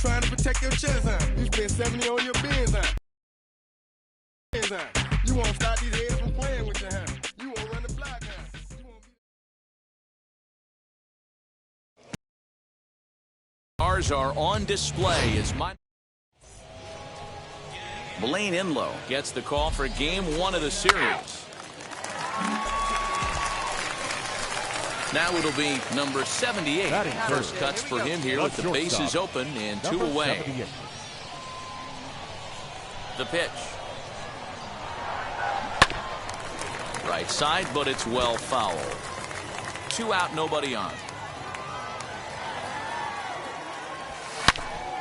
trying to protect your chest, huh? You spent 70 on your bins, huh? You won't stop these haters from playing with you, huh? You won't run the block, huh? You won't be... Stars are on display as Blaine Inlow gets the call for game 1 of the series. Now it'll be number 78. First cuts for him here with the bases open and 2 away. The pitch. Right side, but it's well fouled. 2 out, nobody on.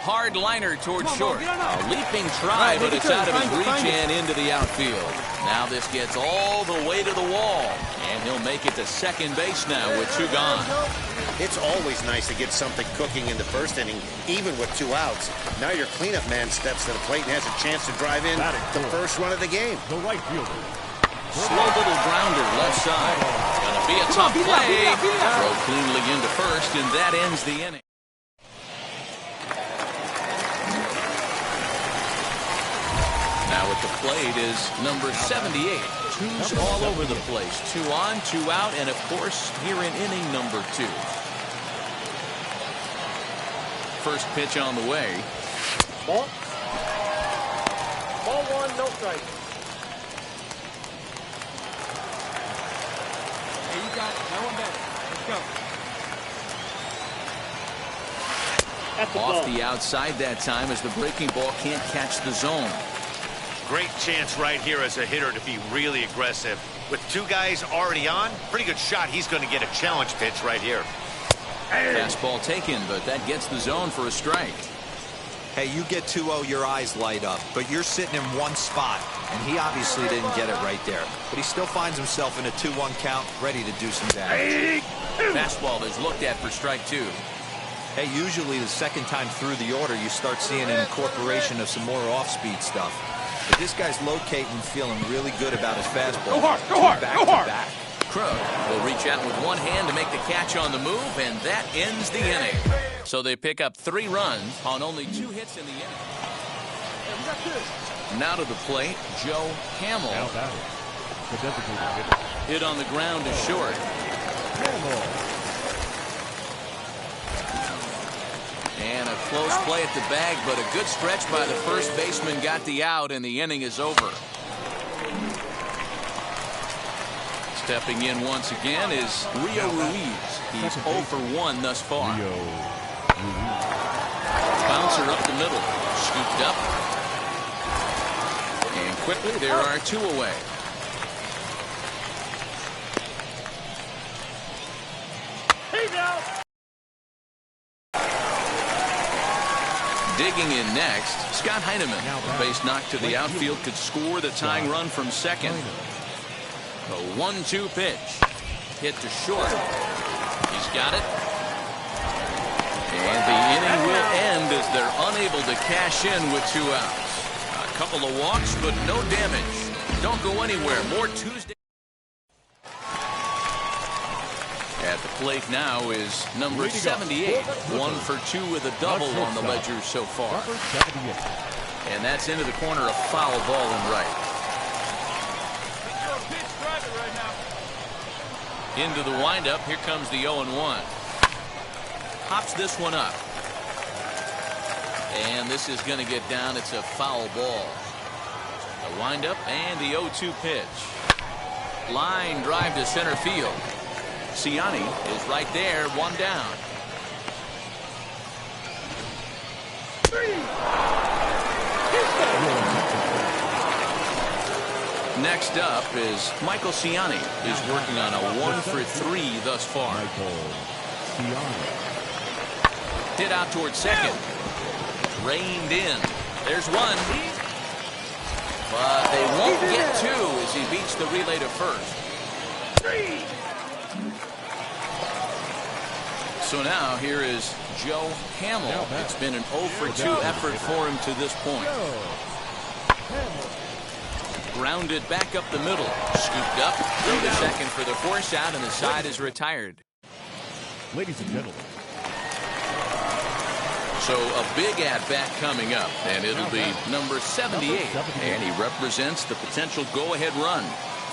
Hard liner towards short. A leaping try, but it's out of his reach and into the outfield. Now this gets all the way to the wall, and he'll make it to second base now with 2 gone. It's always nice to get something cooking in the first inning, even with 2 outs. Now your cleanup man steps to the plate and has a chance to drive in the first run of the game. The right fielder. Slow little grounder left side. Gonna be a tough play. Throw cleanly into first, and that ends the inning. Now at the plate is number 78. 2's all over the place. 2 on, 2 out, and of course here in inning number 2. First pitch on the way. Ball 1, no strike. Hey, you got it. That one back. Let's go. Off the outside that time as the breaking ball can't catch the zone. Great chance right here as a hitter to be really aggressive. With 2 guys already on, pretty good shot. He's going to get a challenge pitch right here. Fastball taken, but that gets the zone for a strike. Hey, you get 2-0, your eyes light up, but you're sitting in one spot, and he obviously didn't get it right there. But he still finds himself in a 2-1 count, ready to do some damage. Fastball is looked at for strike 2. Hey, usually the second time through the order, you start seeing an incorporation of some more off-speed stuff. But this guy's locating, feeling really good about his fastball. Go hard, go hard, back go hard. to back. Krug will reach out with one hand to make the catch on the move, and that ends the inning. So they pick up 3 runs on only 2 hits in the inning. Now to the plate, Joe Hamill. Hit on the ground to short. And a close play at the bag, but a good stretch by the first baseman got the out, and the inning is over. Stepping in once again is Rio Ruiz. He's 0 for 1 thus far. Bouncer up the middle. Scooped up. And quickly there are 2 away. Digging in next, Scott Heineman. A base knock to the outfield could score the tying run from second. A 1-2 pitch. Hit to short. He's got it. And the inning will end as they're unable to cash in with 2 outs. A couple of walks, but no damage. Don't go anywhere. More Tuesday. At the plate now is number 78. 1 for 2 with a double on the ledger so far. And that's into the corner, a foul ball and right. Into the windup. Here comes the 0-1. Pops this one up. And this is going to get down. It's a foul ball. The windup and the 0-2 pitch. Line drive to center field. Ciani is right there, 1 down. Next up is Michael Ciani. He's working on a 1 for 3 thus far. Hit out towards second. Reined in. There's 1. But they won't get 2 as he beats the relay to first. So now here is Joe Hamill. It's been an 0 for 2 effort for him to this point. Grounded back up the middle. Scooped up. Throw to second for the force out, and the side is retired. Ladies and gentlemen. So a big at-bat coming up, and it'll be number 78. And he represents the potential go-ahead run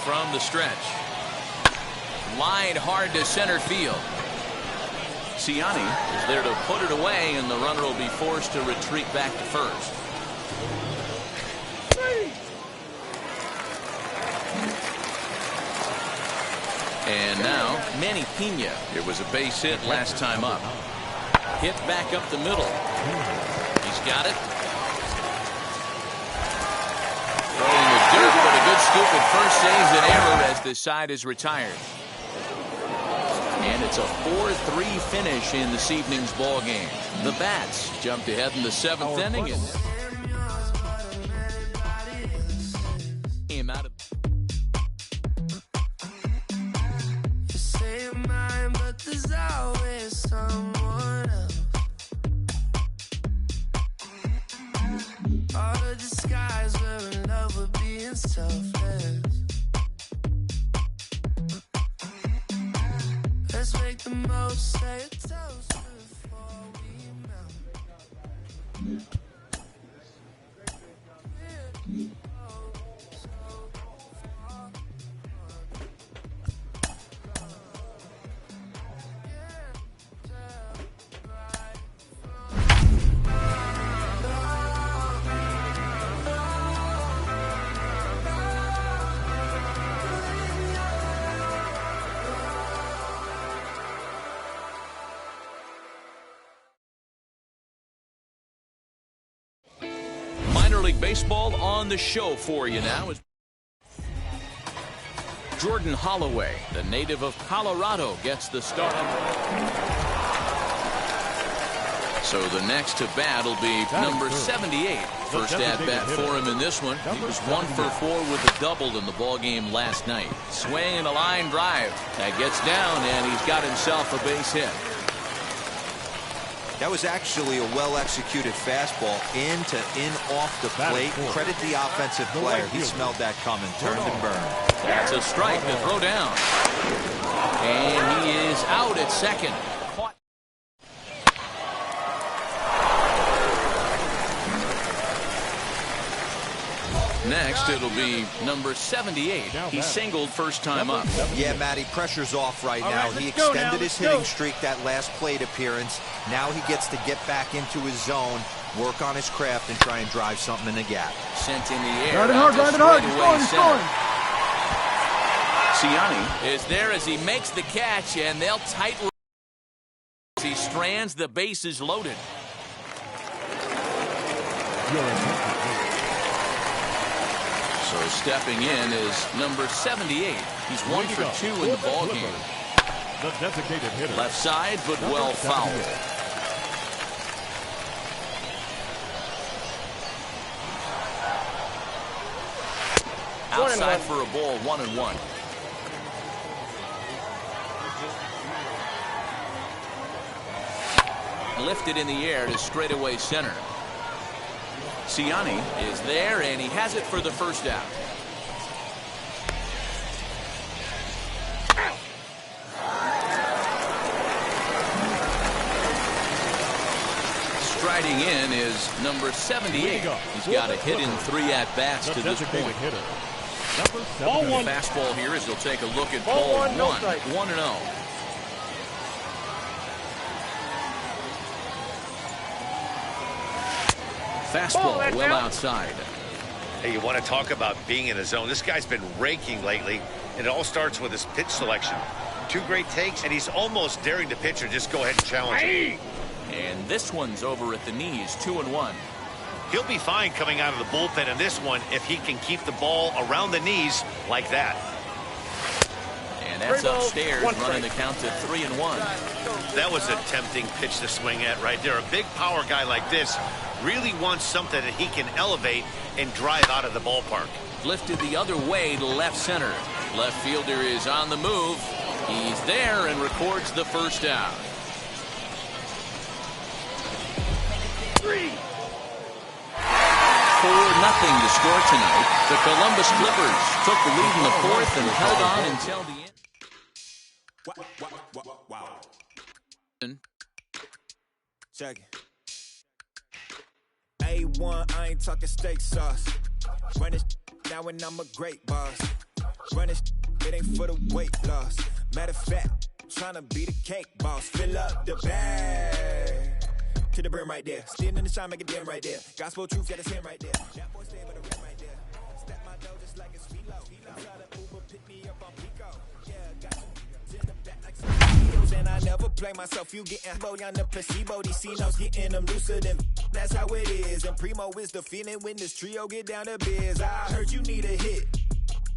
from the stretch. Lined hard to center field. Ciani is there to put it away, and the runner will be forced to retreat back to first. And now Manny Pena. It was a base hit last time up. Hit back up the middle. He's got it. Throwing the dirt, but a good scoop at first saves an error as the side is retired. And it's a 4-3 finish in this evening's ball game. The Bats jumped ahead in the 7th inning. And came out of there's always someone else. All the disguise we're in love with being selfless. Let's make the most, say a toast before we melt. Minor League Baseball on the show for you now. Jordan Holloway, the native of Colorado, gets the start. So the next to bat will be number 78. First at bat for him in this one. He was 1 for 4 with a double in the ball game last night. Swing and a line drive. That gets down, and he's got himself a base hit. That was actually a well-executed fastball in off the plate. Credit the offensive player. He smelled that coming, turned and burned. That's a strike to throw down. And he is out at second. Next, it'll be number 78. He singled first time up. Yeah, Matty, pressure's off right now. He extended his hitting streak that last plate appearance. Now he gets to get back into his zone, work on his craft, and try and drive something in the gap. Sent in the air. Drive it hard, drive it hard. He's going. Ciani is there as he makes the catch, and they'll tighten as he strands the bases loaded. So stepping in is number 78. He's 1 for 2 in the ball game. The designated hitter. Left side, but well fouled. Outside for a ball, 1-1. Lifted in the air to straightaway center. Ciani is there, and he has it for the first out. Striding in is number 78. He's got a hit in 3 at-bats to this point. Ball 1. Fastball here as he'll take a look at ball 1. 1-0. Fastball well outside. Hey, you want to talk about being in the zone? This guy's been raking lately, and it all starts with his pitch selection. 2 great takes, and he's almost daring the pitcher just go ahead and challenge him. And this one's over at the knees, 2-1. He'll be fine coming out of the bullpen in this one if he can keep the ball around the knees like that. And that's upstairs, running the count to 3-1. That was a tempting pitch to swing at right there. A big power guy like this really wants something that he can elevate and drive out of the ballpark. Lifted the other way to left center. Left fielder is on the move. He's there and records the first out. 4-0 to score tonight. The Columbus Clippers took the lead in the 4th and held on until the end. Wow. Second. B1, I ain't talking steak sauce. Run this now and I'm a great boss. Run this, it ain't for the weight loss. Matter of fact, tryna be the cake boss. Fill up the bag to the brim right there. Standing in the shine, make it dim right there. Gospel truth, yeah, that's him right there. That boy stay with the rim right there. Step my dough just like it's Philo. Try to Uber, pick me up on Pico. Yeah, got you in the back like some videos. And I never play myself. You getting boy on the placebo. These C-notes getting them looser than that's how it is. And Primo is the feeling when this trio get down to biz. I heard you need a hit.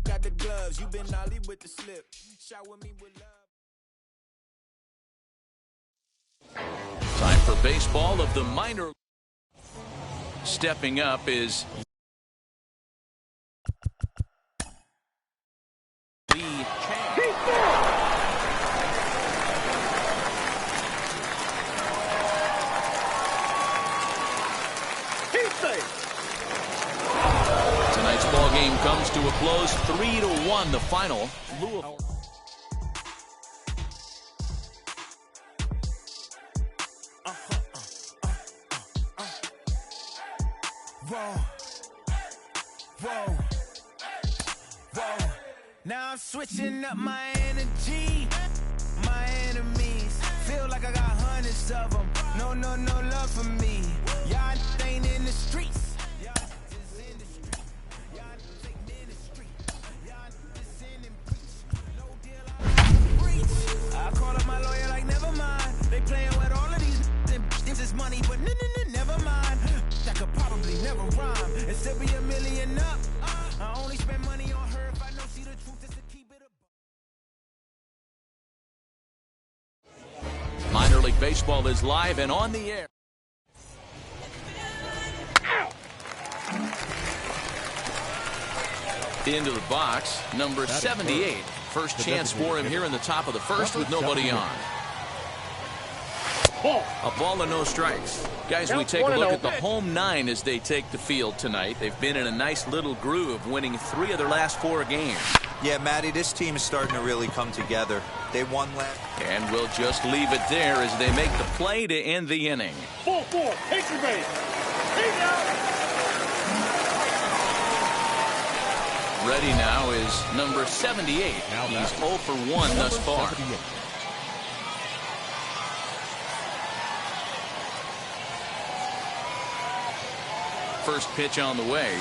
Got the gloves, you been ollie with the slip. Shower me with love. Time for baseball of the minor. Stepping up is Lee Chang. Tonight's ball game comes to a close, 3-1 the final. Louisville. Whoa. Now I'm switching up my energy. My enemies feel like I got hundreds of them. No love for me. Y'all ain't in the streets. Y'all just in the street. Y'all take ministry. Y'all just sin and preach. No deal, I preach. I call up my lawyer like never mind. They playing with all of these this is money, but never mind. That could probably never rhyme and still be $1 million up. I only spend money on her if I know she the truth is to keep it up. Minor League Baseball is live and on the air. Into the box, number 78. First chance for him here in the top of the first with nobody on. A ball and no strikes. Guys, we take a look at the home 9 as they take the field tonight. They've been in a nice little groove, winning 3 of their last 4 games. Yeah, Matty, this team is starting to really come together. They won last. And we'll just leave it there as they make the play to end the inning. 4-4, take your base. Ready now is number 78. He's 0 for 1 thus far. 78. First pitch on the way.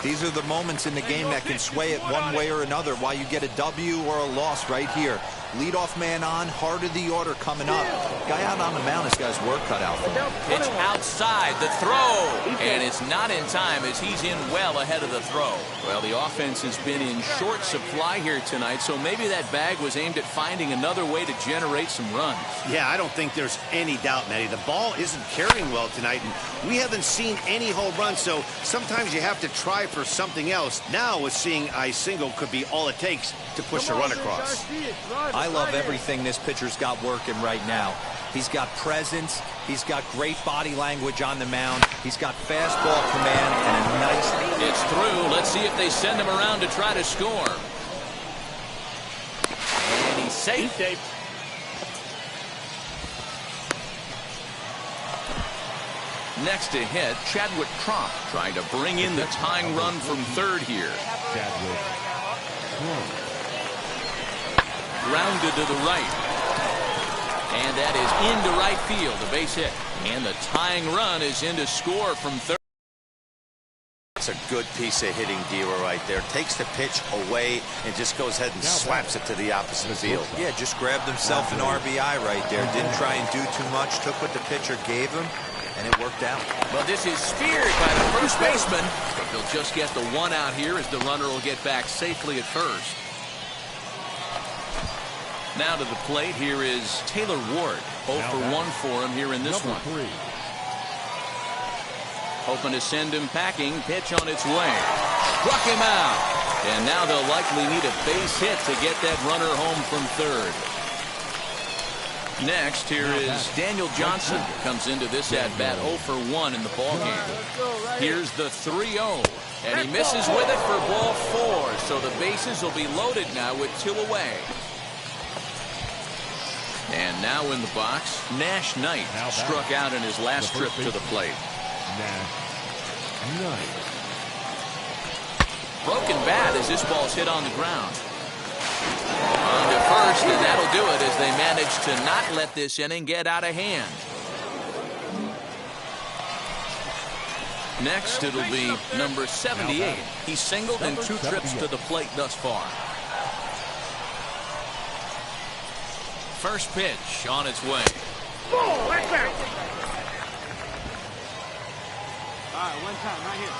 These are the moments in the game that can sway it one way or another, why you get a W or a loss right here. Leadoff man on, heart of the order coming up. Guy out on the mound has got his work cut out for him. Pitch outside, the throw, and it's not in time as he's in well ahead of the throw. Well, the offense has been in short supply here tonight, so maybe that bag was aimed at finding another way to generate some runs. Yeah, I don't think there's any doubt, Matty. The ball isn't carrying well tonight, and we haven't seen any home runs, so sometimes you have to try for something else. Now, with seeing a single could be all it takes to push a run across. I love everything this pitcher's got working right now. He's got presence. He's got great body language on the mound. He's got fastball command and a nice... It's through. Let's see if they send him around to try to score. And he's safe. Next to hit, Chadwick Tromp trying to bring in the tying run from third here. Grounded to the right. And that is into right field, a base hit. And the tying run is in to score from third. That's a good piece of hitting, Dero, right there. Takes the pitch away and just goes ahead and slaps it to the opposite field. Yeah, just grabbed himself an RBI right there. Didn't try and do too much. Took what the pitcher gave him, and it worked out. Well, this is speared by the first baseman. But they'll just get the one out here as the runner will get back safely at first. Now to the plate, here is Taylor Ward. 0 for 1 for him here in this one. 3. Hoping to send him packing. Pitch on its way. Struck him out. And now they'll likely need a base hit to get that runner home from third. Next, here is Daniel Johnson. Comes into this at-bat 0 for 1 in the ballgame. Here's the 3-0. And he misses with it for ball 4. So the bases will be loaded now with 2 away. And now in the box, Nash Knight struck out in his last trip to the plate. Nash Knight. Broken bat as this ball's hit on the ground. On to first, and that'll do it as they manage to not let this inning get out of hand. Next, it'll be number 78. He's singled in 2 trips to the plate thus far. First pitch on its way. Ball, right back. All right, one time, right here.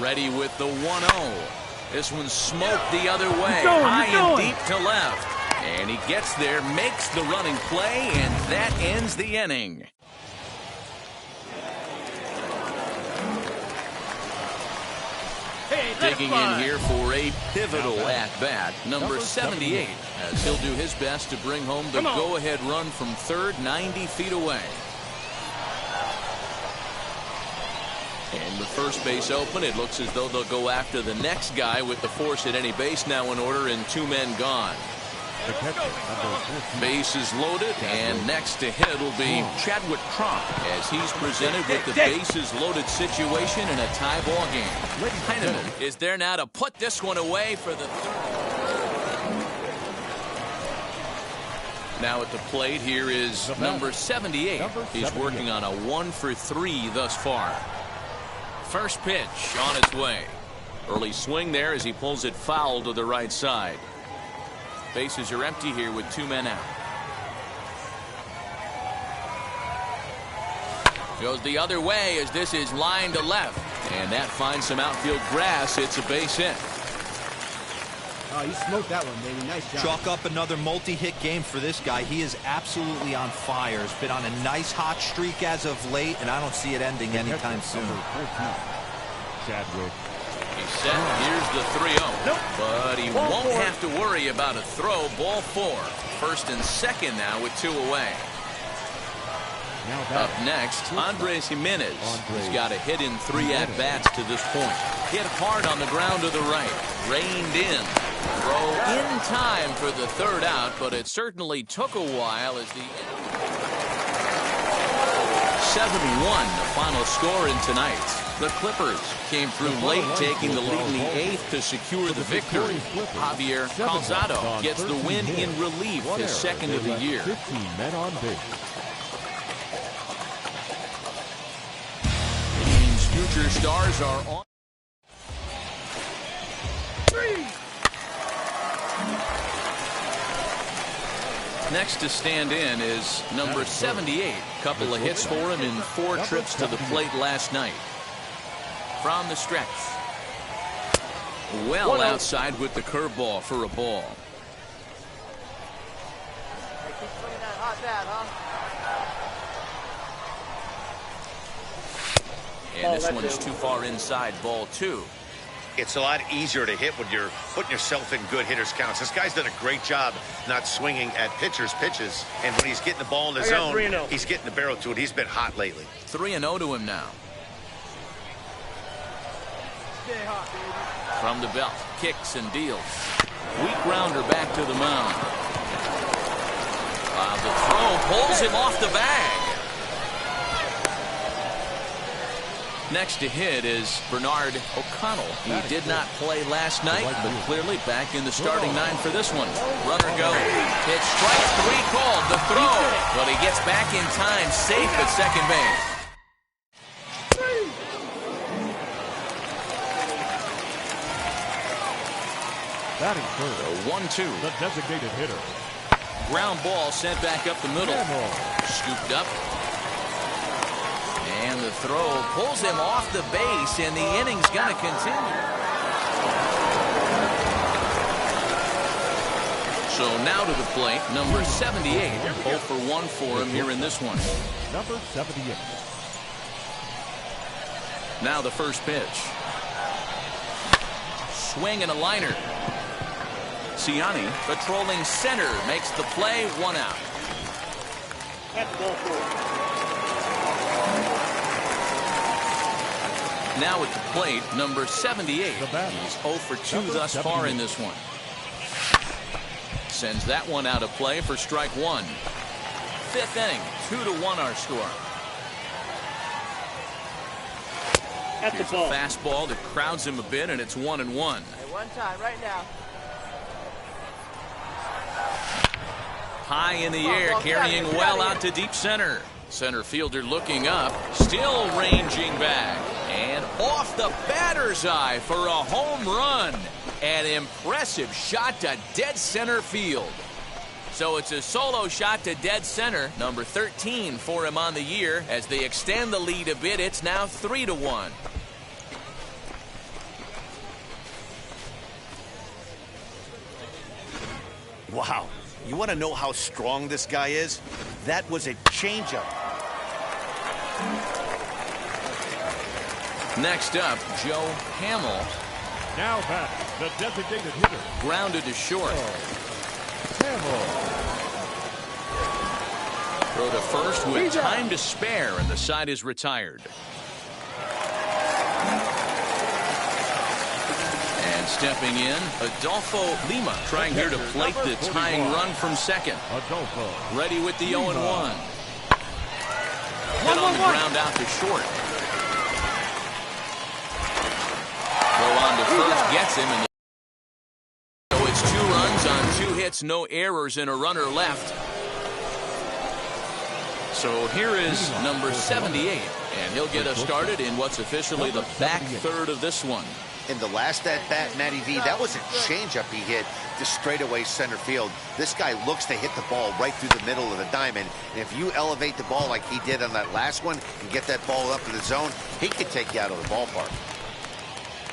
Ready with the 1-0. This one smoked the other way, high and deep to left. And he gets there, makes the running play, and that ends the inning. Digging in here for a pivotal at-bat, number 78, as he'll do his best to bring home the go-ahead run from third, 90 feet away. And with first base open, it looks as though they'll go after the next guy with the force at any base now in order and 2 men gone. Bases loaded, and next to hit will be Chadwick Tromp as he's presented with the bases loaded situation in a tie ball game. Heineman is there now to put this one away for the third. Now at the plate, here is number 78. He's working on a 1-for-3 thus far. First pitch on its way. Early swing there as he pulls it foul to the right side. Bases are empty here with 2 men out. Goes the other way as this is line to left. And that finds some outfield grass. It's a base hit. Oh, you smoked that one, baby. Nice job. Chalk up another multi-hit game for this guy. He is absolutely on fire. He's been on a nice hot streak as of late, and I don't see it ending anytime soon. Chadwick. He's set. Here's the 3-0. But he won't have to worry about a throw. Ball 4. First and second now with 2 away. Up next, Andres Jimenez. He's got a hit in 3 at-bats to this point. Hit hard on the ground to the right. Reined in. Throw in time for the 3rd out, but it certainly took a while as the 7-1 the final score in tonight's. The Clippers came through late, taking the lead in the 8th to secure the victory. Javier Calzado gets the win in relief, his 2nd of the year. 15 men on base. Team's future stars are on. Next to stand in is number 78. Couple of hits for him in 4 trips to the plate last night. From the stretch. Well outside with the curveball for a ball. And this one's too far inside, ball 2. It's a lot easier to hit when you're putting yourself in good hitters' counts. This guy's done a great job not swinging at pitchers' pitches. And when he's getting the ball in the zone, he's getting the barrel to it. He's been hot lately. 3-0 to him now. From the belt, kicks and deals. Weak grounder back to the mound. The throw pulls him off the bag. Next to hit is Bernard O'Connell. He did not play last night, but clearly back in the starting 9 for this one. Runner go. Pitch strike 3 called. The throw, but he gets back in time, safe at second base. Batting first, The 1-2. the designated hitter. Ground ball sent back up the middle. Scooped up. And the throw pulls him off the base, and the inning's going to continue. So now to the plate, number 78. 0 for 1 for him here in this one. Number 78. Now the first pitch. Swing and a liner. Ciani patrolling center makes the play, 1 out. That's ball 4. Now at the plate, number 78. He's 0 for 2 thus far in this one. Sends that one out of play for strike one. Fifth inning, 2-1 our score. At the Here's a ball. fastball that crowds him a bit, and it's 1-1. Hey, one time, right now. High in the air, carrying well out to deep center. Center fielder looking up, still ranging back. And off the batter's eye for a home run. An impressive shot to dead center field. So it's a solo shot to dead center, number 13 for him on the year. As they extend the lead a bit, it's now 3-1. Wow. You want to know how strong this guy is? That was a changeup. Next up, Joe Hamill. Now back, the designated hitter. Grounded to short. Throw to first with time to spare, and the side is retired. And stepping in, Adolfo Lima, trying here to plate the tying run from second. Ready with the 0-1. Hit on the ground out to short. Throw on to first, gets him, and so it's 2 runs on 2 hits, no errors, and a runner left. So here is number 78, and he'll get us started in what's officially the back third of this one. In the last at-bat, Matty V, that was a changeup he hit to straightaway center field. This guy looks to hit the ball right through the middle of the diamond. And if you elevate the ball like he did on that last one and get that ball up in the zone, he could take you out of the ballpark.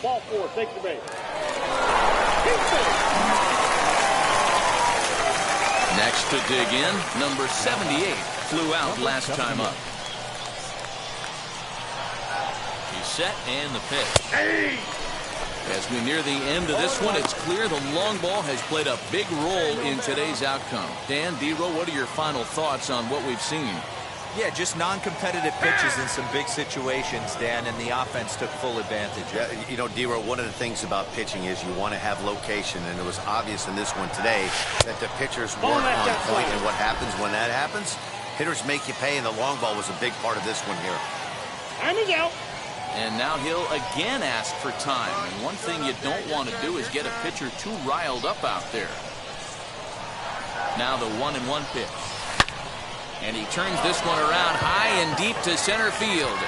Ball 4, take the base. Next to dig in, number 78 flew out last time up. He's set and the pitch. As we near the end of this one, it's clear the long ball has played a big role in today's outcome. Dan, D-Row, what are your final thoughts on what we've seen? Yeah, just non-competitive pitches in some big situations, Dan, and the offense took full advantage. Yeah, you know, D-Row, one of the things about pitching is you want to have location, and it was obvious in this one today that the pitchers weren't on point, and what happens when that happens? Hitters make you pay, and the long ball was a big part of this one here. Time is out. And now he'll again ask for time. And one thing you don't want to do is get a pitcher too riled up out there. Now the 1-1 pitch. And he turns this one around high and deep to center field.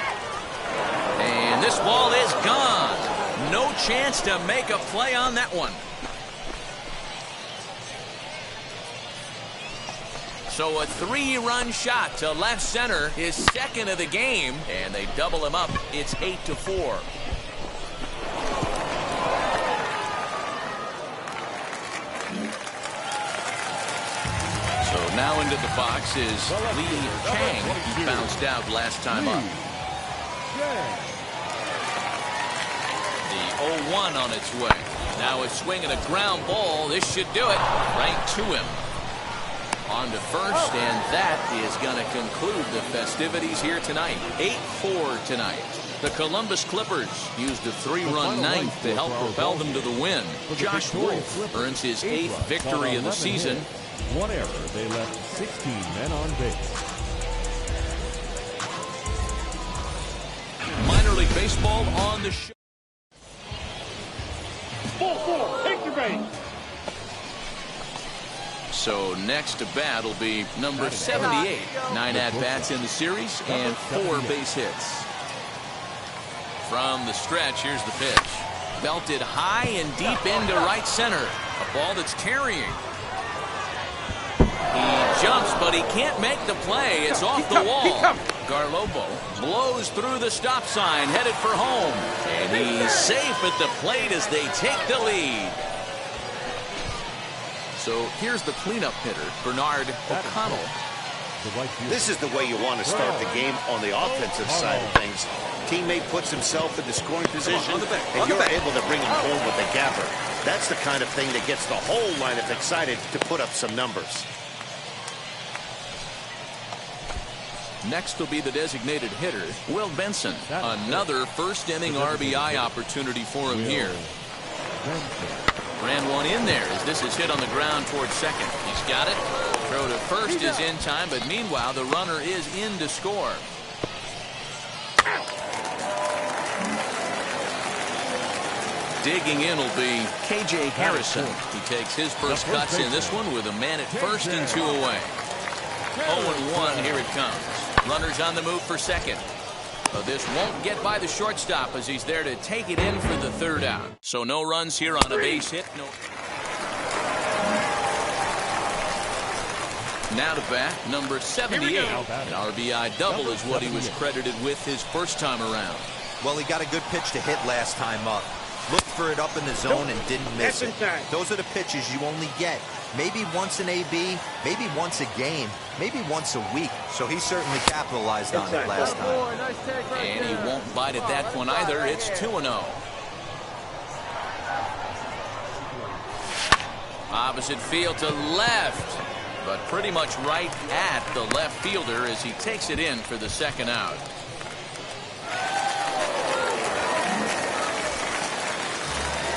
And this ball is gone. No chance to make a play on that one. So a 3-run shot to left center, his second of the game, and they double him up. It's 8-4. So now into the box is Lee Chang. He bounced out last time up. The 0-1 on its way. Now it's swinging a ground ball. This should do it. Right to him. On to first, and that is going to conclude the festivities here tonight. 8-4 tonight. The Columbus Clippers used a 3-run ninth to help propel them to the win. Josh Wolf earns his 8th victory of the season. One error, they left 16 men on base. Minor League Baseball on the show. Ball 4, take the base. So next to bat will be number 78. 9 at-bats in the series and 4 base hits. From the stretch, here's the pitch. Belted high and deep into right center. A ball that's carrying. He jumps, but he can't make the play. It's off the wall. Garlobo blows through the stop sign, headed for home. And he's safe at the plate as they take the lead. So here's the cleanup hitter, Bernard O'Connell. This is the way you want to start the game on the offensive side of things. Teammate puts himself in the scoring position, and you're able to bring him home with a gapper. That's the kind of thing that gets the whole lineup excited to put up some numbers. Next will be the designated hitter, Will Benson. Another first inning RBI opportunity for him here. Ran one in there as this is hit on the ground towards second. He's got it. Throw to first is in time, but meanwhile the runner is in to score. Digging in will be KJ Harrison. He takes his first cuts in this one with a man at first and 2 away. 0-1, here it comes. Runners on the move for second. But this won't get by the shortstop as he's there to take it in for the third out. So no runs here on a base hit. Now to bat, number 78. An RBI double is what he was credited with his first time around. Well, he got a good pitch to hit last time up. Looked for it up in the zone and didn't miss it. Those are the pitches you only get maybe once in AB, maybe once a game, maybe once a week. So he certainly capitalized on it last time. And he won't bite at that one either. It's 2-0. Opposite field to left, but pretty much right at the left fielder as he takes it in for the second out.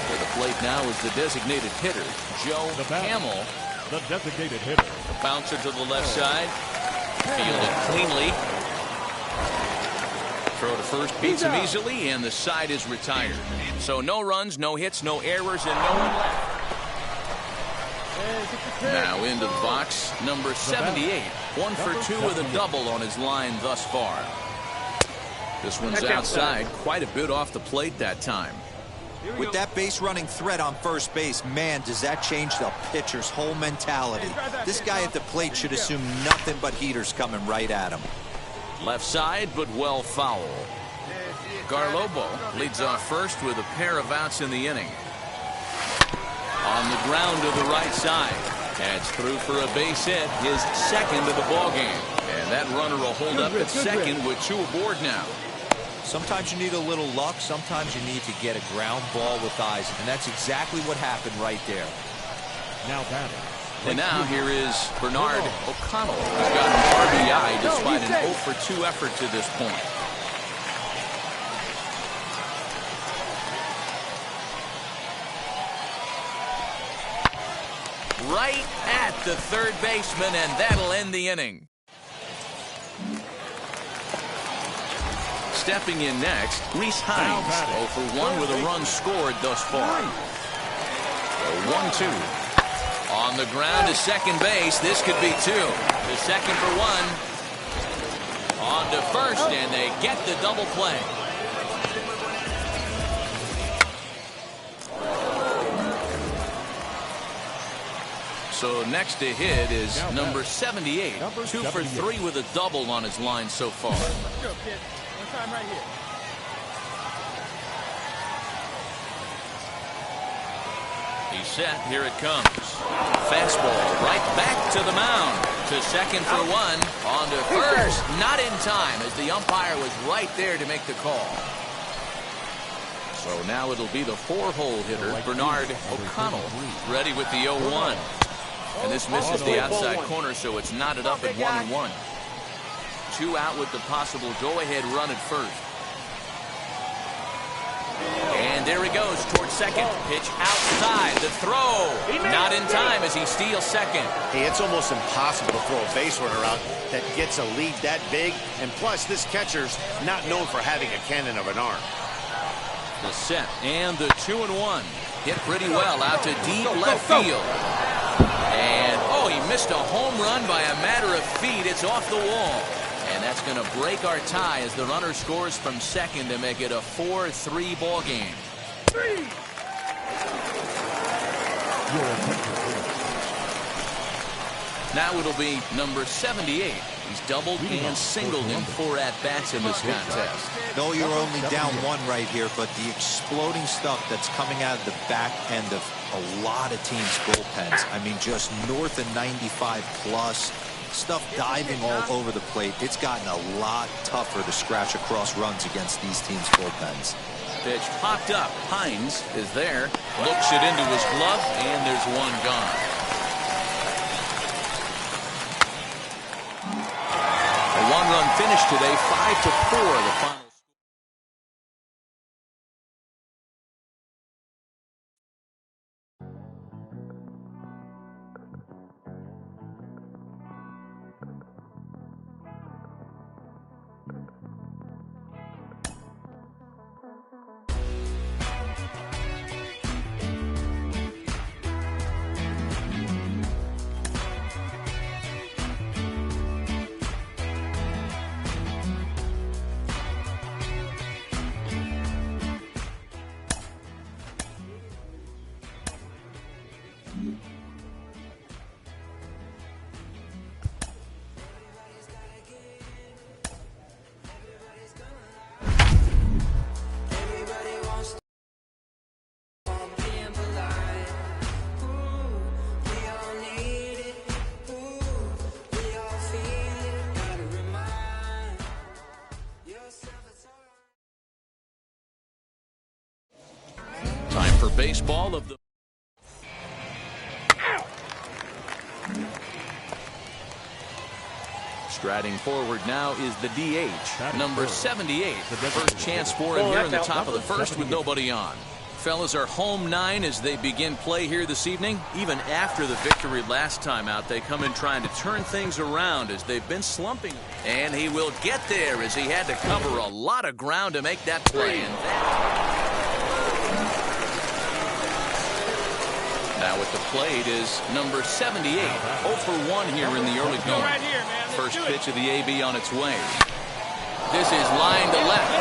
To the plate now is the designated hitter, Joe Hamill. The designated hitter. The bouncer to the left side. Fielded cleanly. Throw to first beats him easily, and the side is retired. So no runs, no hits, no errors, and no one left. Now into the box, number 78. 1 for 2 with a double on his line thus far. This one's outside, quite a bit off the plate that time. With that base running threat on first base, man, does that change the pitcher's whole mentality. This guy at the plate should assume nothing but heaters coming right at him. Left side, but well foul. Garlobo leads off first with a pair of outs in the inning. On the ground to the right side. That's through for a base hit, his second of the ballgame. And that runner will hold up at second with 2 aboard now. Sometimes you need a little luck. Sometimes you need to get a ground ball with eyes. And that's exactly what happened right there. Now batting. And now here is Bernard O'Connell. He's got an RBI despite an 0 for 2 effort to this point. Right at the third baseman, and that'll end the inning. Stepping in next, Reese Hines. 0 for 1 with a run scored thus far. 1-2. On the ground to second base. This could be 2. The second for 1. On to first, and they get the double play. So next to hit is number 78. 2 for 3 with a double on his line so far. Time right here. He's set. Here it comes. Fastball right back to the mound. To second for 1. On to first. Not in time as the umpire was right there to make the call. So now it'll be the 4-hole hitter, Bernard O'Connell, ready with the 0-1. And this misses the outside corner, so it's knotted up at 1-1. 2 out with the possible go-ahead run at first. And there he goes towards second. Pitch outside. The throw. Not in time as he steals second. Hey, it's almost impossible to throw a base runner out that gets a lead that big. And plus, this catcher's not known for having a cannon of an arm. The set and the 2-1. Hit pretty well out to deep left field. And, oh, he missed a home run by a matter of feet. It's off the wall. And that's going to break our tie as the runner scores from second to make it a 4-3 ball game. Now it'll be number 78. He's doubled and singled in 4 at-bats in this contest. No, you're only down 1 right here, but the exploding stuff that's coming out of the back end of a lot of teams' bullpens. I mean, just north of 95 plus. Stuff diving all over the plate. It's gotten a lot tougher to scratch across runs against these teams' bullpens. Pitch popped up. Hines is there. Looks it into his glove, and there's 1 gone. A 1-run finished today 5-4 the final. Time for baseball of the. Striding forward now is the DH, number 78. The first chance for him here in the top of the first with nobody on. Fellas are home 9 as they begin play here this evening. Even after the victory last time out, they come in trying to turn things around as they've been slumping. And he will get there as he had to cover a lot of ground to make that play. And now at the plate is number 78. 0 for 1 here in the early going. First pitch of the AB on its way. This is line to left.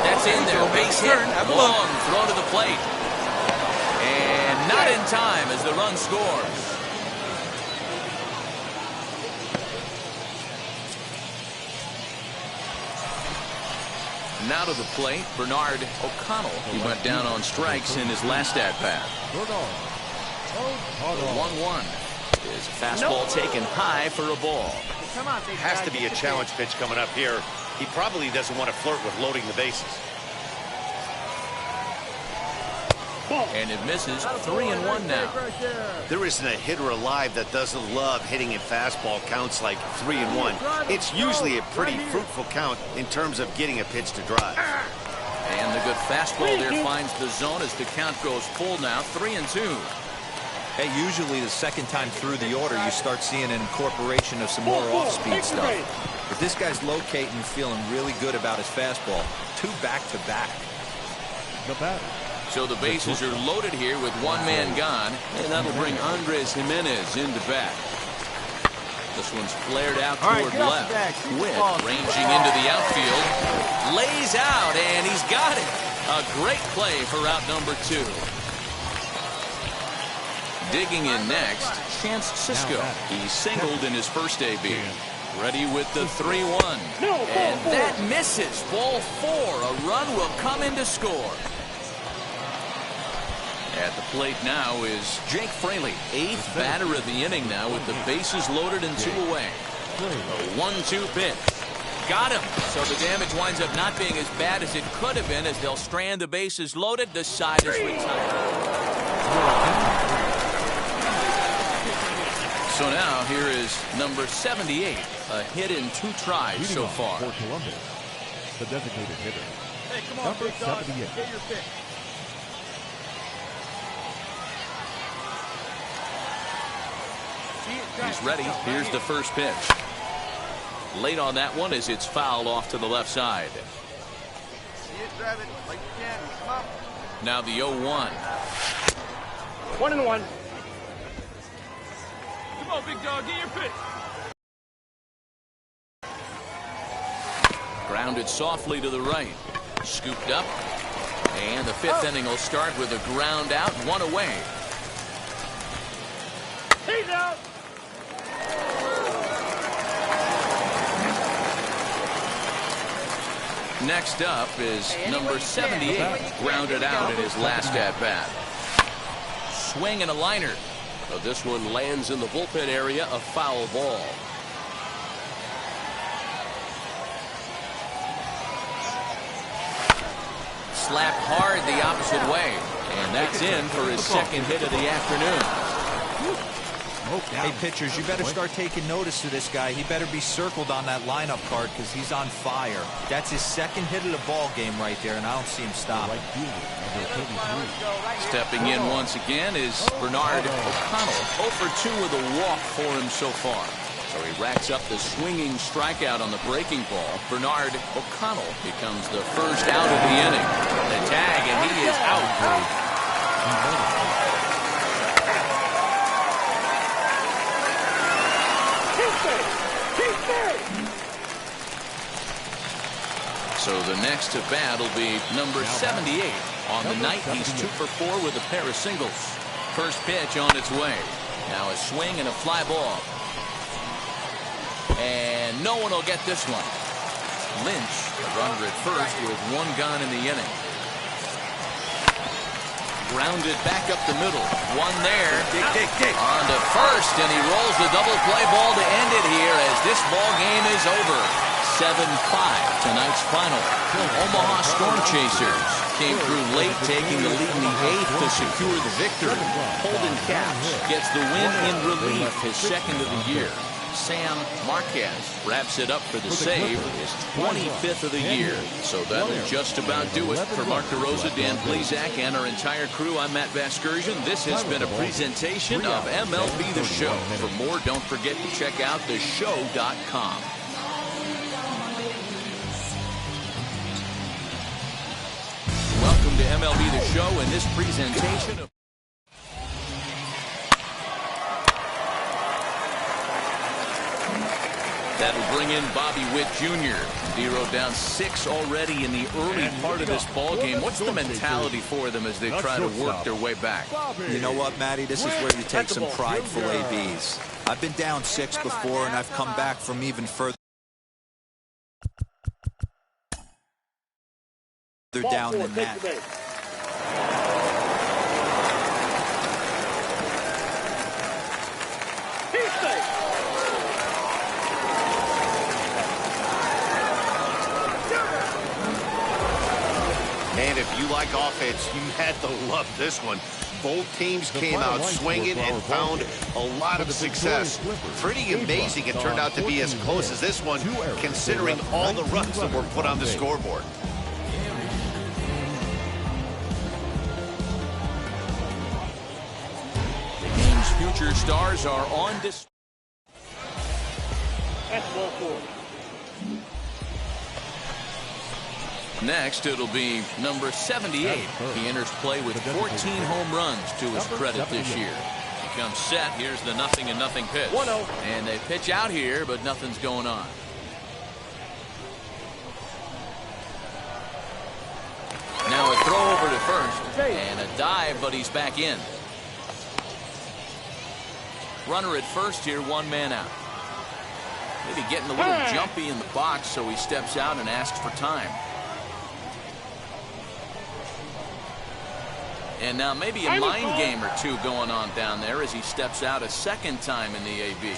That's in there. Base hit. Long throw to the plate. And not in time as the run scores. Now to the plate, Bernard O'Connell. He went down on strikes in his last at-bat. 1-1. His fastball taken high for a ball. Has to be a challenge pitch coming up here. He probably doesn't want to flirt with loading the bases. And it misses. 3-1 now. There isn't a hitter alive that doesn't love hitting in fastball counts like 3-1. It's usually a pretty fruitful count in terms of getting a pitch to drive. And the good fastball there finds the zone as the count goes full now. 3-2. Hey, usually the second time through the order, you start seeing an incorporation of some more off-speed stuff. But this guy's locating, feeling really good about his fastball. 2 back-to-back. The batter. So the bases are loaded here with one man gone, and that'll bring Andres Jimenez into bat. This one's flared out toward left. Witt ranging into the outfield. Lays out, and he's got it. A great play for route number 2. Digging in next, Chance Sisco. He singled in his first AB. Ready with the 3-1. And that misses. Ball 4. A run will come in to score. At the plate now is Jake Fraley. 8th batter of the inning now with the bases loaded and 2 away. A 1-2 pitch. Got him. So the damage winds up not being as bad as it could have been as they'll strand the bases loaded. The side is retired. So now here is number 78, a hit in 2 tries so far. For Columbus, the designated hitter. Hey, come on, number big dog. 78. Get your pick. He's ready. Here's the first pitch. Late on that one as it's fouled off to the left side. See it, drive it like you can. Come up. Now the 0-1. 1-1. Come on, big dog. Get your pitch. Grounded softly to the right. Scooped up. And the 5th inning will start with a ground out, 1 away. He's out. Next up is number 78, grounded out in his last at-bat. Swing and a liner. So this one lands in the bullpen area, a foul ball. Slapped hard the opposite way. And that's in for his second hit of the afternoon. Hey, pitchers, you better start taking notice of this guy. He better be circled on that lineup card because he's on fire. That's his second hit of the ball game right there, and I don't see him stopping. Stepping in once again is Bernard O'Connell. 0 for 2 with a walk for him so far. So he racks up the swinging strikeout on the breaking ball. Bernard O'Connell becomes the first out of the inning. The tag, and he is out. So the next to bat will be number 78. On the night, he's 2 for 4 with a pair of singles. First pitch on its way. Now a swing and a fly ball. And no one will get this one. Lynch, a runner at first with 1 gone in the inning. Grounded back up the middle. 1 there. On to first, and he rolls the double play ball to end it here as this ball game is over. 7-5, tonight's final. The Omaha Storm Chasers came through late, taking the lead in the 8th to secure the victory. Holden Caps gets the win in relief, his second of the year. Sam Marquez wraps it up for the save, his 25th of the year. So that'll just about do it. For Mark DeRosa, Dan Blizak, and our entire crew, I'm Matt Vasgersian. This has been a presentation of MLB The Show. For more, don't forget to check out theshow.com. Welcome to MLB The Show in this presentation of that'll bring in Bobby Witt Jr. Zero down 6 already in the early part of this ball game. What's the mentality for them as they try to work their way back? You know what, Matty? This is where you take some prideful ABs. I've been down 6 before, and I've come back from even further down than that. Man, if you like offense, you had to love this one. Both teams came out swinging and found a lot of success. Pretty amazing it turned out to be as close as this one, considering all the runs that were put on the scoreboard. The game's future stars are on display. That's ball 4. Next, it'll be number 78. He enters play with 14 home runs to his credit this year. He comes set. Here's the 0-0 pitch. 1-0. And they pitch out here, but nothing's going on. Now a throw over to first. And a dive, but he's back in. Runner at first here, 1 man out. Maybe getting a little jumpy in the box, so he steps out and asks for time. And now maybe a mind game or two going on down there as he steps out a second time in the AB.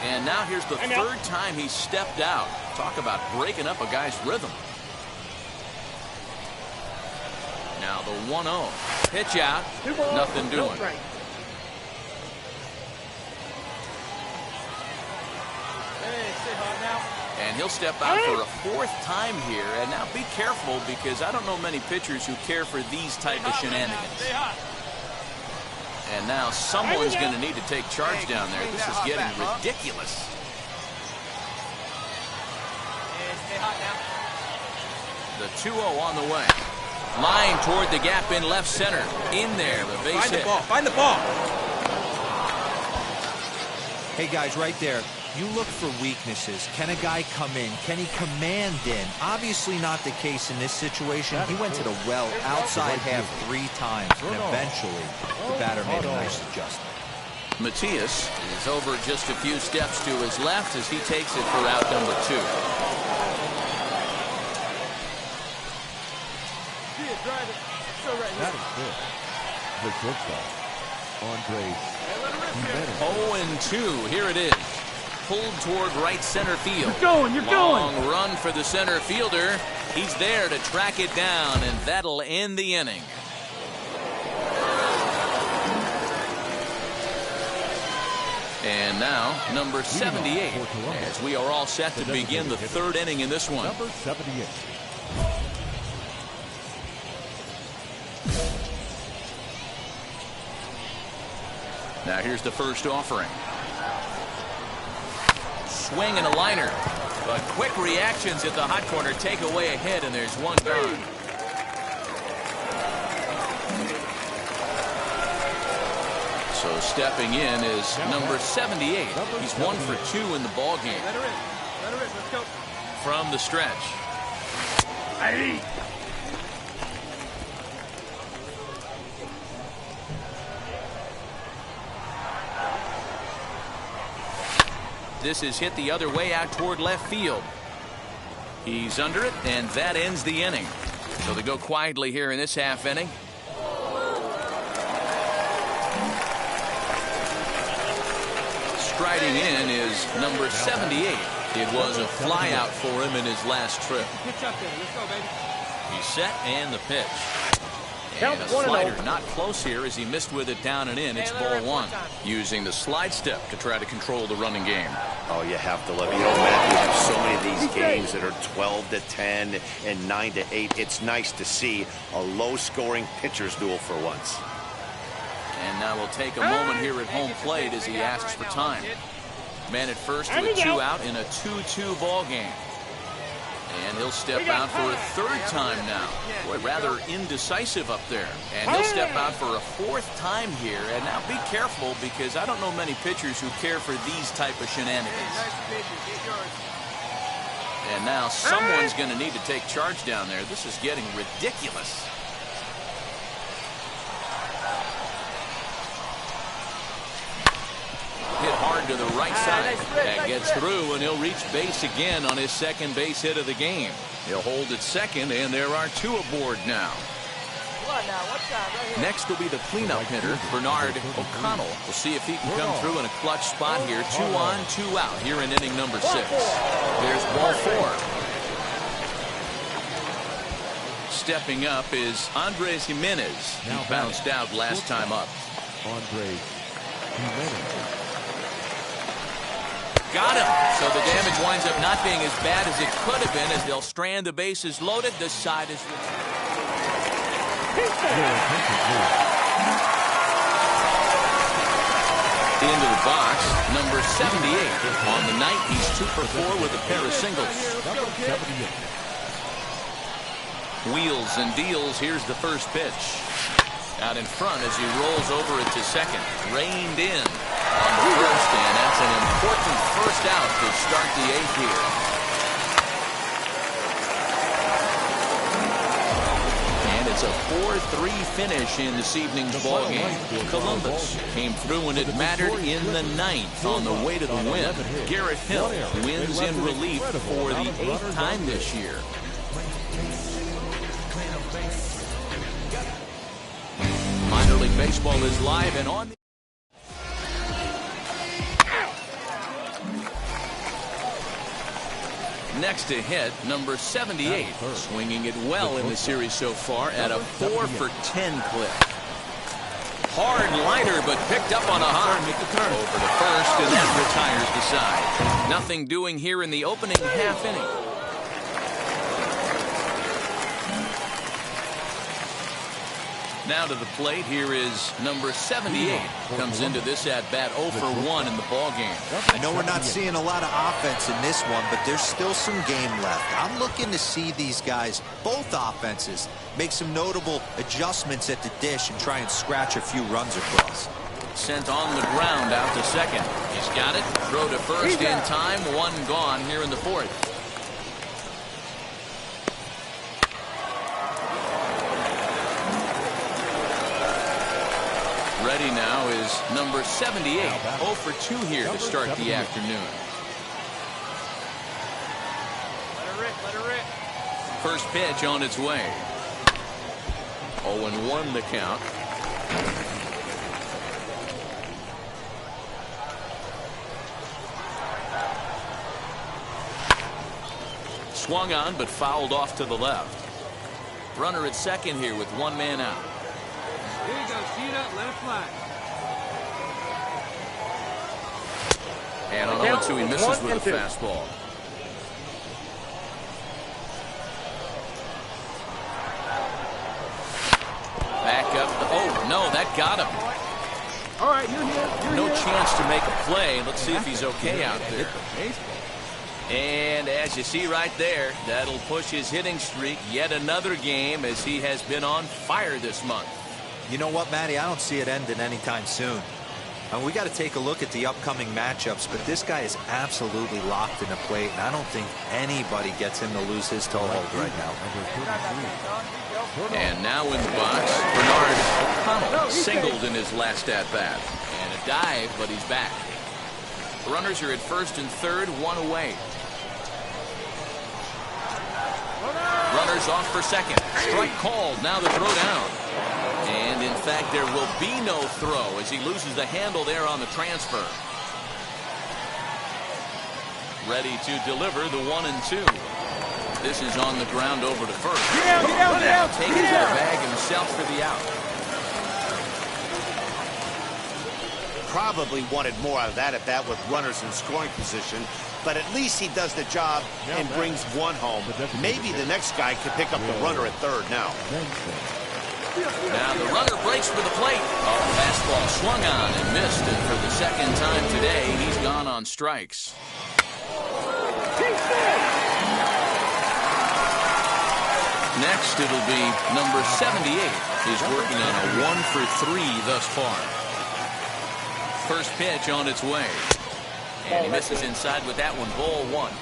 And now here's the third time he stepped out. Talk about breaking up a guy's rhythm. Now the 1-0. Pitch out. Nothing doing. And he'll step out for a 4th time here. And now be careful, because I don't know many pitchers who care for these type of shenanigans. And now someone's going to need to take charge down there. This is getting ridiculous. The 2-0 on the way. Line toward the gap in left center. In there, the base hit. Find the ball. Hey, guys, right there. You look for weaknesses. Can a guy come in? Can he command in? Obviously not the case in this situation. He went to the well outside half 3 times, and eventually the batter made a nice adjustment. Matias is over just a few steps to his left as he takes it for out number 2. That is good. The shortstop, Andre. 0-2. Here it is. Pulled toward right center field. You're going. Long run for the center fielder. He's there to track it down, and that'll end the inning. And now, number 78, as we are all set to begin the third inning in this one. Number 78. Now here's the first offering. Swing and a liner. But quick reactions at the hot corner take away a hit, and there's one gone. So stepping in is number 78. He's 1 for 2 in the ball game. Let her in. Let's go. From the stretch. Hey. This is hit the other way out toward left field. He's under it, and that ends the inning. So they go quietly here in this half inning. Striding in is number 78. It was a flyout for him in his last trip. Pitch up there. Let's go, baby. He's set, and the pitch. And a slider not close here as he missed with it down and in. It's ball one. Using the slide step to try to control the running game. Oh, you have to love it. You know, Matt, we have so many of these games that are 12-10 and 9-8. It's nice to see a low-scoring pitcher's duel for once. And now we'll take a moment here at home plate as he asks for time. Man at first with 2 out in a 2-2 ball game. And he'll step out for a third time now. Boy, rather indecisive up there. And he'll step out for a fourth time here. And now be careful, because I don't know many pitchers who care for these type of shenanigans. And now someone's going to need to take charge down there. This is getting ridiculous. Hit hard to the right side. That gets through, and he'll reach base again on his second base hit of the game. He'll hold at second, and there are 2 aboard now. Next will be the cleanup hitter, Bernard O'Connell. We'll see if he can come through in a clutch spot here. 2 on, 2 out here in inning number 6. There's ball 4. Stepping up is Andres Jimenez. He bounced out last time up. Andres Jimenez. Got him. So the damage winds up not being as bad as it could have been, as they'll strand the bases loaded. The side is into the box. Number 78. On the night, he's 2 for 4 with a pair of singles. Number 78. Wheels and deals. Here's the first pitch. Out in front as he rolls over it to second. Reined in on the first, and that's an important first out to start the 8th here. And it's a 4-3 finish in this evening's ball game. Columbus came through when it mattered in the 9th on the way to the win. Garrett Hill wins in relief for the 8th time this year. Minor League Baseball is live and on. Next to hit, number 78, swinging it well in the series so far at a 4 for 10 clip. Hard liner, but picked up on a hop. Over to first, and that retires the side. Nothing doing here in the opening half inning. Now to the plate, here is number 78. Comes into this at-bat 0 for 1 in the ball game. I know we're not seeing a lot of offense in this one, but there's still some game left. I'm looking to see these guys, both offenses, make some notable adjustments at the dish and try and scratch a few runs across. Sent on the ground out to second. He's got it. Throw to first in time. 1 gone here in the 4th. Ready now is number 78. 0 for 2 here to start the afternoon. Let her rip. First pitch on its way. 0-1 the count. Swung on, but fouled off to the left. Runner at second here with 1 man out. Here you go. Shoot up. Let it fly. And on 0-2, he misses with a fastball. Back up. Oh, no, that got him. All right, you're here. No chance to make a play. Let's see if he's okay out there. And as you see right there, that'll push his hitting streak yet another game as he has been on fire this month. You know what, Matty? I don't see it ending anytime soon. We got to take a look at the upcoming matchups, but this guy is absolutely locked in the plate, and I don't think anybody gets him to lose his toehold right now. And now in the box, Bernard O'Connell singled in his last at-bat. And a dive, but he's back. Runners are at first and third, one away. Runners off for second. Strike called. Now the throw down. And in fact, there will be no throw as he loses the handle there on the transfer. Ready to deliver the 1-2. This is on the ground over to first. Get down. Taking to the bag himself for the out. Probably wanted more out of that at bat with runners in scoring position, but at least he does the job and brings one home. Maybe the next guy can pick up the runner at third now. Now the runner breaks for the plate. Oh, fastball swung on and missed, and for the second time today, he's gone on strikes. Next, it'll be number 78. He's working on a 1-for-3 thus far. First pitch on its way. And he misses inside with that one, ball one.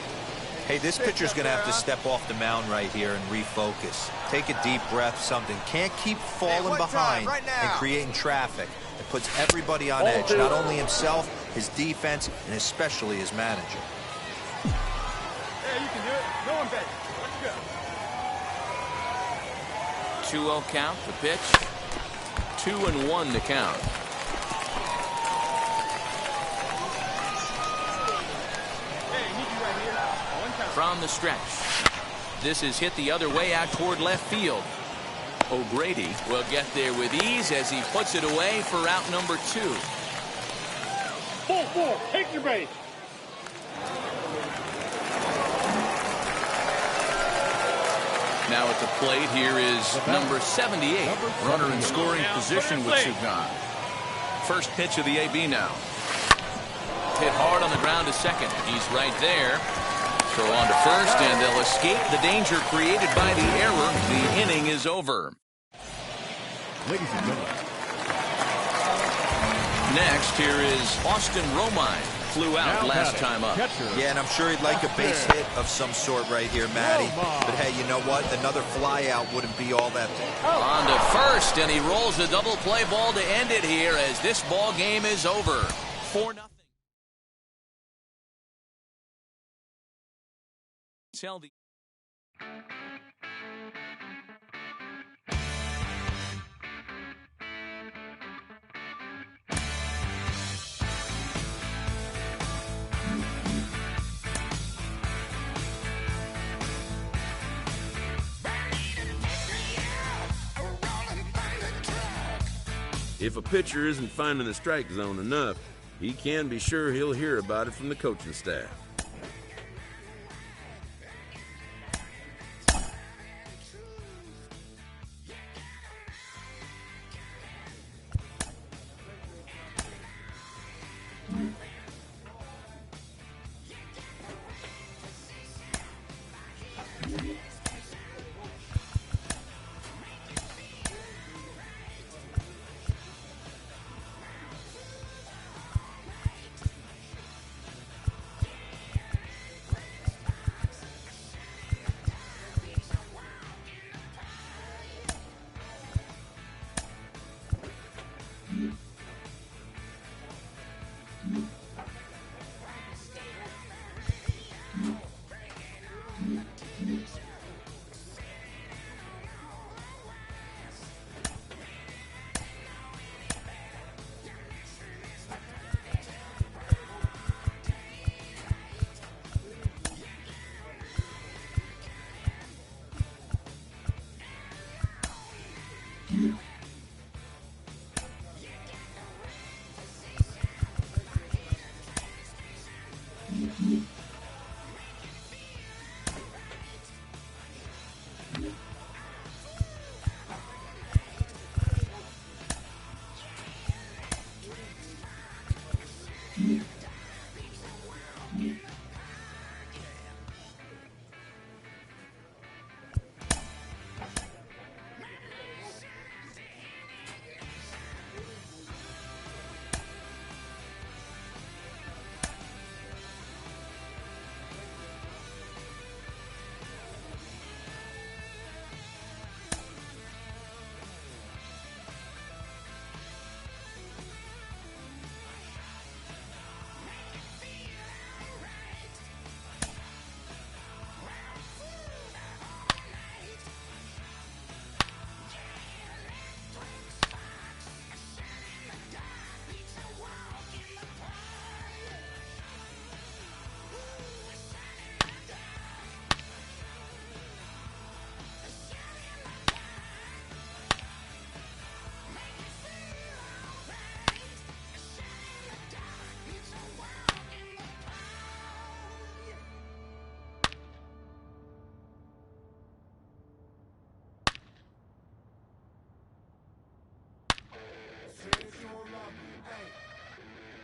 Hey, this pitcher's going to have to step off the mound right here and refocus. Take a deep breath, something. Can't keep falling behind and creating traffic. It puts everybody on edge, not only himself, his defense, and especially his manager. Hey, you can do it. No one bet. Let's go. 2-0 count, the pitch. 2-1 to count. From the stretch. This is hit the other way out toward left field. O'Grady will get there with ease as he puts it away for out number 2. Ball 4, take your base. Now at the plate, here is number 78. Runner in scoring position with Sugan. First pitch of the AB now. Hit hard on the ground to second. He's right there. Throw on to first, and they'll escape the danger created by the error. The inning is over. Ladies and gentlemen. Next, here is Austin Romine. Flew out last time up. Yeah, and I'm sure he'd like a base hit of some sort right here, Matty. But hey, you know what? Another fly out wouldn't be all that. On to first, and he rolls a double play ball to end it here as this ball game is over. 4-0. Tell the If a pitcher isn't finding the strike zone enough, he can be sure he'll hear about it from the coaching staff.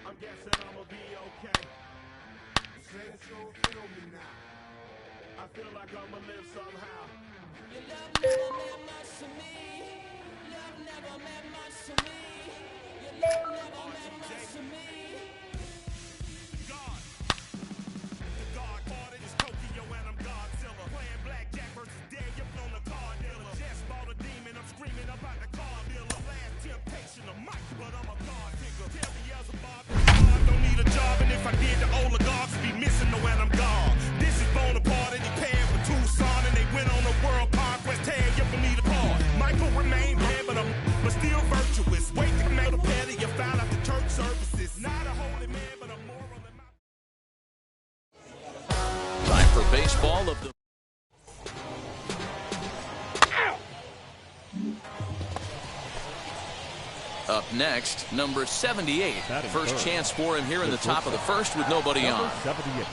I'm guessing I'ma be okay. Say it so feel me now. I feel like I'ma live somehow. Your love never meant much to me. Love never meant much to me. Your love never meant much to me. God. The God party is Tokyo and I'm Godzilla. Playing blackjack versus Daniel on the car dealer. Just bought a demon, I'm screaming about the car dealer. Last temptation of Mike, but I'm a God digger. Tell me as a Bob, God don't need a job, and if I did, the oligarchs would be missing no when I'm gone. This is Bonaparte and he paired with Tucson, and they went on a world conquest. Tear you from me apart. Michael remained dead, but still virtuous. Wait to make a petty, you found out the church services. Not a holy man, but a moral in my. Time for baseball of the. Up next, number 78. First chance for him here in the top of the first with nobody on. 78.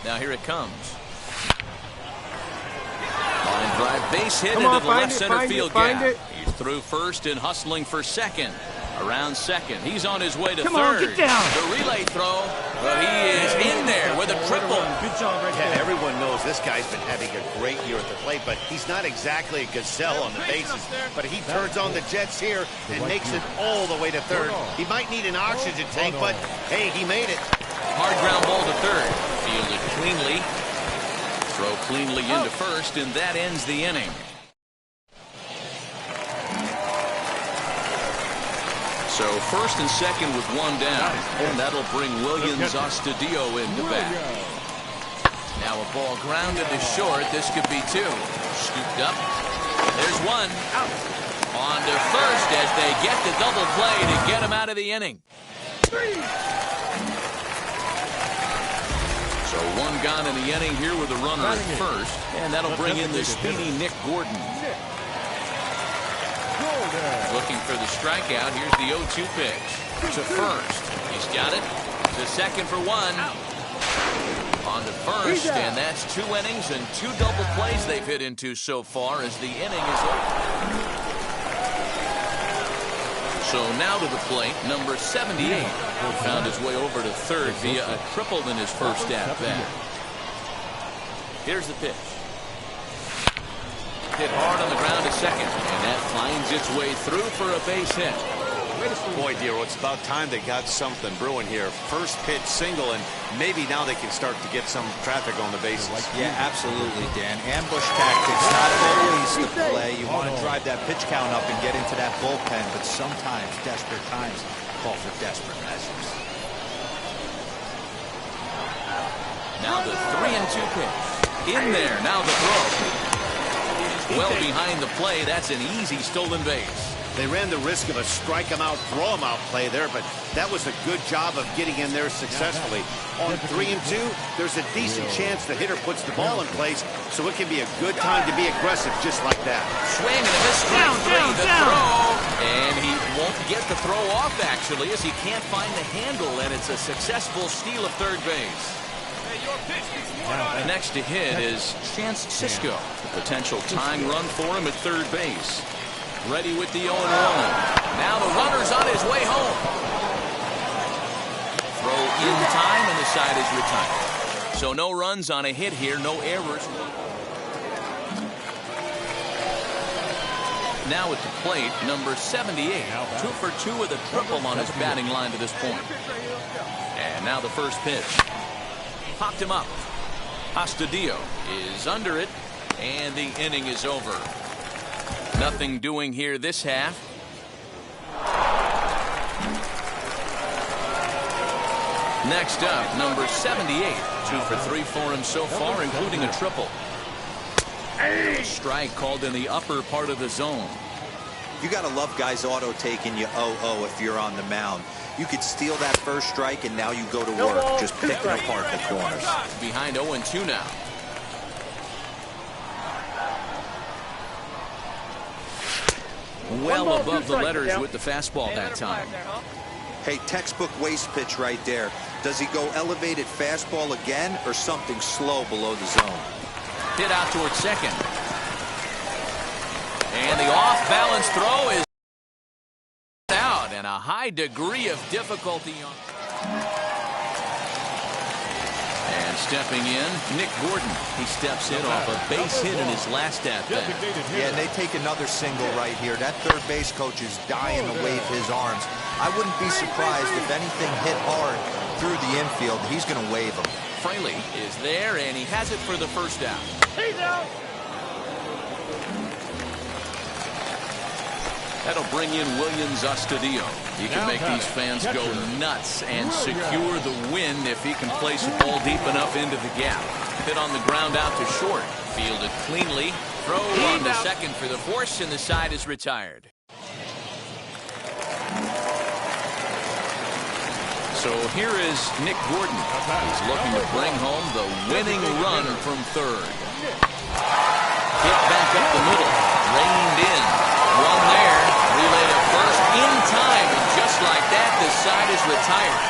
Now here it comes. Line drive, base hit Come into on, the find left it, center find it, field find gap. it. He's through first and hustling for second. Around second, he's on his way to Come third. on, get down. The relay throw, but he is in there with a triple. Good job right Yeah, there. everyone knows this guy's been having a great year at the plate, but he's not exactly a gazelle on the bases. But he turns on the Jets here and makes it all the way to third. He might need an oxygen tank, but hey, he made it. Hard ground ball to third. Fielded cleanly. Throw cleanly into first, and that ends the inning. So first and second with one down, and that'll bring Williams Astudillo into bat. Now a ball grounded to short. This could be two. Scooped up. There's one. On to first as they get the double play to get him out of the inning. So one gone in the inning here with a runner at first, and that'll bring in the speedy Nick Gordon. Looking for the strikeout. Here's the 0-2 pitch to first. He's got it. To second for one. On to first, and that's 2 innings and 2 double plays they've hit into so far as the inning is over. So now to the plate, number 78. He found his way over to third via a triple in his first at-bat. Here's the pitch. Hit hard on the ground to second, and that finds its way through for a base hit. Boy, dear, it's about time they got something brewing here. First pitch single, and maybe now they can start to get some traffic on the bases. Yeah, absolutely, Dan. Ambush tactics, not always the play. You want to drive that pitch count up and get into that bullpen, but sometimes desperate times call for desperate measures. Now the 3-2 pitch. In there, now the throw. Well behind the play, that's an easy stolen base. They ran the risk of a strike him out, throw him out play there, but that was a good job of getting in there successfully. On 3-2, there's a decent chance the hitter puts the ball in place, so it can be a good time to be aggressive just like that. Swing and a miss, strike three, the throw. And he won't get the throw off, actually, as he can't find the handle, and it's a successful steal of third base. Next to hit is Chance Sisco. A potential tying run for him at third base. Ready with the 0-1. Now the runner's on his way home. Throw in time, and the side is retired. So no runs on a hit here, no errors. Now at the plate, number 78. 2 for 2 with a triple on his batting line to this point. And now the first pitch. Popped him up. Astudillo is under it, and the inning is over. Nothing doing here this half. Next up, number 78. 2 for 3 for him so far, including a triple. A strike called in the upper part of the zone. You got to love guys auto taking you 0-0 if you're on the mound. You could steal that first strike, and now you go to work, just picking apart the corners. Behind 0-2 now. Well above the letters with the fastball that time. Hey, textbook waste pitch right there. Does he go elevated fastball again or something slow below the zone? Hit out towards second. And the off-balance throw is out, and a high degree of difficulty on. And stepping in, Nick Gordon. He steps in off a base hit in his last at-bat. Yeah, and they take another single right here. That third base coach is dying to wave his arms. I wouldn't be surprised if anything hit hard through the infield. He's going to wave them. Fraley is there, and he has it for the first down. He's out. That'll bring in Williams Astudillo. He can make these fans go nuts and secure the win if he can place a ball deep enough into the gap. Hit on the ground out to short. Fielded cleanly. Throw on the second for the force, and the side is retired. So here is Nick Gordon. He's looking to bring home the winning run from third. Hit back up the middle. Reined in. One there. Relay to first in time. And just like that, the side is retired.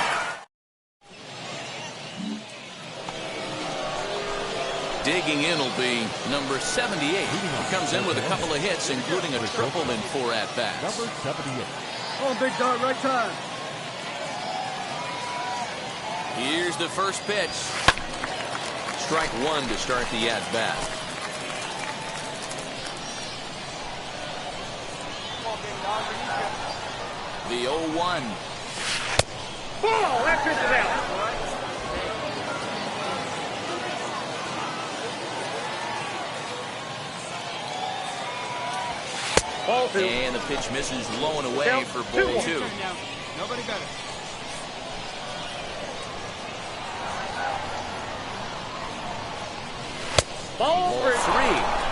Digging in will be number 78. He comes in with a couple of hits, including a triple in 4 at-bats. Number 78. Oh, big dog, right time. Here's the first pitch. Strike one to start the at-bat. The 0-1. Ball, that pitch is out. Ball two. And the pitch misses low and away for ball 2. Nobody better. Ball 3.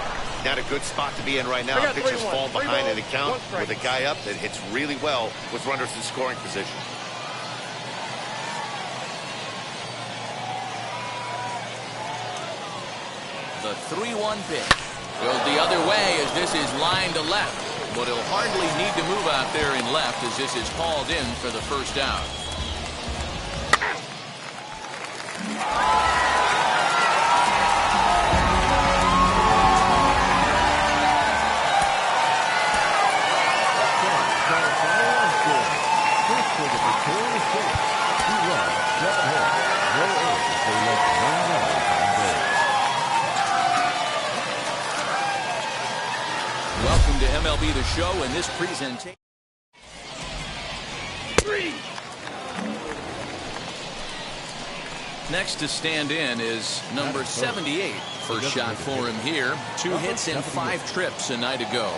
Not a good spot to be in right now. Pitchers fall behind in the count with a guy up that hits really well with runners in scoring position. The 3-1 pitch. Goes the other way as this is lined to left. But he'll hardly need to move out there in left as this is hauled in for the first down. Welcome to MLB The Show and this presentation. 3. Next to stand in is number 78. First shot for him here. 2 hits and 5 trips a night ago.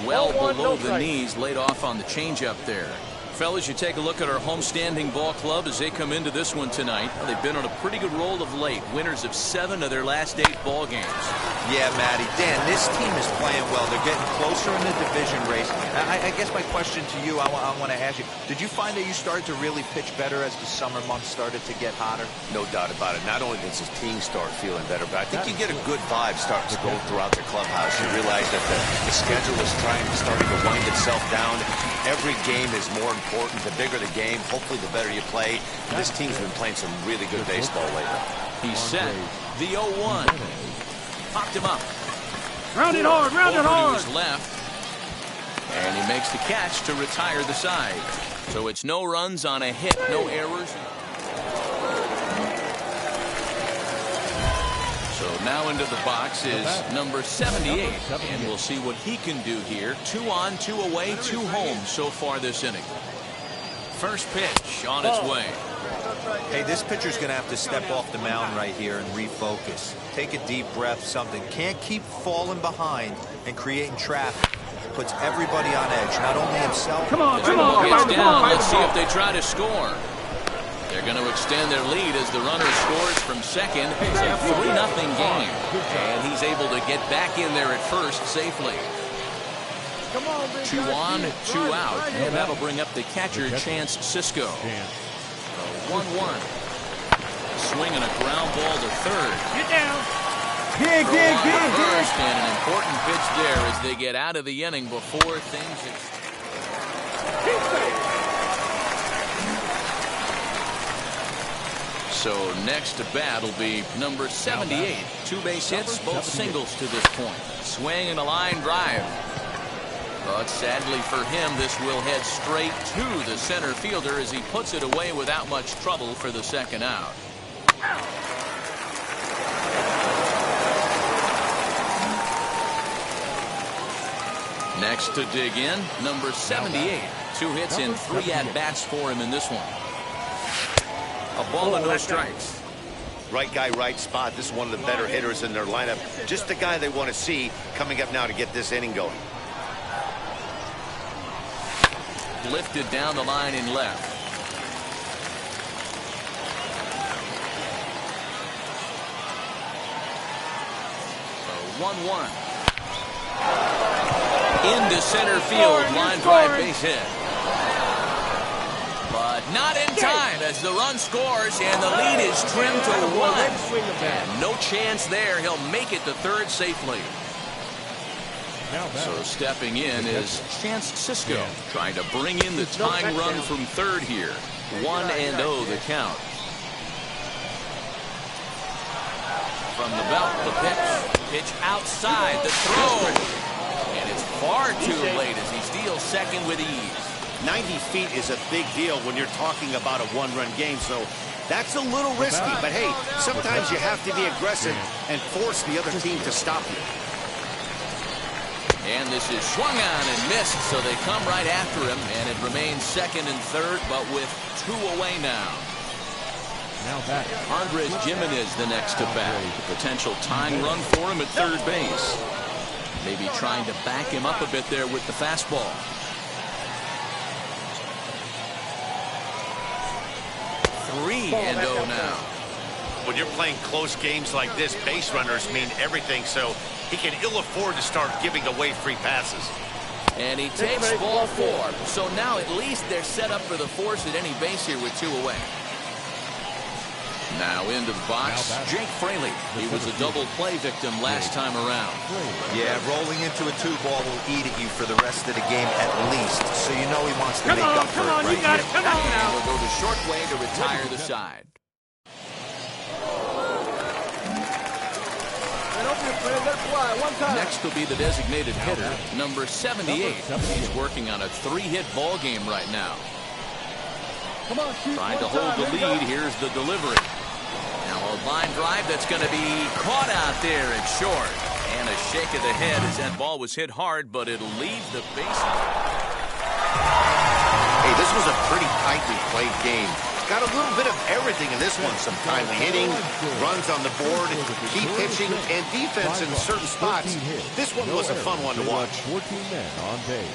Well below the knees, laid off on the changeup there. Fellas, you take a look at our homestanding ball club as they come into this one tonight. They've been on a pretty good roll of late. Winners of 7 of their last 8 ball games. Yeah, Matty. Dan, this team is playing well. They're getting closer in the division race. I guess my question to you, I want to ask you, did you find that you started to really pitch better as the summer months started to get hotter? No doubt about it. Not only does his team start feeling better, but I think you get a good vibe starting to go throughout the clubhouse. You realize that the schedule is starting to wind itself down. Every game is more important. The bigger the game, hopefully the better you play. This team's been playing some really good baseball lately. He's set. The 0-1. Popped him up. Round it hard, round it Over hard. to his left. And he makes the catch to retire the side. So it's no runs on a hit, no errors. So now into the box is number 78. And we'll see what he can do here. 2 on, 2 away, 2 home so far this inning. First pitch on its way. Hey, this pitcher's going to have to step off the mound right here and refocus. Take a deep breath, something. Can't keep falling behind and creating traffic. Puts everybody on edge, not only himself. Come on, The come on, ball gets come down. on. Let's see if they try to score. They're going to extend their lead as the runner scores from second. It's a 3-0 game. And he's able to get back in there at first safely. 2 on, 2 out. And that'll bring up the catcher, Chance Cisco. 1-1. Swinging a ground ball to third. Get down. Dig. First, and an important pitch there as they get out of the inning before things. So next to bat will be number 78. 2 base hits, both singles to this point. Swing and a line drive. But sadly for him, this will head straight to the center fielder as he puts it away without much trouble for the second out. Next to dig in, number 78. 2 hits and 3 at-bats for him in this one. A ball and no strikes. Right guy, right spot. This is one of the better hitters in their lineup. Just the guy they want to see coming up now to get this inning going. Lifted down the line in left. So 1-1. Into center field, line drive, base hit. But not in time as the run scores and the lead is trimmed to 1. And no chance there. He'll make it to third safely. So stepping in is Chance Cisco, trying to bring in the tying run from third here. 1-0 the count. From the belt, the pitch. Pitch outside, the throw. And it's far too late as he steals second with ease. 90 feet is a big deal when you're talking about a one-run game, so that's a little risky. But hey, sometimes you have to be aggressive and force the other team to stop you. And this is swung on and missed, so they come right after him, and it remains second and third, but with 2 away now. Andres Gimenez the next to bat. The potential tying run for him at third base. Maybe trying to back him up a bit there with the fastball. 3-0 now. When you're playing close games like this, base runners mean everything, so he can ill afford to start giving away free passes. And he takes ball 4. So now at least they're set up for the force at any base here with 2 away. Now into the box, Jake Fraley. He was a double play victim last time around. Yeah, rolling into a 2-ball will eat at you for the rest of the game at least. So you know he wants to make up for it right here. Come on now. He'll go the short way to retire the side. Next will be the designated hitter, number 78. He's working on a 3-hit ball game right now. Trying to hold the lead. Here's the delivery. Now a line drive that's going to be caught out there at short. And a shake of the head as that ball was hit hard, but it'll leave the bases. Hey, this was a pretty tightly played game. Got a little bit of everything in this one. Some timely hitting, runs on the board, key pitching, and defense in certain spots. This one was a fun one to watch. 14 men on base.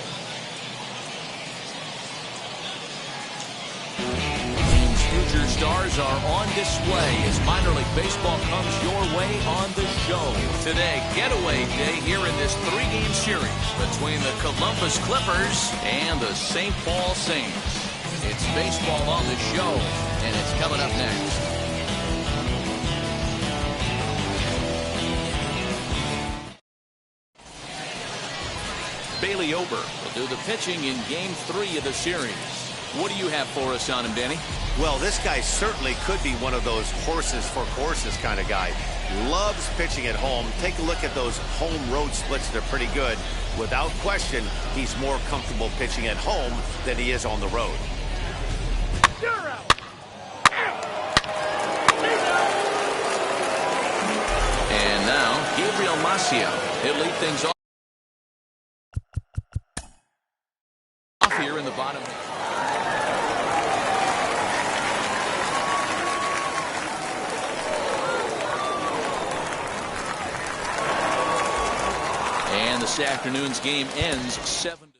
Team's future stars are on display as minor league baseball comes your way on the show. Today, getaway day here in this 3-game series between the Columbus Clippers and the St. Paul Saints. It's baseball on the show, and it's coming up next. Bailey Ober will do the pitching in Game 3 of the series. What do you have for us on him, Danny? Well, this guy certainly could be one of those horses for courses kind of guy. Loves pitching at home. Take a look at those home road splits. They're pretty good. Without question, he's more comfortable pitching at home than he is on the road. And now, Gabriel Macia. He'll lead things off here in the bottom. And this afternoon's game ends 7-0.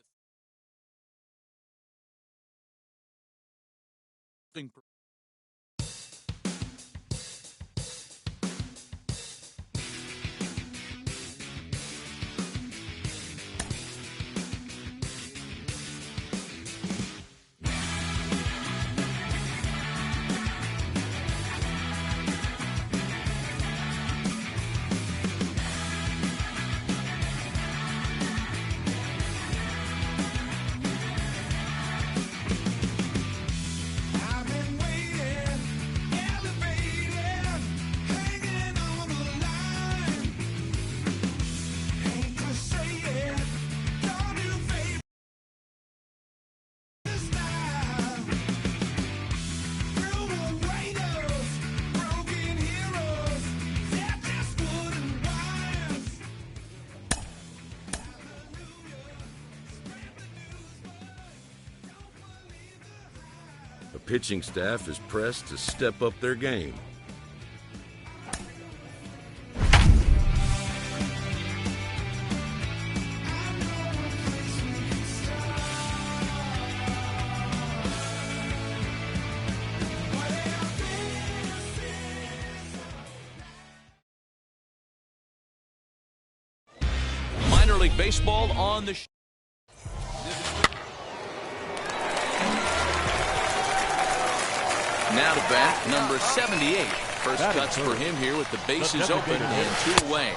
I've been waiting. pitching staff is pressed to step up their game. Minor League Baseball on the Now to bat, number 78. First cuts for him here with the bases open and 2 away.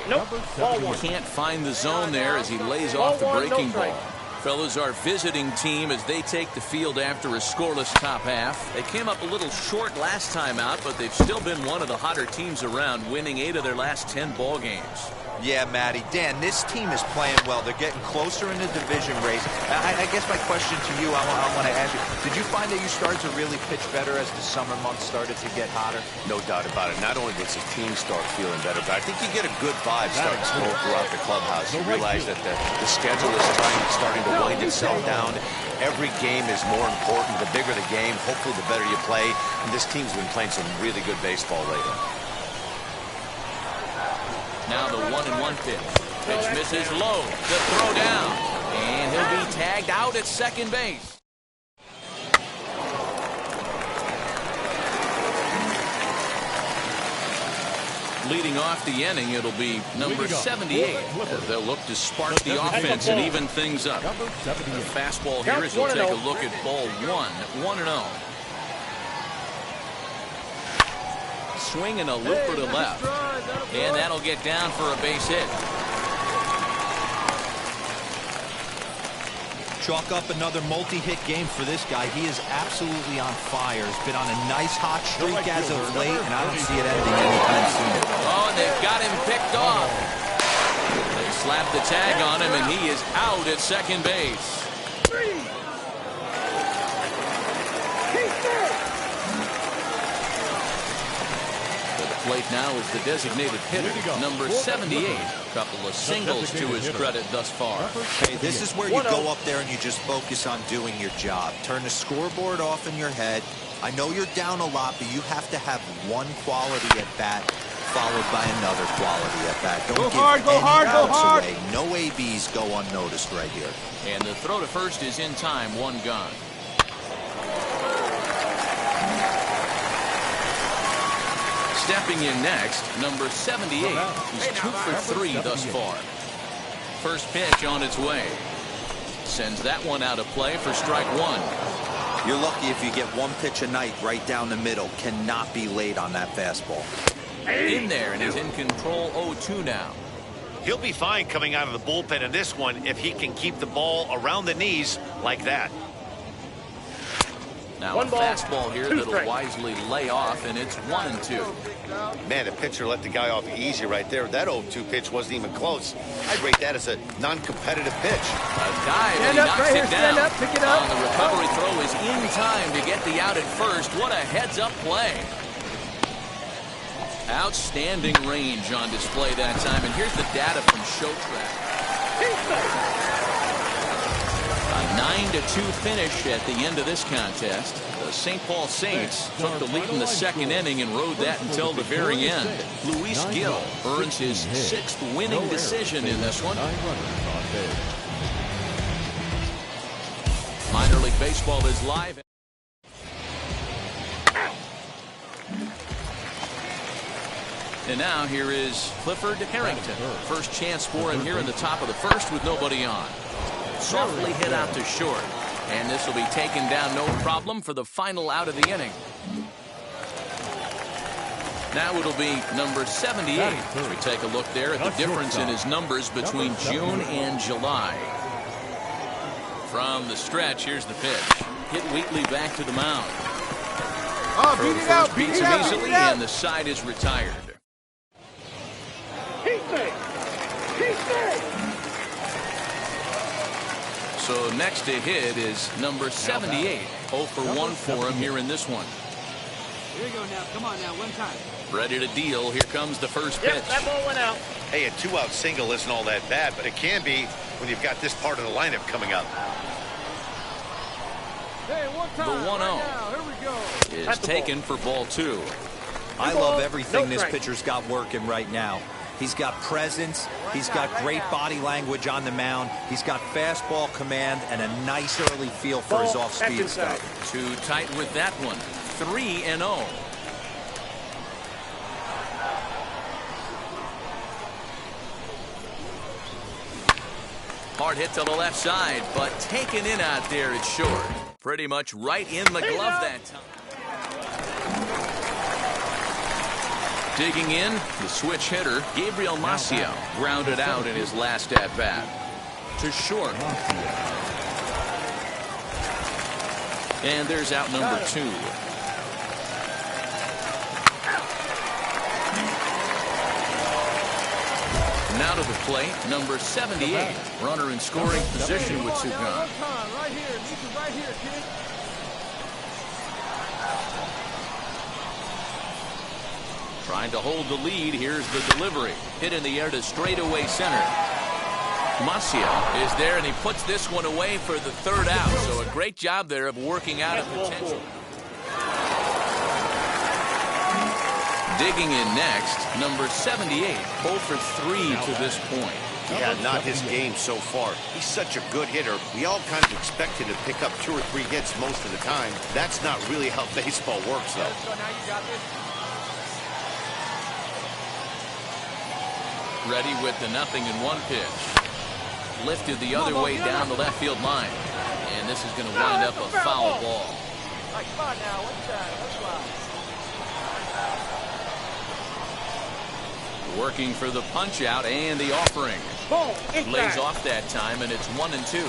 Can't find the zone there as he lays off the breaking ball. Fellas, our visiting team as they take the field after a scoreless top half. They came up a little short last time out, but they've still been one of the hotter teams around, winning 8 of their last 10 ball games. Yeah, Matty. Dan, this team is playing well. They're getting closer in the division race. I guess my question to you, I want to ask you, did you find that you started to really pitch better as the summer months started to get hotter? No doubt about it. Not only does the team start feeling better, but I think you get a good vibe starting to roll throughout the clubhouse. You realize that the schedule is starting to wind itself down. Every game is more important. The bigger the game, hopefully the better you play. And this team's been playing some really good baseball lately. Now the 1-1 pitch. Pitch misses low. The throw down. And he'll be tagged out at second base. Leading off the inning, it'll be number 78. As they'll look to spark the offense and even things up. The fastball here as we'll take a look at ball 1-0. Swing and a looper to left. And that'll get down for a base hit. Chalk up another multi-hit game for this guy. He is absolutely on fire. He's been on a nice hot streak as of late, and I don't see it ending anytime soon. Oh, and they've got him picked off. They slap the tag on him, and he is out at second base. Plate now is the designated hitter, number 78. A couple of singles to his credit thus far. Hey, this is where you go up there and you just focus on doing your job. Turn the scoreboard off in your head. I know you're down a lot, but you have to have one quality at bat followed by another quality at bat. Don't give any outs away. No ABs go unnoticed right here. And the throw to first is in time, 1 gone. Stepping in next, number 78. He's 2 for 3 thus far. First pitch on its way. Sends that one out of play for strike 1. You're lucky if you get 1 pitch a night right down the middle. Cannot be late on that fastball. In there, and he's in control 0-2 now. He'll be fine coming out of the bullpen in this one if he can keep the ball around the knees like that. Now a fastball here that'll wisely lay off, and it's 1-2. Man, the pitcher let the guy off easy right there. That 0-2 pitch wasn't even close. I'd rate that as a non-competitive pitch. A dive, and he knocks it down. Pick it up. The recovery throw is in time to get the out at first. What a heads-up play. Outstanding range on display that time, and here's the data from ShowTrack. A 9-2 finish at the end of this contest. The St. Paul Saints took the lead in the second inning and rode that until the very end. Luis Gil earns his 6th winning decision in this one. Minor League Baseball is live. And now here is Clifford Harrington. First chance for him here in the top of the first with nobody on. Softly hit out to short. And this will be taken down no problem for the final out of the inning. Now it'll be number 78. As we take a look there at the difference in his numbers between June and July. From the stretch, here's the pitch. Hit Wheatley back to the mound. Oh, beat it out, beat beats it him out, easily, and the side is retired. So next to hit is number 78. 0 for 1 for him here in this one. Here you go now. Come on now. One time. Ready to deal. Here comes the first pitch. Yep, that ball went out. Hey, a 2-out single isn't all that bad, but it can be when you've got this part of the lineup coming up. The 1-0 is taken for ball 2. I love everything this pitcher's got working right now. He's got presence. He's got great body language on the mound. He's got fastball command and a nice early feel for his off-speed stuff. Too tight with that one. 3-0. Hard hit to the left side, but taken in out there, it's short. Pretty much right in the glove that time. Digging in, the switch hitter, Gabriel Maciel, grounded out in his last at-bat. To short. And there's out number 2. Now to the plate, number 78. Runner in scoring position with 2 gone. Right here, right here, kid. Trying to hold the lead. Here's the delivery. Hit in the air to straightaway center. Maciel is there, and he puts this one away for the 3rd out. So a great job there of working out a potential. Digging in next, number 78. 0 for 3 to this point. Yeah, not his game so far. He's such a good hitter. We all kind of expect him to pick up 2 or 3 hits most of the time. That's not really how baseball works, though. So now you got this. Ready with the 0-1 pitch. Lifted the other way down the left field line. And this is going to wind up a foul ball. Come on now, what's that? Let's ride. Working for the punch out and the offering. Lays off that time, and it's 1-2.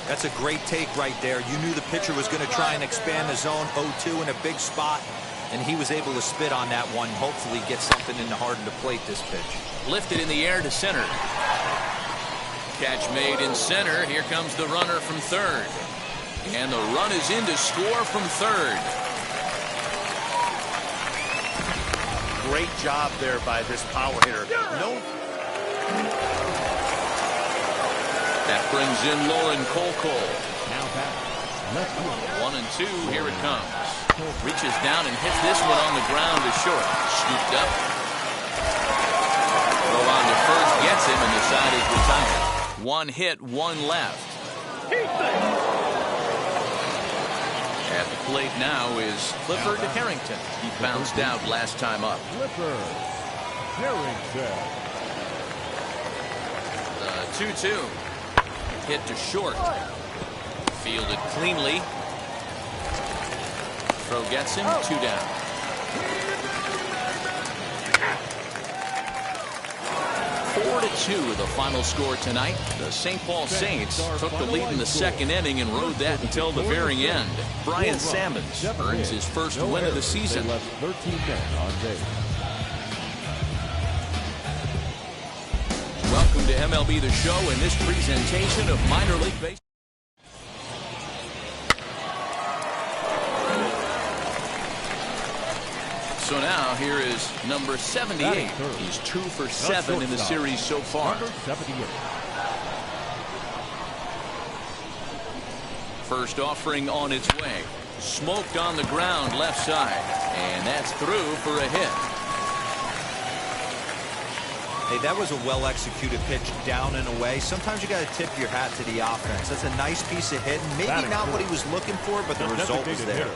That's a great take right there. You knew the pitcher was going to try and expand the zone. 0-2 in a big spot, and he was able to spit on that one. Hopefully get something in the heart of the plate this pitch. Lifted in the air to center. Catch made in center. Here comes the runner from 3rd. And the run is in to score from 3rd. Great job there by this power hitter. That brings in Lauren Kolkol. Now back. Left field. 1-2. Here it comes. Reaches down and hits this one on the ground to short. Scooped up. Throw on to first, gets him, and the side is retired. 1 hit, 1 left. At the plate now is Clifford Harrington. He bounced out last time up. Clifford Harrington. The 2-2. Hit to short. Fielded cleanly. Throw gets him, 2 down. 4-2 the final score tonight. The St. Paul Saints took the lead in the 2nd inning and rode that until the very end. Brian Sammons earns his first win of the season. They left 13 men on base. Welcome to MLB The Show and this presentation of minor league baseball. So now here is number 78. He's 2 for 7 in the series so far. Number 78. First offering on its way. Smoked on the ground left side. And that's through for a hit. Hey, that was a well-executed pitch down and away. Sometimes you got to tip your hat to the offense. That's a nice piece of hitting. Maybe not what he was looking for, but the result was there.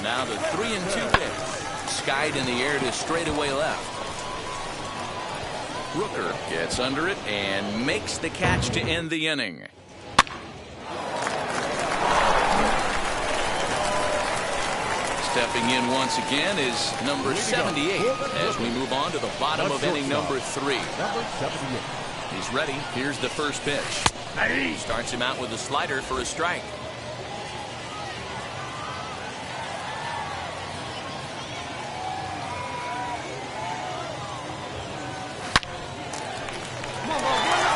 Now the 3-2 pitch. Skied in the air to straightaway left. Rooker gets under it and makes the catch to end the inning. Stepping in once again is number 78 as we move on to the bottom of inning number 3. Number 78. He's ready. Here's the first pitch. Starts him out with a slider for a strike.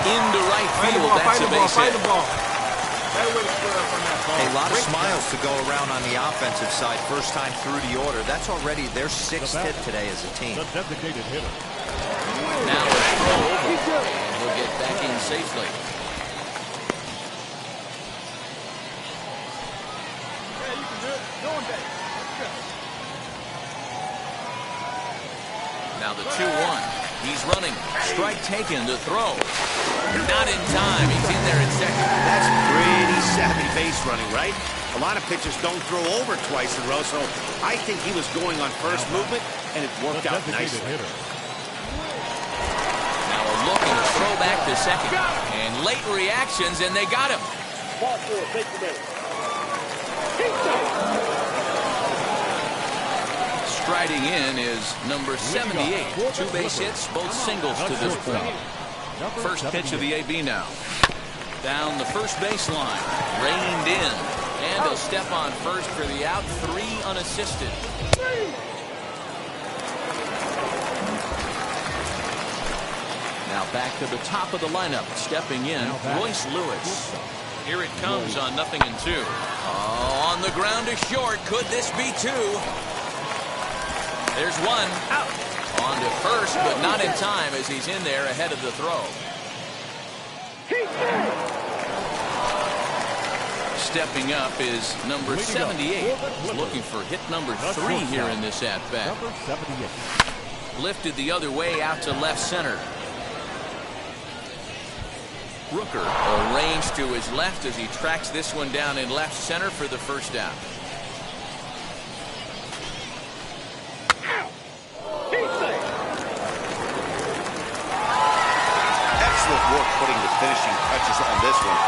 Into right field. That's a base hit. A lot of smiles to go around on the offensive side. First time through the order. That's already their 6th hit today as a team. The designated hitter. Now a throw, and he'll get back in safely. Now the 2-1. He's running. Strike taken to throw. Not in time. He's in there at second. That's pretty savvy base running, right? A lot of pitchers don't throw over twice in a row, so I think he was going on first movement, and it worked out nicely. Now a look and a throw back to second. And late reactions, and they got him. Striding in is number 78. 2 base hits, both singles to this point. First pitch of the AB now. Down the first baseline. Reined in. And he'll step on first for the out. 3 unassisted. Now back to the top of the lineup. Stepping in, Royce Lewis. Here it comes on 0-2. Oh, on the ground to short. Could this be 2? There's 1. Out. On to first, but not in time as he's in there ahead of the throw. Stepping up is number 78. Looking for hit number 3 here in this at-bat. Lifted the other way out to left center. Rooker arranged to his left as he tracks this one down in left center for the first out. Excellent work putting the finishing touches on this one.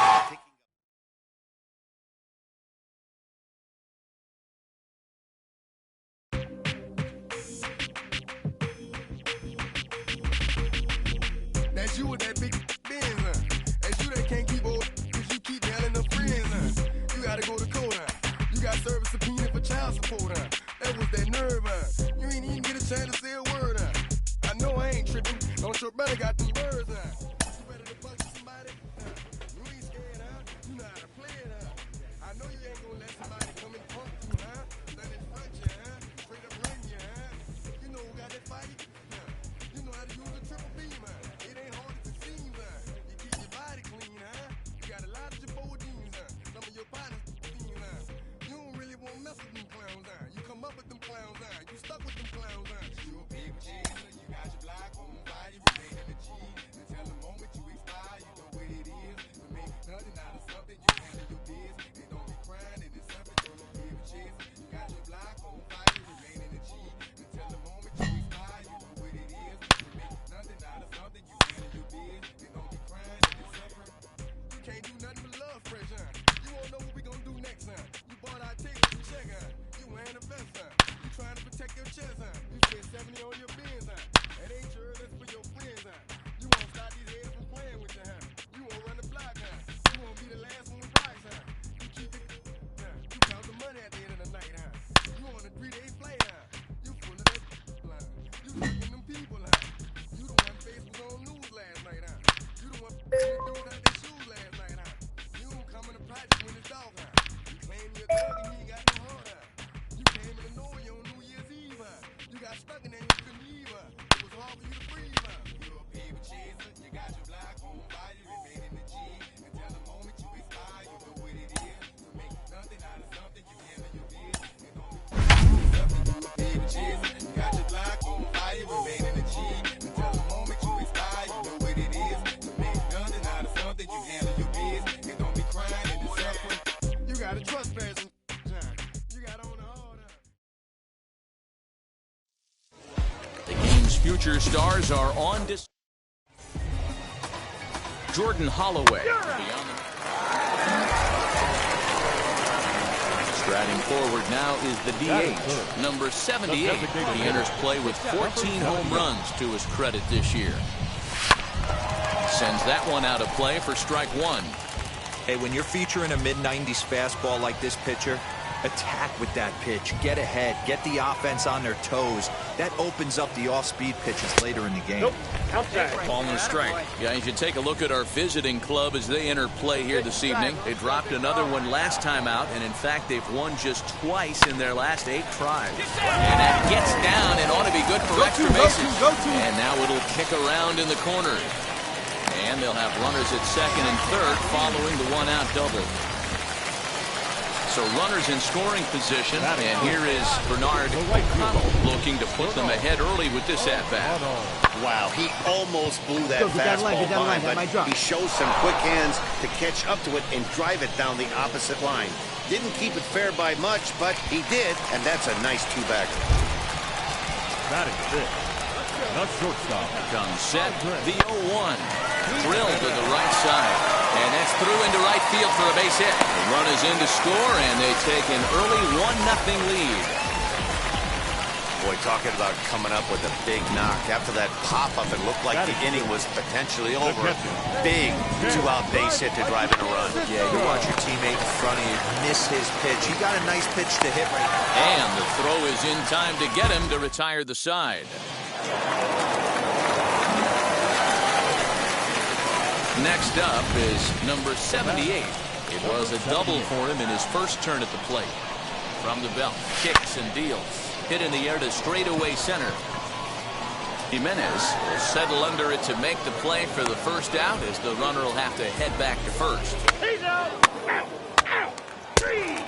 That's you with that big Benz, huh? That's you that can't keep old because you keep yelling them friends, huh? You gotta go to court, huh? You got service subpoena for child support, huh? That was that nerve, huh? You ain't even get a chance to say a word, huh? I know I ain't tripping. Don't your brother got them birds, huh? You better to punch somebody, huh? You ain't scared, huh? You know how to play it, huh? I know you ain't gonna let somebody come and punk you, huh? Stand in front you, huh? Straight up run you, huh? You know who got that fight, huh? You know how to use a triple beam, huh? It ain't hard as it seems, huh? You keep your body clean, huh? You got a lot of your jeans, huh? Some of your partners, huh? You don't really want to mess with them clowns, huh? You come up with them clowns, huh? You stuck with them clowns, huh? You a big cheese, you got your block on fire, you remain in the G. Until the moment you expire, you know what it is. To make nothing out of something, you handle your biz. They don't be crying, and it's something you don't give a chase. You got your block on fire, you remain in the G. Until the moment you expire, you know what it is. To make nothing out of something, you handle your biz. They don't be crying, and it's suffering. You can't do nothing but love fresh, huh? You won't know what we gonna do next, huh? You bought our tickets, you check, huh? You wearing a vest, huh? You trying to protect your chest, huh? You spent 70 on your Benz, huh? That ain't sure that's for your friends, huh? You won't stop these heads from playing with you, huh? You won't run the block, huh? You won't be the last one with rocks, huh? You keep it, huh? You count the money at the end of the night, huh? You on a 3-day flight, huh? You full of that, huh? You fucking them people, huh? You the one face was on news last night, huh? You the one doing out their shoes last night, huh? You don't come in the project when it's dark, huh? You claim you're a thug and you ain't got no heart, huh? You came in the North on New Year's Eve, huh? You got stuck in there and you couldn't leave, huh? It was hard for you to breathe, huh? You a paper chaser, you got your block on fire, you remain in the G. Until the moment you expire, you know what it is. To make nothing out of something, you handle your biz. It don't be something, you a paper chaser, you got your block on fire, you remain in the G. Until the moment you expire, you know what it is. To make nothing out of something, you handle your biz. It don't be crying and it's suffering. You got a trespass, you got on the hard, huh? The game's future stars are on display. Jordan Holloway. Striding forward now is the DH, number 78. He enters play with 14 home runs to his credit this year. Sends that one out of play for strike 1. Hey, when you're featuring a mid-90s fastball like this pitcher, attack with that pitch. Get ahead. Get the offense on their toes. That opens up the off-speed pitches later in the game. Ball and a strike. Yeah, you should take a look at our visiting club as they enter play here this evening. They dropped another one last time out, and in fact, they've won just twice in their last 8 tries. And that gets down and ought to be good for extra bases. And now it'll kick around in the corner. And they'll have runners at second and third following the one-out double. So runners in scoring position, and here is Bernard O'Connell looking to put them ahead early with this at-bat. Wow, he almost blew that fastball by, but he shows some quick hands to catch up to it and drive it down the opposite line. Didn't keep it fair by much, but he did, and that's a nice two-bagger. Batting fifth, the shortstop. Comes set, the 0-1. Drilled to the right side, and that's through into right field for a base hit. The run is in to score, and they take an early 1-0 lead. Boy, talking about coming up with a big knock. After that pop-up, it looked like the inning was potentially over. Big two-out base hit to drive in a run. Yeah, you watch your teammate in front of you miss his pitch. He got a nice pitch to hit right now. And the throw is in time to get him to retire the side. Next up is number 78. It was a double for him in his first turn at the plate. From the belt, kicks and deals. Hit in the air to straightaway center. Jimenez will settle under it to make the play for the first out, as the runner will have to head back to first. He's out. Out. 3.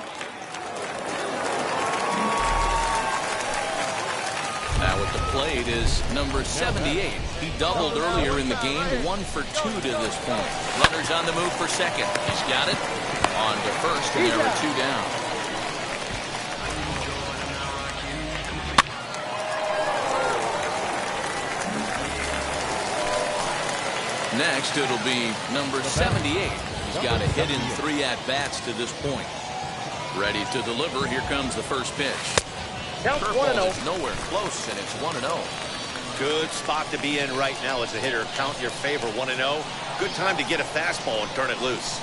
Now at the plate is number 78. He doubled earlier in the game, 1 for 2 to this point. Runners on the move for second. He's got it. On to first, and there are 2 down. Next, it'll be number 78. He's got a hit in 3 at-bats to this point. Ready to deliver. Here comes the first pitch. Curveball is nowhere close, and it's 1-0. Good spot to be in right now as a hitter. Count your favor, 1-0. Good time to get a fastball and turn it loose.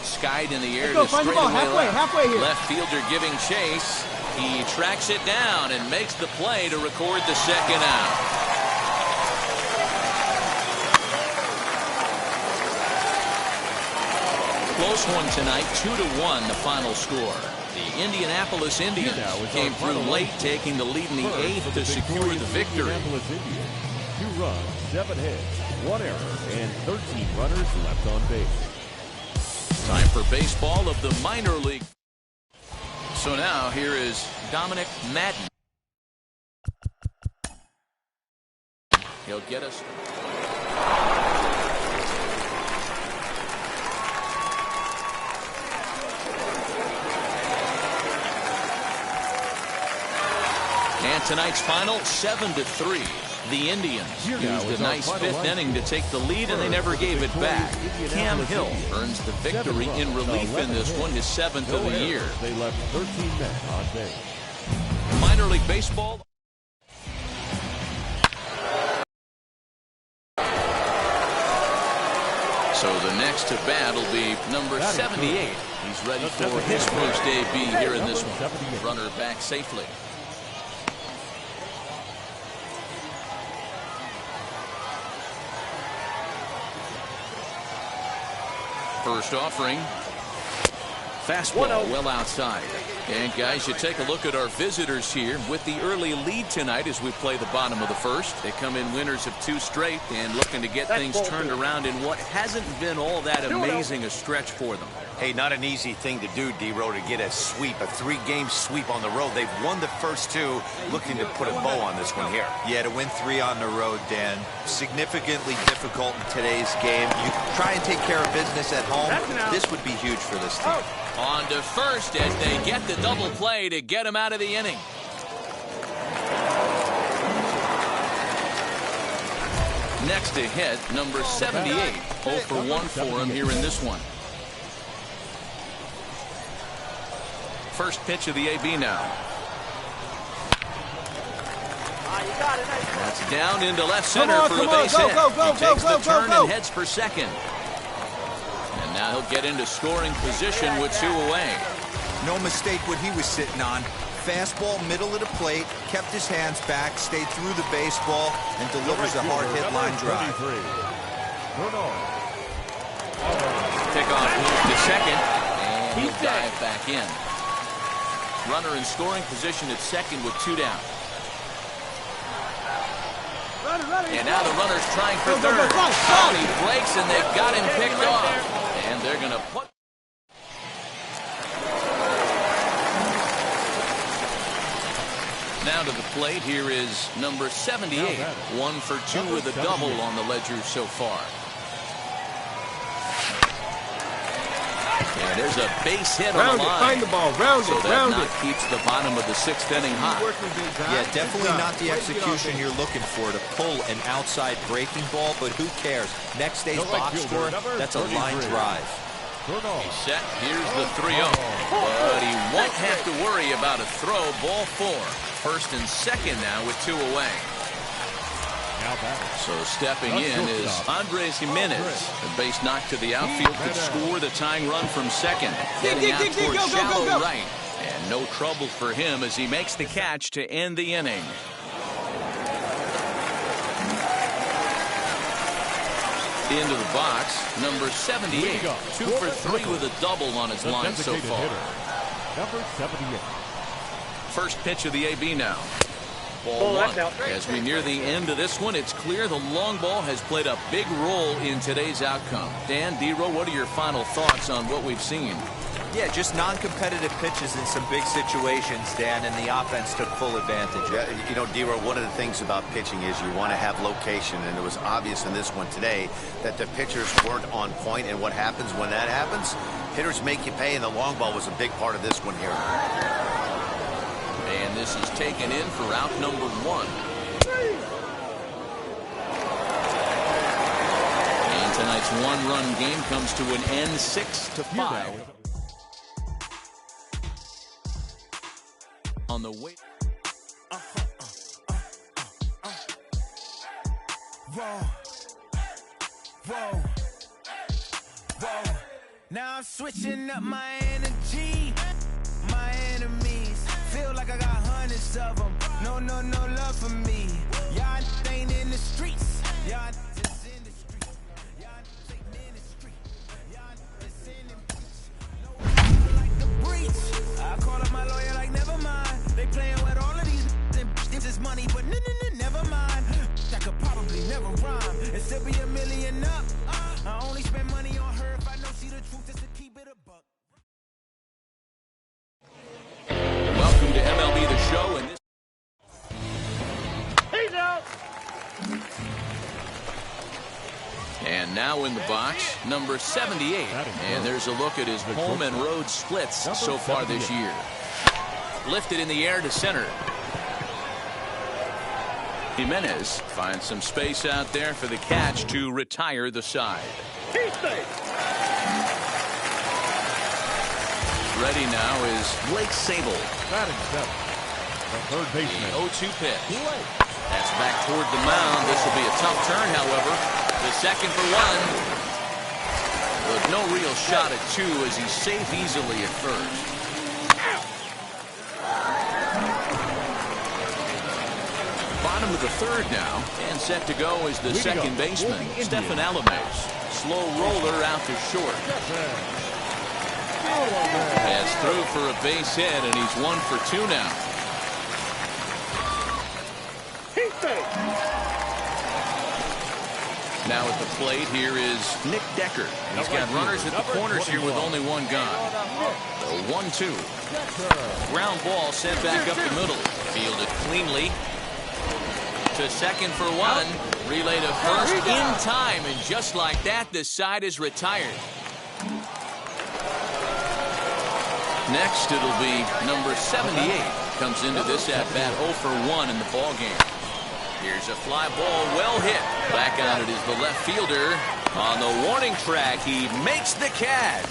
Skied in the air to straightaway halfway here. Left fielder giving chase. He tracks it down and makes the play to record the second out. Close one tonight, 2-1 the final score. The Indianapolis Indians came through late, taking the lead in the 8th to secure the victory. 2 runs, 7 hits, 1 error, and 13 runners left on base. Time for baseball of the minor league. So now here is Dominic Madden. He'll get us. And tonight's final, 7-3. The Indians used a nice 5th inning to take the lead, and they never gave it back. Cam Hill earns the victory in relief in this one, his 7th of the year. They left 13 men on base. Minor league baseball. So the next to bat will be number 78. He's ready for his first debut here in this one. Runner back safely. First offering. Fastball well outside. And guys, you take a look at our visitors here with the early lead tonight as we play the bottom of the first. They come in winners of 2 straight and looking to get things turned around in what hasn't been all that amazing a stretch for them. Hey, not an easy thing to do, D-Row, to get a sweep, a 3-game sweep on the road. They've won the first 2, looking to put a bow on this one here. Yeah, to win 3 on the road, Dan, significantly difficult in today's game. You try and take care of business at home. This would be huge for this team. On to first as they get the double play to get him out of the inning. Next to hit, number 78. 0 for 1 for him here in this one. First pitch of the AB now. That's down into left center for a base hit. He takes the turn and heads for second. And now he'll get into scoring position with 2 away. No mistake what he was sitting on. Fastball, middle of the plate, kept his hands back, stayed through the baseball, and delivers a hard hit line drive. Pickoff move to second, and he'll dive back in. Runner in scoring position at second with 2 down. And now the runner's trying for third. Oh, he breaks, and they've got him picked off. And they're going to put... Now to the plate, here is number 78. 1 for 2 with a double on the ledger so far. And there's a base hit on the line. Find the ball. Round so it. that Round knock it. keeps the bottom of the 6th inning hot. Yeah, definitely not the execution you're looking for to pull an outside breaking ball, but who cares? Next day's box score, that's a line drive. He's set. Here's the 3-0. But he won't have to worry about a throw. Ball 4. First and second now with 2 away. So stepping in is Andres Jimenez. The base knock to the outfield could score the tying run from second. Heading out towards shallow right. And no trouble for him as he makes the catch to end the inning. Into the box, number 78. 2 for 3 with a double on his line so far. Number 78. First pitch of the AB now. Ball 1. As we near the end of this one, it's clear the long ball has played a big role in today's outcome. Dan, D-Row, what are your final thoughts on what we've seen? Yeah, just non-competitive pitches in some big situations, Dan, and the offense took full advantage. Yeah, you know, D-Row, one of the things about pitching is you want to have location, and it was obvious in this one today that the pitchers weren't on point, and what happens when that happens? Hitters make you pay, and the long ball was a big part of this one here. And this is taken in for out number 1. And tonight's one-run game comes to an end 6-5. On the way. Whoa. Whoa. Whoa. Now I'm switching up my energy. My enemies feel like I got hundreds of them. No love for me. Y'all ain't in the streets. Y'all just in the streets. Y'all ain't in the street. Y'all just in the streets. No like the breach. I call up my lawyer like never mind. They playing with all of these this is money, but never mind. That could probably never rhyme and still be $1 million up. I only spend money on her if I know she the truth, just to keep it a buck. Welcome to MLB The Show, and this. He's out. And now in the box, number 78. And there's a look at his home and road splits so far this year. Lifted in the air to center. Jimenez finds some space out there for the catch to retire the side. Ready now is Blake Sable. Batting 7. The third baseman. The 0-2 pitch. That's back toward the mound. This will be a tough turn, however. The second for 1. But no real shot at 2 as he's safe easily at first. Bottom of the third now, and set to go is the second baseman, Stephen Alames. Slow roller out to short. Has through for a base hit, and he's 1 for 2 now. Now at the plate, here is Nick Decker. He's got runners at the corners here with only 1 gone. The 1-2. Ground ball sent back up the middle. Fielded cleanly. To second for 1. Relay to first in time, and just like that, the side is retired. Next, it'll be number 78. Comes into this at-bat 0 for 1 in the ballgame. Here's a fly ball, well hit. Back on it is the left fielder. On the warning track, he makes the catch.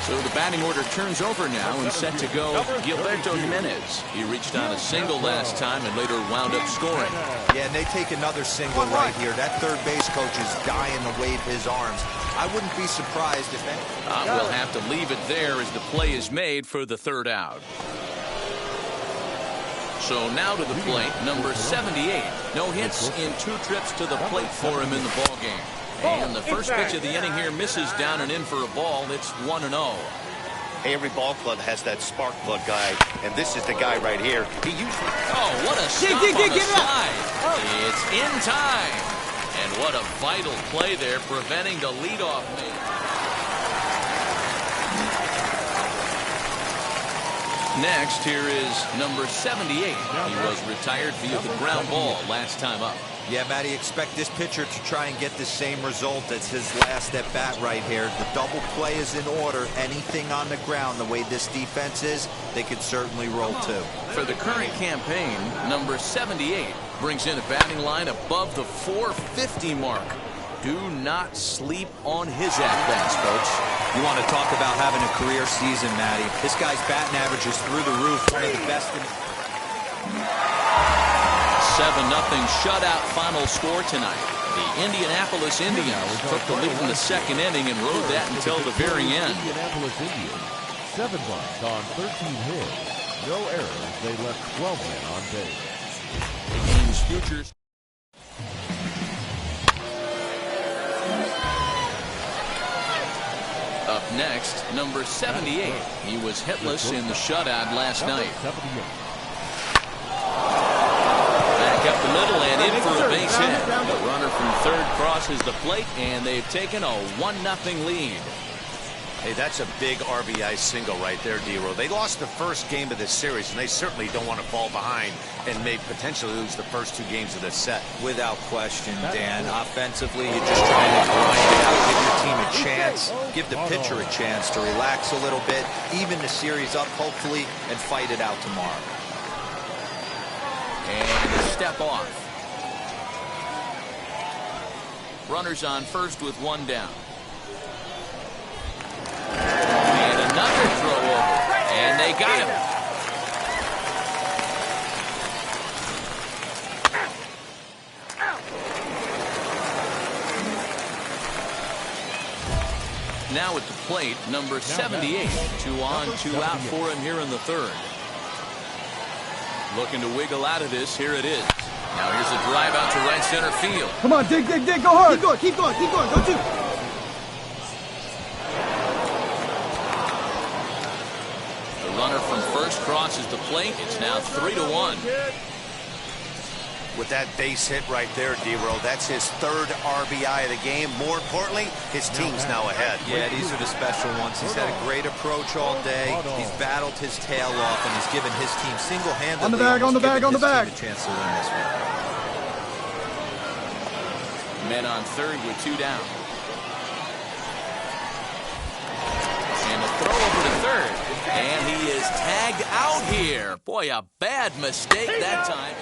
So the batting order turns over now and set to go Gilberto Jimenez. He reached on a single last time and later wound up scoring. Yeah, and they take another single right here. That third base coach is dying to wave his arms. I wouldn't be surprised if any. We'll have to leave it there as the play is made for the third out. So now to the plate, number 78. No hits in 2 trips to the plate for him in the ballgame. And the first pitch of the inning here misses down and in for a ball. It's 1-0. Hey, every ball club has that spark plug guy, and this is the guy right here. He usually. Oh, what a stop on the slide. It's in time. And what a vital play there, preventing the leadoff man. Next, here is number 78. He was retired via the ground ball last time up. Yeah, Matty, expect this pitcher to try and get the same result as his last at bat right here. The double play is in order. Anything on the ground, the way this defense is, they could certainly roll too. For the current campaign, number 78 brings in a batting line above the 450 mark. Do not sleep on his at-bats, folks. You want to talk about having a career season, Matty. This guy's batting average is through the roof, one of the best in... 7-0 shutout final score tonight. The Indianapolis Indians took the lead in the second inning and rode that until the very end. Indianapolis Indians, 7 runs on 13 hits. No errors. They left 12 men on base. The game's futures. Up next, number 78. He was hitless in the shutout last night. Up the middle and in for a base hit. The runner from third crosses the plate, and they've taken a 1-0 lead. Hey, that's a big RBI single right there, D-Row. They lost the first game of this series, and they certainly don't want to fall behind and may potentially lose the first 2 games of this set. Without question, Dan. Offensively, you're just trying to grind it out, give your team a chance, give the pitcher a chance to relax a little bit, even the series up, hopefully, and fight it out tomorrow. And a step off. Runners on first with 1 down. And another throw over. And they got him. Now at the plate, number 78. 2 on, 2 out for him here in the third. Looking to wiggle out of this. Here it is. Now here's a drive out to right center field. Come on, dig, dig, dig. Go hard. Keep going. Go 2. The runner from first crosses the plate. It's now 3-1. With that base hit right there, D-Row, that's his 3rd RBI of the game. More importantly, his team's now ahead. Yeah, these are the special ones. He's had a great approach all day. He's battled his tail off, and he's given his team single-handedly on the bag, a chance to win this one. Men on third with 2 down. And a throw over to third. And he is tagged out here. Boy, a bad mistake that time.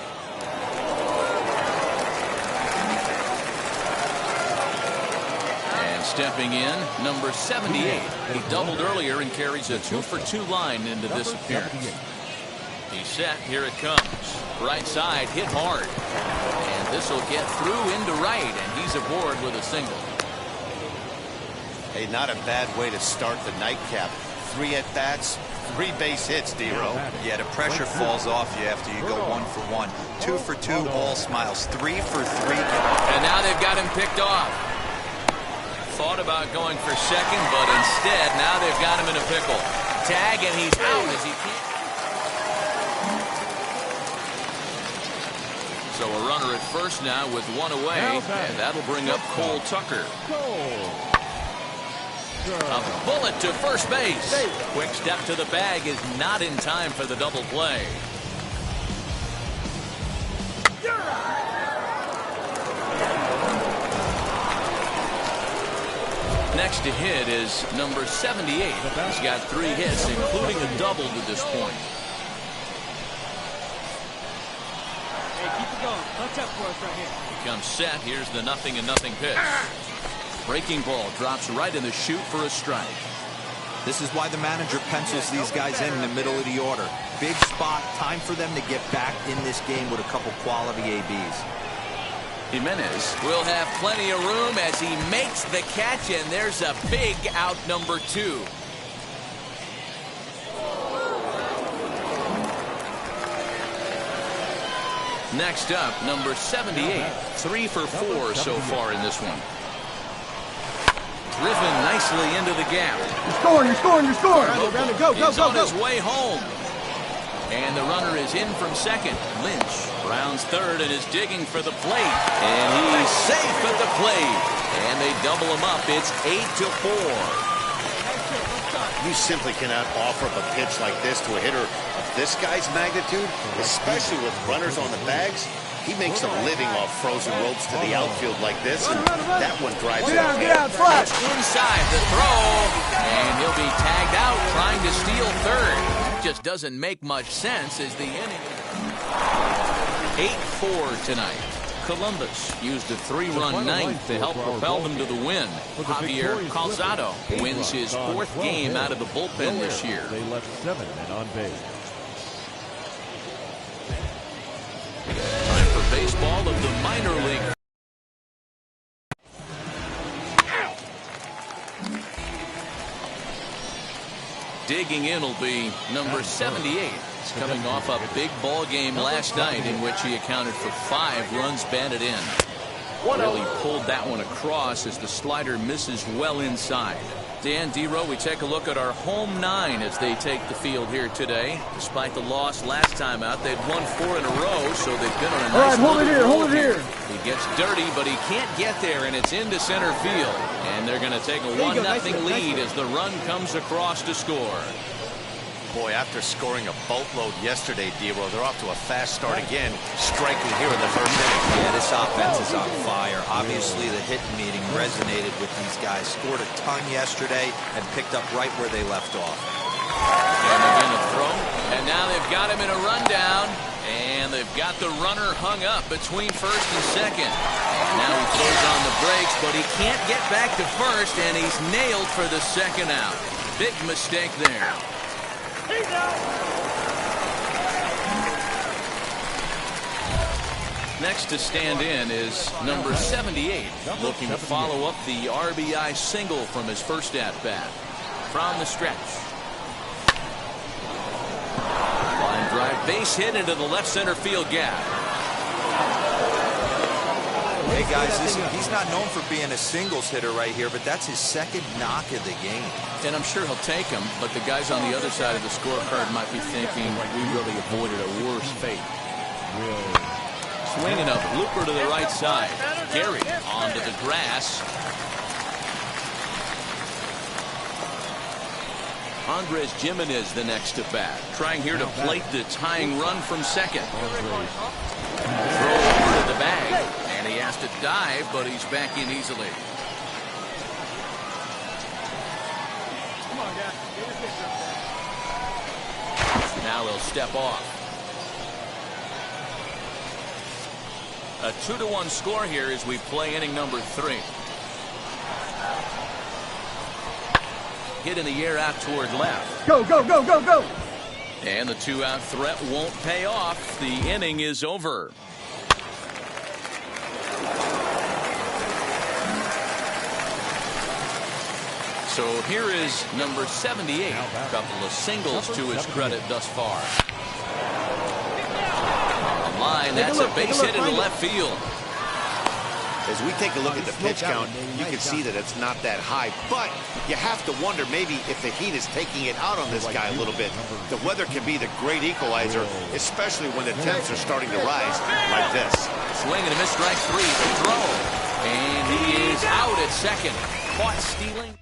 Stepping in, number 78. He doubled earlier and carries a 2-for-2 line into this appearance. He's set. Here it comes. Right side, hit hard. And this will get through into right, and he's aboard with a single. Hey, not a bad way to start the nightcap. 3 at-bats, 3 base hits, D-Row. Yeah, the pressure falls off you after you go 1 for 1. 2 for 2, all smiles. 3 for 3. And now they've got him picked off. Thought about going for second, but instead, now they've got him in a pickle. Tag, and he's out as he can't. So a runner at first now with 1 away, and that'll bring up Cole Tucker. A bullet to first base. Quick step to the bag is not in time for the double play. Next to hit is number 78. He's got 3 hits, including a double to this point. Hey, keep it going. Touch up for us right here. He comes set. Here's the 0-0 pitch. Breaking ball drops right in the chute for a strike. This is why the manager pencils these guys in the middle of the order. Big spot. Time for them to get back in this game with a couple quality ABs. Jimenez will have plenty of room as he makes the catch, and there's a big out number 2. Next up, number 78. 3 for 4 so far in this one. Driven nicely into the gap. You're scoring. He's on his way home. And the runner is in from second. Lynch rounds third and is digging for the plate. And he's safe at the plate. And they double him up. It's 8-4. You simply cannot offer up a pitch like this to a hitter of this guy's magnitude, especially with runners on the bags. He makes a living off frozen ropes to the outfield like this, and that one drives it out. Get out, flat. Inside the throw, and he'll be tagged out trying to steal third. Just doesn't make much sense as the inning. 8-4 tonight. Columbus used a 3-run ninth to help propel them to the win. Javier Calzado wins his 4th game out of the bullpen this year. They left 7 men on base. Time for baseball of the minor league. Digging in will be number 78. He's coming off a big ball game last night in which he accounted for 5 runs batted in. Really pulled that one across as the slider misses well inside. Dan Dero, we take a look at our home 9 as they take the field here today. Despite the loss last time out, they'd won 4 in a row, so they've been on a nice hold it here. He gets dirty, but he can't get there, and it's into center field. And they're going to take a 1-0 lead as the run comes across to score. Boy, after scoring a boatload yesterday, Dero, they're off to a fast start again, striking here in the first inning. Yeah, this offense is on fire. Obviously, the hitting meeting resonated with these guys. Scored a ton yesterday and picked up right where they left off. And again a throw. And now they've got him in a rundown. And they've got the runner hung up between first and second. And now he throws on the brakes, but he can't get back to first, and he's nailed for the second out. Big mistake there. Next to stand in is number 78, looking to follow up the RBI single from his first at-bat. From the stretch. Line drive, base hit into the left center field gap. Hey guys, listen, he's not known for being a singles hitter right here, but that's his 2nd knock of the game. And I'm sure he'll take him, but the guys on the other side of the scorecard might be thinking we really avoided a worse fate. Swinging a blooper to the right side. Gary onto the grass. Andres Gimenez the next to bat. Trying here to plate the tying run from second. Throw over to the bag. And he has to dive, but he's back in easily. Now he'll step off. A 2-1 score here as we play inning number 3. Hit in the air out toward left. Go, go, go, go, go. And the 2-out threat won't pay off. The inning is over. So here is number 78. A couple of singles to his credit thus far. On line, that's a base hit into left field. As we take a look at the pitch count, you can see that it's not that high, but you have to wonder maybe if the heat is taking it out on this guy a little bit. The weather can be the great equalizer, especially when the temps are starting to rise like this. Swing and a miss, strike 3, the throw. And he is out at second. Caught stealing.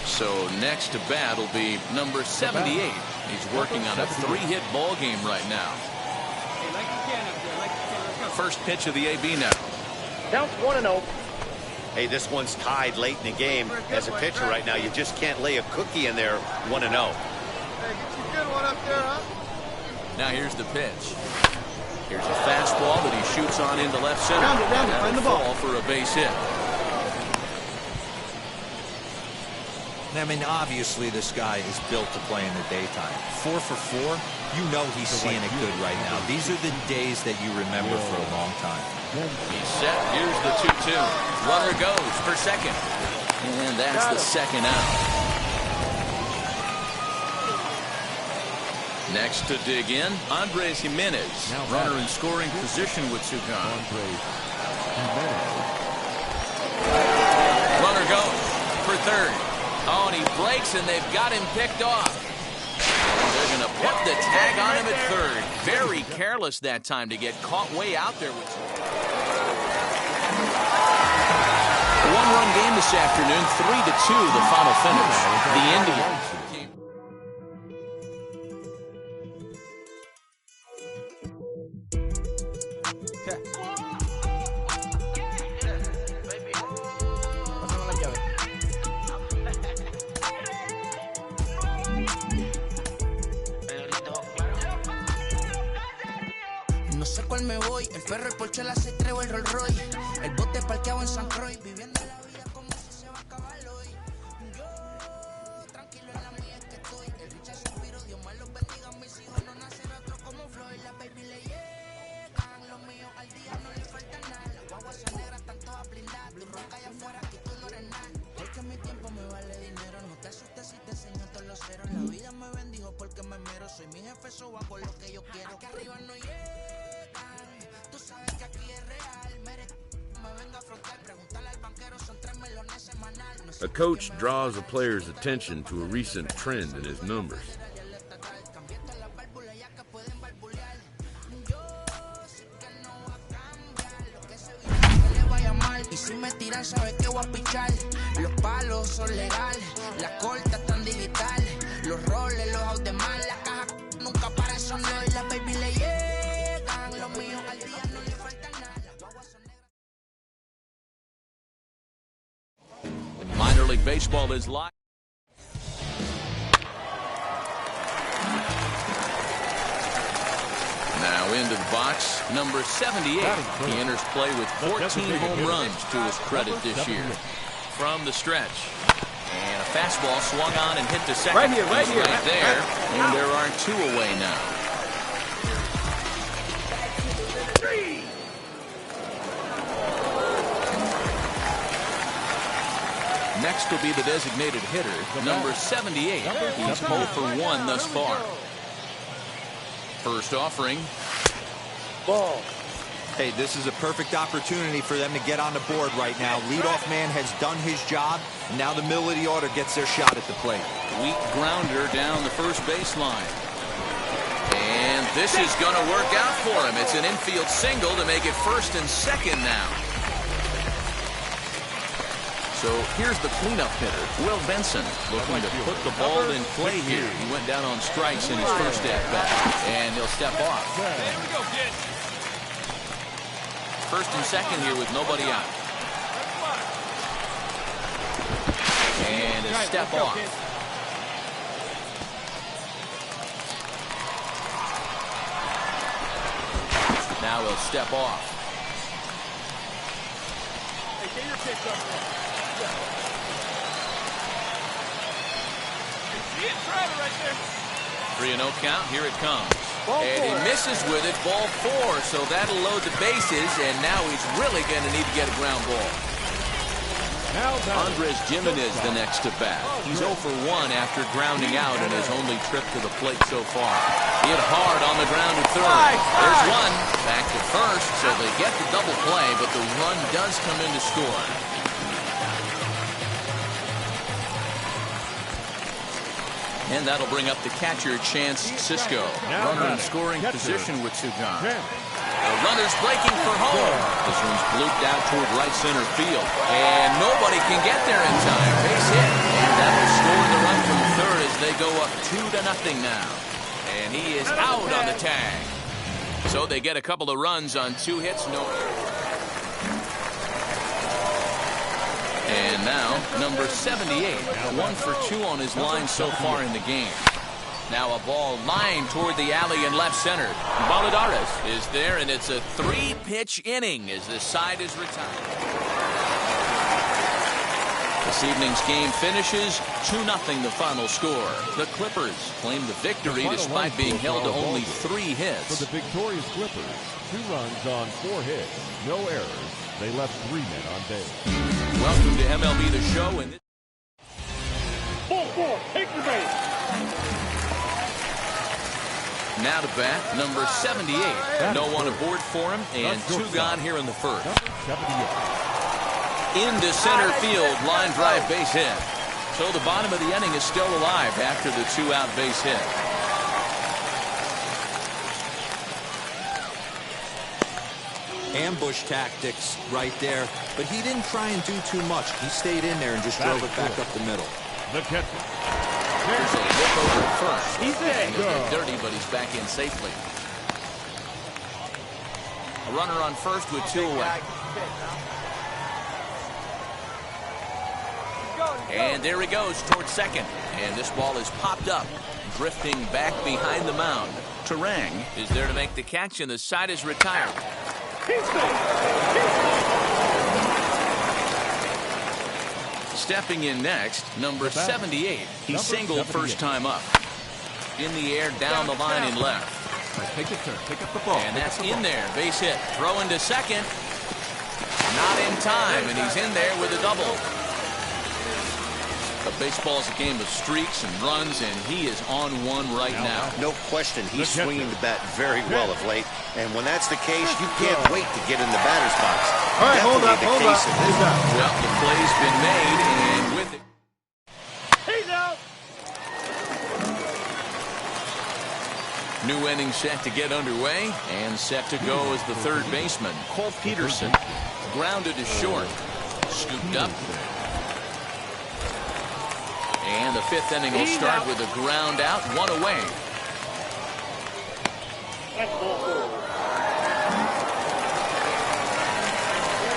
So next to bat will be number 78. He's working on a 3-hit ball game right now. First pitch of the AB now. Count 1-0. Hey, this one's tied late in the game. As a pitcher right now, you just can't lay a cookie in there 1-0. Hey, get you a good one up there, huh? Now here's the pitch. Here's a fastball that he shoots on into left center. Round it, find the ball. For a base hit. I mean, obviously this guy is built to play in the daytime. 4 for 4, you know he's seeing it good right now. These are the days that you remember for a long time. He's set. Here's the 2-2. Runner goes for second. And that's the second out. Next to dig in, Andres Gimenez. Runner in scoring position with Sugan. Runner third. Oh, and he breaks, and they've got him picked off. And they're going to put the tag on him at third. Very careless that time to get caught way out there. A one-run game this afternoon, 3-2, the final finish. The Indians. No sé cuál me voy, el perro, el Porsche, la C3 o el Rolls Royce. El bote parqueado en San Croix, viviendo la vida como si se va a acabar hoy. Yo, tranquilo en la mía es que estoy. El Richard suspiro, Dios más los bendiga. Mis hijos no nacerá otro como Floyd. La baby le llegan, los míos al día no le falta nada. Las guaguas son negras, están todas blindadas. Tu roca allá afuera, aquí tú no eres nada. Porque mi tiempo me vale dinero. No te asustes si te enseño todos los ceros. La vida me bendijo porque me mero. Soy mi jefe, so hago lo que yo quiero. Que arriba no llega. Tú sabes que aquí es real. Me venga a afrontar, preguntarle al banquero, son 3 melones semanal. A coach draws a player's attention to a recent trend in his numbers. Y si me tiran, sabes que voy a pichar. Los palos son legales, las cortas están digitales. Los roles, los out de mal, la caja nunca para eso no. Y la baby le llegan, los míos al día no le falta nada. Las guaguas son negras. Minor League Baseball is live. Now into the box, number 78. He enters play with 14 home runs to his credit this year. From the stretch. And a fastball swung on and hit to second. Right here, right here. Right there. And there are 2 away now. Next will be the designated hitter, number 78. He's 0 for 1 thus far. First offering. Ball. Hey, this is a perfect opportunity for them to get on the board right now. Leadoff man has done his job, and now the middle of the order gets their shot at the plate. Weak grounder down the first baseline. And this is going to work out for him. It's an infield single to make it first and second now. So here's the cleanup hitter, Will Benson, looking to put the ball in play here. He went down on strikes in his first at-bat, and he'll step off. There we go, kid. First and second here with nobody out. And a step off. Now he'll step off. Hey, get your kicks up there. 3-0 count. Here it comes. And he misses with it. Ball 4. So that'll load the bases. And now he's really going to need to get a ground ball. Andres Gimenez the next to bat. He's 0 for 1 after grounding out in his only trip to the plate so far. Hit hard on the ground to third. There's one. Back to first. So they get the double play, but the run does come in to score. And that'll bring up the catcher, Chance Sisco. Runner in scoring position with 2 gone. The runner's breaking for home. This one's blooped out toward right center field. And nobody can get there in time. Base hit. And that'll score the run from third as they go up 2-0 now. And he is out on the tag. So they get a couple of runs on 2 hits, no errors. And now, number 78, 1 for 2 on his line so far in the game. Now a ball lined toward the alley in left center. Baladares is there, and it's a 3-pitch inning as this side is retired. This evening's game finishes 2-0 the final score. The Clippers claim the victory despite being held to only 3 hits. For the victorious Clippers, 2 runs on 4 hits, no errors. They left 3 men on base. Welcome to MLB The Show. And Ball, take the base. now to bat, number 78. No one aboard for him, and 2 gone here in the first. 78. Into center field, line drive base hit. So the bottom of the inning is still alive after the 2-out base hit. Ambush tactics right there, but he didn't try and do too much. He stayed in there and just drove it back up the middle. The catcher. There's a look over at first. He's in. He'll get dirty, but he's back in safely. A runner on first with 2 away. And there he goes towards second. And this ball is popped up, drifting back behind the mound. Terang is there to make the catch, and the side is retired. Stepping in next, number 78. He singled first time up. In the air, down the line and left. Take it, pick up the ball. And that's in there. Base hit. Throw into second. Not in time, and he's in there with a double. But baseball is a game of streaks and runs, and he is on one right now. No question, he's swinging the bat very well of late. And when that's the case, you can't wait to get in the batter's box. All right, hold up. Well, the play's been made, and with it. He's out. New inning set to get underway, and set to go as the third baseman, Cole Peterson. Grounded to short. Scooped up. And the 5th inning will start with a ground out, 1 away.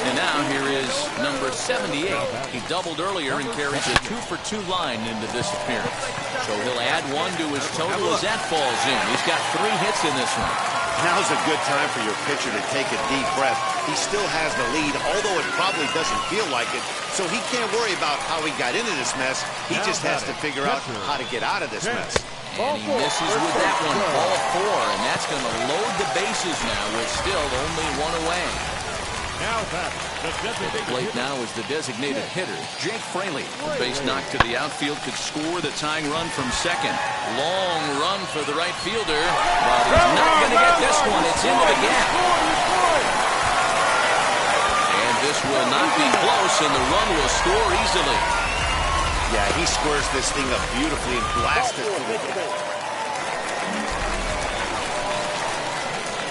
And now here is number 78. He doubled earlier and carries a 2-for-2 line into this appearance. So he'll add 1 to his total as that falls in. He's got 3 hits in this one. Now's a good time for your pitcher to take a deep breath. He still has the lead, although it probably doesn't feel like it. So he can't worry about how he got into this mess. He just has to figure out how to get out of this mess. And he misses with that one, ball 4, and that's going to load the bases now with still only 1 away. Now that at the plate now is the designated hitter, Jake Fraley. The base knock to the outfield could score the tying run from second. Long run for the right fielder, but he's not going to get this one. It's into the gap. And this will not be close, and the run will score easily. Yeah, he squares this thing up beautifully and blasts it through the gap.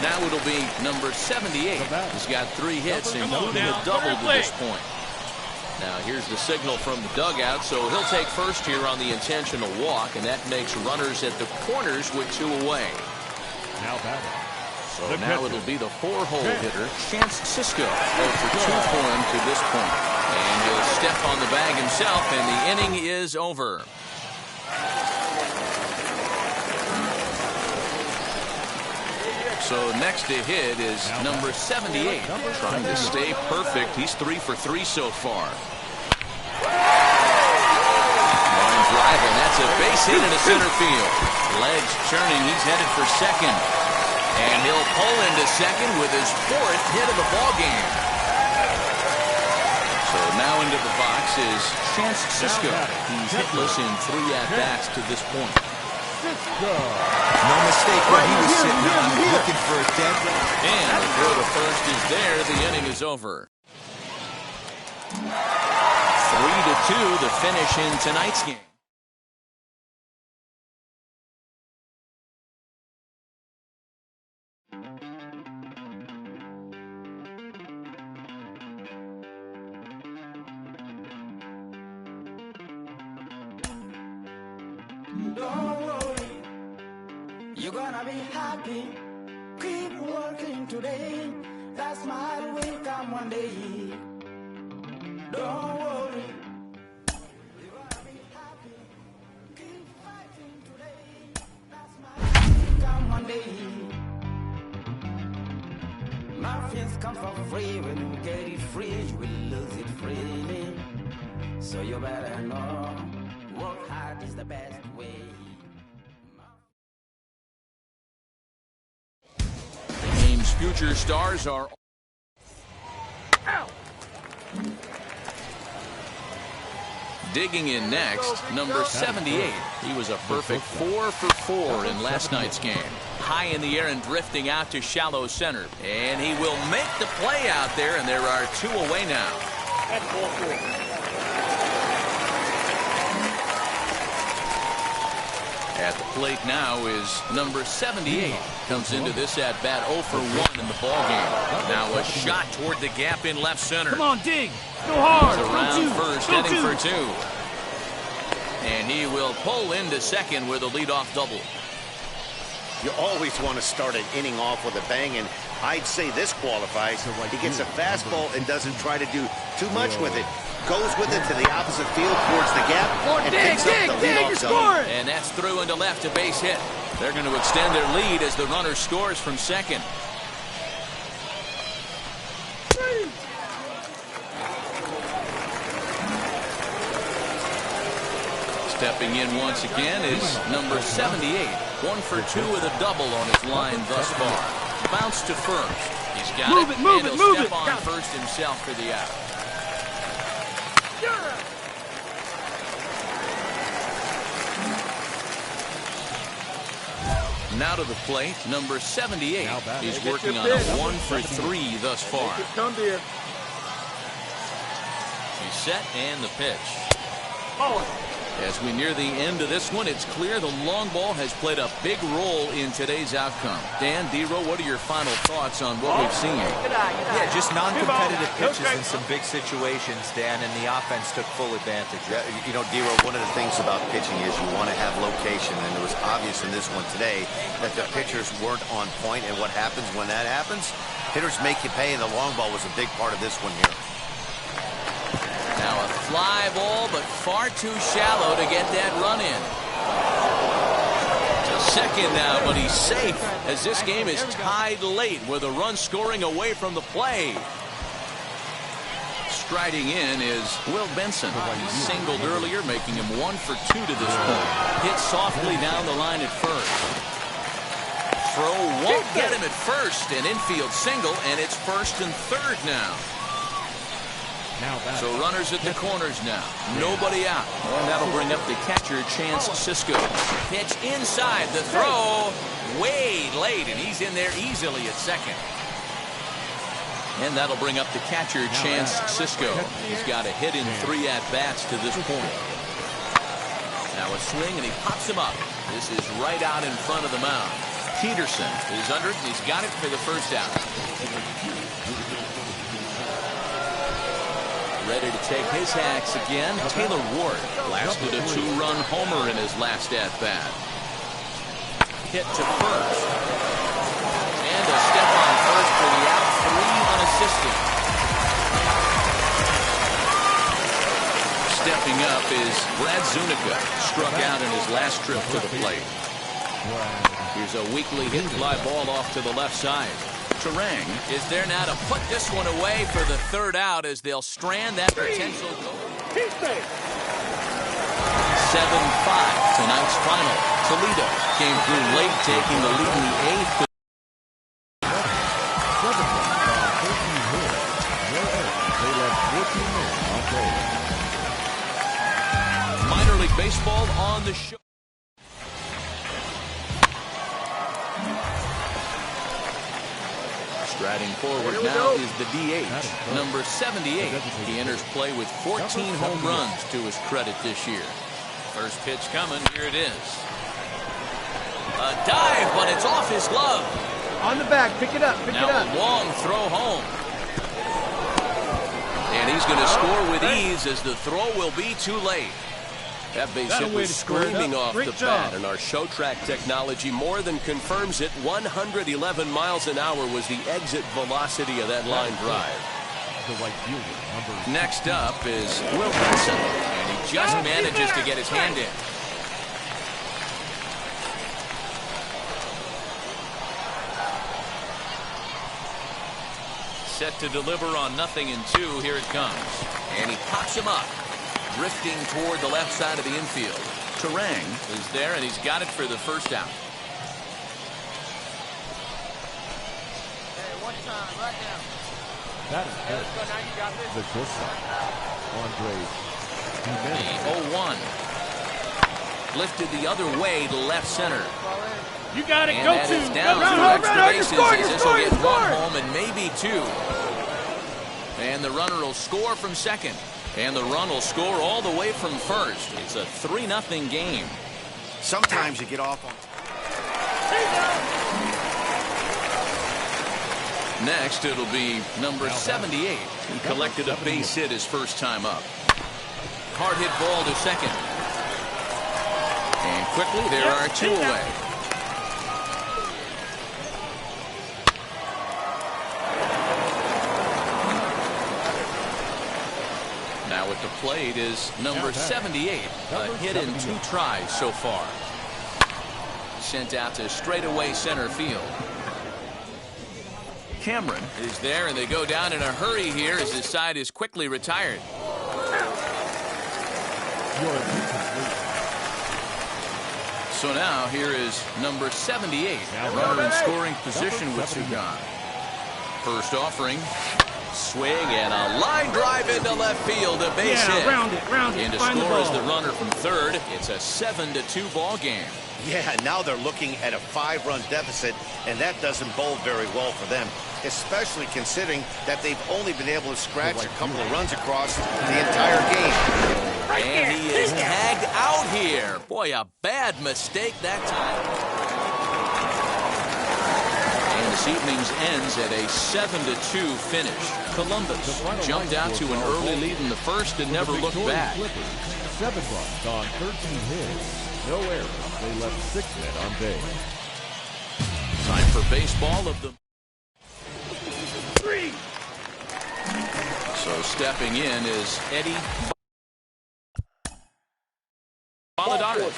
Now it'll be number 78. He's got 3 hits, including a double to this point. Now here's the signal from the dugout, so he'll take first here on the intentional walk, and that makes runners at the corners with 2 away. Now batting. So now it'll be the 4-hole hitter, Chance Cisco, 0 for 2 for him to this point. And he'll step on the bag himself, and the inning is over. So next to hit is number 78, trying to stay perfect. He's 3 for 3 so far. Line drive, and that's a base hit into center field. Legs churning, he's headed for second. And he'll pull into second with his 4th hit of the ball game. So now into the box is Chance Cisco. He's hitless in 3 at-bats to this point. No mistake where he was sitting on, looking for a dead run. And the throw to first is there. The inning is over. 3-2 the finish in tonight's game. Don't worry, you're gonna be happy. Keep working today. That smile will come one day. Don't worry, you're gonna be happy. Keep fighting today. That smile will come one day. Nothing's come for free. When you get it free, you will lose it freely. So you better know, work hard is the best way. The game's future stars are... Digging in next, number 78. He was a perfect 4 for 4 in last night's game. High in the air and drifting out to shallow center. And he will make the play out there, and there are 2 away now. At the plate now is number 78. Comes into this at-bat 0 for 1 in the ballgame. Now a shot toward the gap in left center. Come on, dig. Go hard. He's around Go first, Go heading two. for 2. And he will pull into second with a leadoff double. You always want to start an inning off with a bang, and I'd say this qualifies. He gets a fastball and doesn't try to do too much with it. Goes with it to the opposite field towards the gap and picks up the leadoff double. And that's through into left, a base hit. They're going to extend their lead as the runner scores from second. Stepping in once again is number 78. 1 for 2 with a double on his line thus far. Bounce to first. He's got it, and he'll step on first himself for the out. Now to the plate, number 78. He's working on a 1 for 3 thus far. He's set and the pitch. As we near the end of this one, it's clear the long ball has played a big role in today's outcome. Dan, D-Row, what are your final thoughts on what we've seen? Yeah, just non-competitive pitches in some big situations, Dan, and the offense took full advantage. Yeah, you know, D-Row, one of the things about pitching is you want to have location, and it was obvious in this one today that the pitchers weren't on point, and what happens when that happens? Hitters make you pay, and the long ball was a big part of this one here. Now a fly ball, but far too shallow to get that run in. To second now, but he's safe as this game is tied late with a run scoring away from the play. Striding in is Will Benson. He singled earlier, making him 1 for 2 to this point. Hit softly down the line at first. Throw won't get him at first. An infield single, and it's first and third now. So runners at the corners now. Nobody out. And that'll bring up the catcher, Chance Sisco. Pitch inside. The throw way late, and he's in there easily at second. And that'll bring up the catcher, Chance Sisco. He's got a hit in 3 at-bats to this point. Now a swing, and he pops him up. This is right out in front of the mound. Peterson is under it, and he's got it for the first out. Ready to take his hacks again. Taylor Ward blasted a 2-run homer in his last at-bat. Hit to first. And a step on first for the out. 3 unassisted. Stepping up is Brad Zuniga. Struck out in his last trip to the plate. Here's a weakly hit fly ball off to the left side. Terang is there now to put this one away for the third out as they'll strand that potential goal. 7-5 tonight's final. Toledo came through late, taking the lead in the 8th. Minor League Baseball on the show. Striding forward now is the DH, number 78. He enters play with 14 home runs to his credit this year. First pitch coming, here it is. A dive, but it's off his glove. On the back, pick it up, pick it up. Now a long throw home. And he's going to score with ease as the throw will be too late. That base hit was screaming off the bat, and our show track technology more than confirms it. 111 miles an hour was the exit velocity of that line drive. Next up is Will Benson, and he just manages to get his hand in. Set to deliver on 0-2. Here it comes, and he pops him up. Drifting toward the left side of the infield. Terang is there, and he's got it for the first out. Hey, one time, right now. That is good. The shortstop, Andre. The 0-1. Lifted the other way to left center. You got it, and go that to. Is down Run, through run, extra run, bases you're as this will scoring, get 1 home and maybe 2. And the runner will score from second. And the run will score all the way from first. It's a 3-0 game. Sometimes you get off on... Next, it'll be number 78. He collected a base hit his first time up. Hard hit ball to second. And quickly, there are 2 away. Now at the plate is number 78. A hit in 2 tries so far. Sent out to straightaway center field. Cameron is there, and they go down in a hurry here as his side is quickly retired. So now here is number 78, runner in scoring position with 2 gone. First offering, swing, and a line drive into left field, a base hit. Round it. And to score as the runner from third, it's a 7-2 ball game. Yeah, now they're looking at a 5-run deficit, and that doesn't bode very well for them, especially considering that they've only been able to scratch a couple of runs across the entire game. And he is tagged out here. Boy, a bad mistake that time. And this evening's ends at a 7-2 finish. Columbus jumped out to an early lead in the first and never looked back. 7 runs on 13 hits. No errors. They left 6 men on base. Time for baseball of the... 3. So stepping in is Eddie Valadares.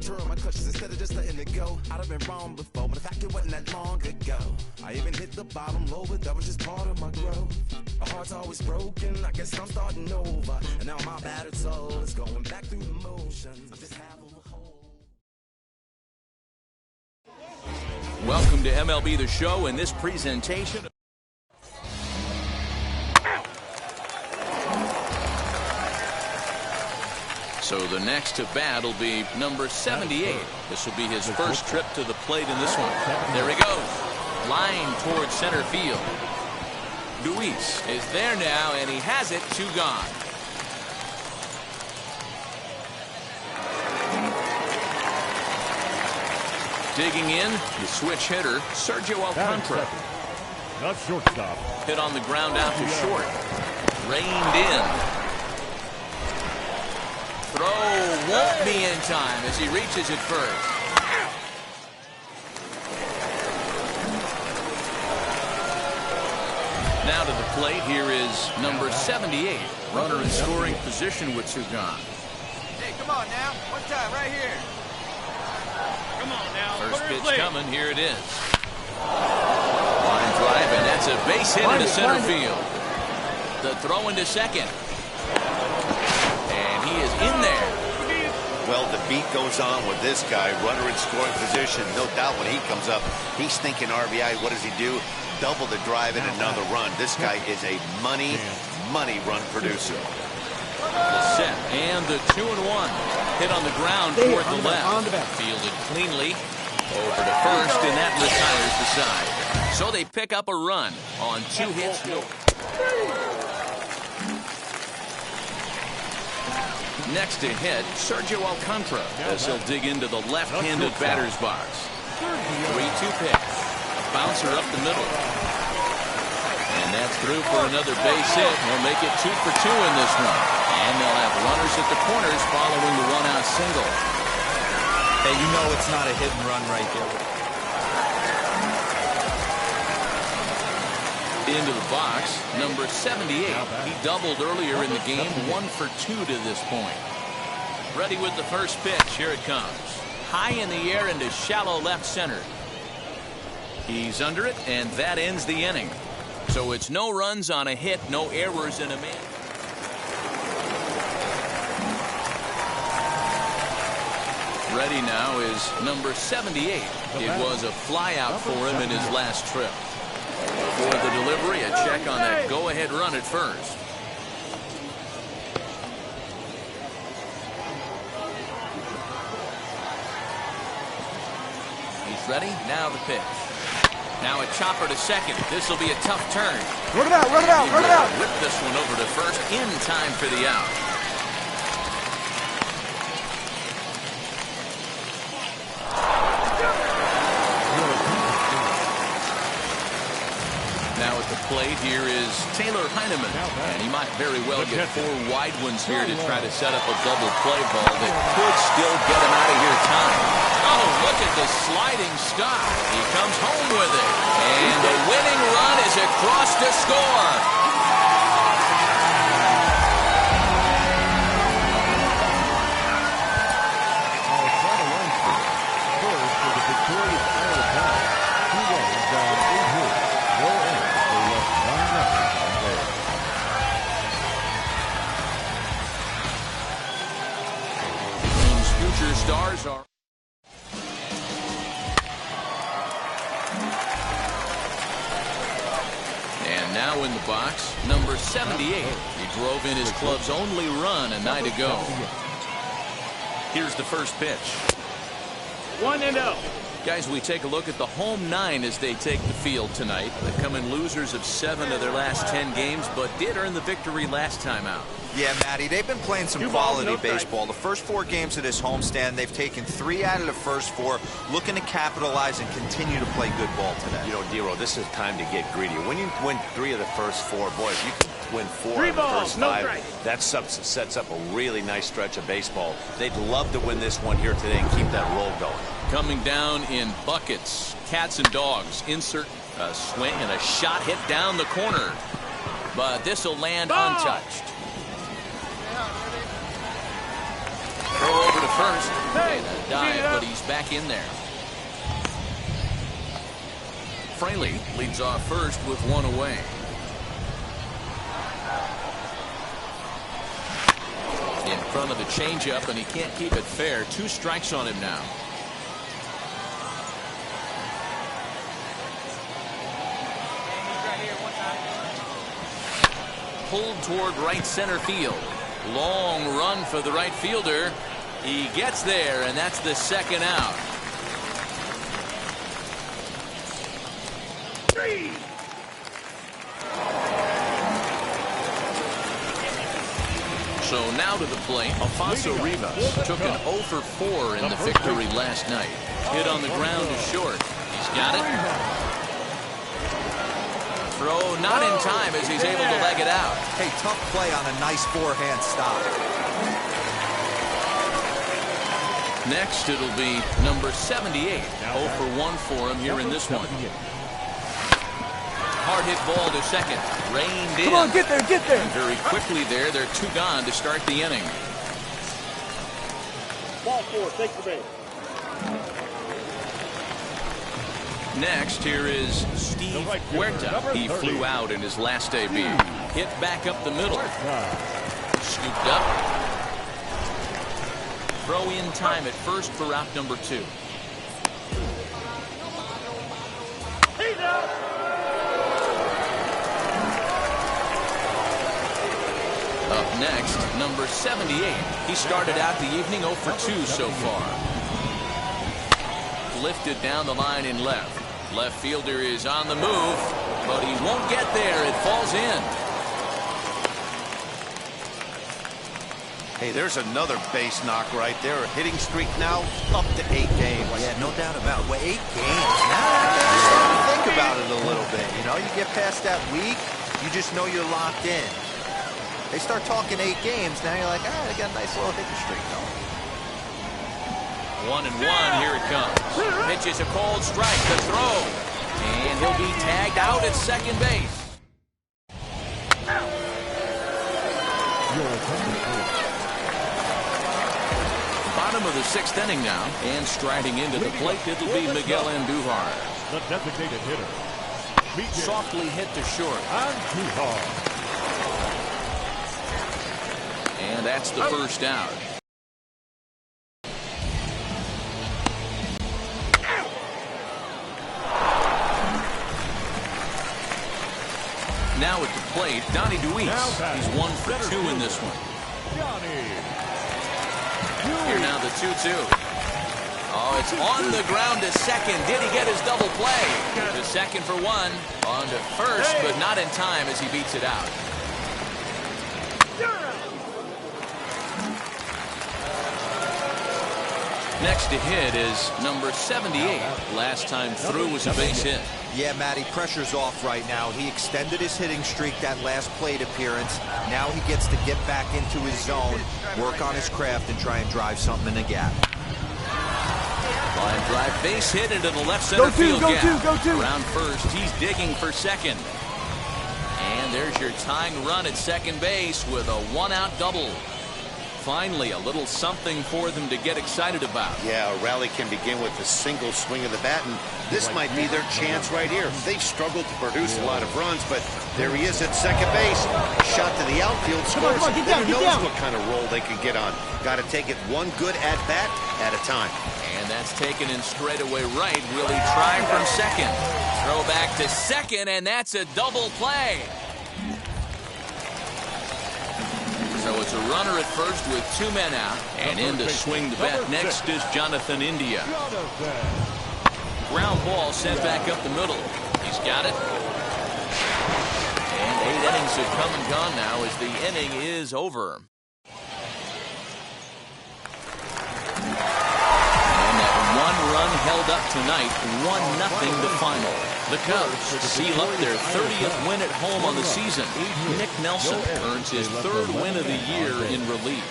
Turn my clutches instead of just letting it go. I'd have been wrong before, but the fact it wasn't that long ago. I even hit the bottom low, but that was just part of my growth. My heart's always broken, I guess I'm starting over. And now my battered soul is going back through the motions. I'm just half of a hole. Welcome to MLB The Show and this presentation. So the next to bat will be number 78. This will be his first trip to the plate in this one. There he goes. Line towards center field. Luis is there now, and he has it. 2 gone. Digging in, the switch hitter, Sergio Alcantara. Not shortstop. Hit on the ground out to short. Reined in. Throw won't be in time as he reaches it first. Now to the plate, here is number 78. Runner in scoring position with 2 gone. Hey, come on now. One time, right here. Come on now. First pitch coming, here it is. Line drive, and that's a base hit into center field. The throw into second. And he is in there. Well, the beat goes on with this guy, runner in scoring position. No doubt when he comes up, he's thinking RBI. What does he do? Double the drive and another run. This guy is a money run producer. The set and the 2-1. Hit on the ground toward the left. Fielded cleanly over to first, and that retires the side. So they pick up a run on 2 hits. Next to hit, Sergio Alcantara, as he'll dig into the left-handed batter's box. 3-2 pitch. A bouncer up the middle. And that's through for another base hit. He'll make it 2 for 2 in this one. And they'll have runners at the corners following the one-out single. Hey, you know it's not a hit and run right there. Into the box, number 78. He doubled earlier in the game, 1 for 2 to this point. Ready with the first pitch. Here it comes. High in the air into shallow left center. He's under it, and that ends the inning. So it's no runs on a hit, no errors in a man. Ready now is number 78. It was a flyout for him in his last trip. For the delivery, a check on that go-ahead run at first. He's ready. Now the pitch. Now a chopper to second. This will be a tough turn. Run it out, run it out, run it out. Whip this one over to first in time for the out. Plate here is Taylor Heineman, and he might very well get 4 wide ones here to try to set up a double play ball that could still get him out of here time. Oh, look at the sliding stop. He comes home with it, and the winning run is across to score. Stars are. And now in the box, number 78. He drove in his club's only run a night ago. Here's the first pitch. 1-0. Guys, we take a look at the home 9 as they take the field tonight. They come in losers of 7 of their last 10 games, but did earn the victory last time out. Yeah, Matty, they've been playing some quality baseball. The first 4 games of this homestand, they've taken 3 out of the first 4, looking to capitalize and continue to play good ball today. You know, Dero, this is time to get greedy. When you win 3 of the first 4, boy, if you can win 4 of the first 5, that sets up a really nice stretch of baseball. They'd love to win this one here today and keep that roll going. Coming down in buckets, cats and dogs. Insert a swing and a shot hit down the corner. But this will land untouched. Throw over to first. And a dive, but he's back in there. Fraley leads off first with 1 away. In front of the changeup, and he can't keep it fair. 2 strikes on him now. Pulled toward right center field. Long run for the right fielder. He gets there, and that's the second out. 3. So now to the plate, Alfonso Rivas took an 0 for 4 in the victory last night. Hit on the ground to short. He's got it. Throw not in time as he's able to leg it out. Hey, tough play on a nice forehand stop. Next, it'll be number 78. 0 for 1 for him here in this one. Hard hit ball to second. Reined in. Come on, get there, get there. And very quickly there, they're 2 gone to start the inning. Ball 4, take the base. Next, here is Steve Huerta. He flew out in his last AB. Hit back up the middle. Scooped up. Throw in time at first for out number 2. Up next, number 78. He started out the evening 0 for 2 so far. Lifted down the line in left. Left fielder is on the move, but he won't get there. It falls in. Hey, there's another base knock right there. A hitting streak now up to 8 games. Yeah, no doubt about it. Well, 8 games. Now you start to think about it a little bit. You know, you get past that week, you just know you're locked in. They start talking 8 games, now you're like, they got a nice little hitting streak going. 1-1, here it comes. Pitches a cold strike, the throw. And he'll be tagged out at second base. Bottom of the 6th inning now, and striding into the plate, it'll be Miguel Andujar. The designated hitter. Softly hit to short. Andujar. And that's the first out. Now at the plate, Donnie DeWeese. He's 1 for 2 in this one. Here now the 2-2. Oh, it's on the ground to second. Did he get his double play? To second for 1. On to first, but not in time as he beats it out. Next to hit is number 78. Last time through was a base hit. Yeah, Matty, pressure's off right now. He extended his hitting streak that last plate appearance. Now he gets to get back into his zone, work on his craft, and try and drive something in the gap. Line drive base hit into the left center field gap. Go to. Around first, he's digging for second. And there's your tying run at second base with a 1-out double. Finally, a little something for them to get excited about. Yeah, a rally can begin with a single swing of the bat, and this might be their chance right here. They've struggled to produce a lot of runs, but there he is at second base. Shot to the outfield, scores. Come on, get down, Who get knows down. what kind of roll they can get on. Got to take it one good at-bat at a time. And that's taken in straightaway right. Really trying from second. Throw back to second, and that's a double play. So it's a runner at first with 2 men out. And in to swing the bat next is Jonathan India. Ground ball sent back up the middle. He's got it. And 8 innings have come and gone now as the inning is over. And that 1 run held up tonight, 1-0 the final. The Cubs seal up their 30th win at home on the season. Nick Nelson earns his 3rd win of the year in relief.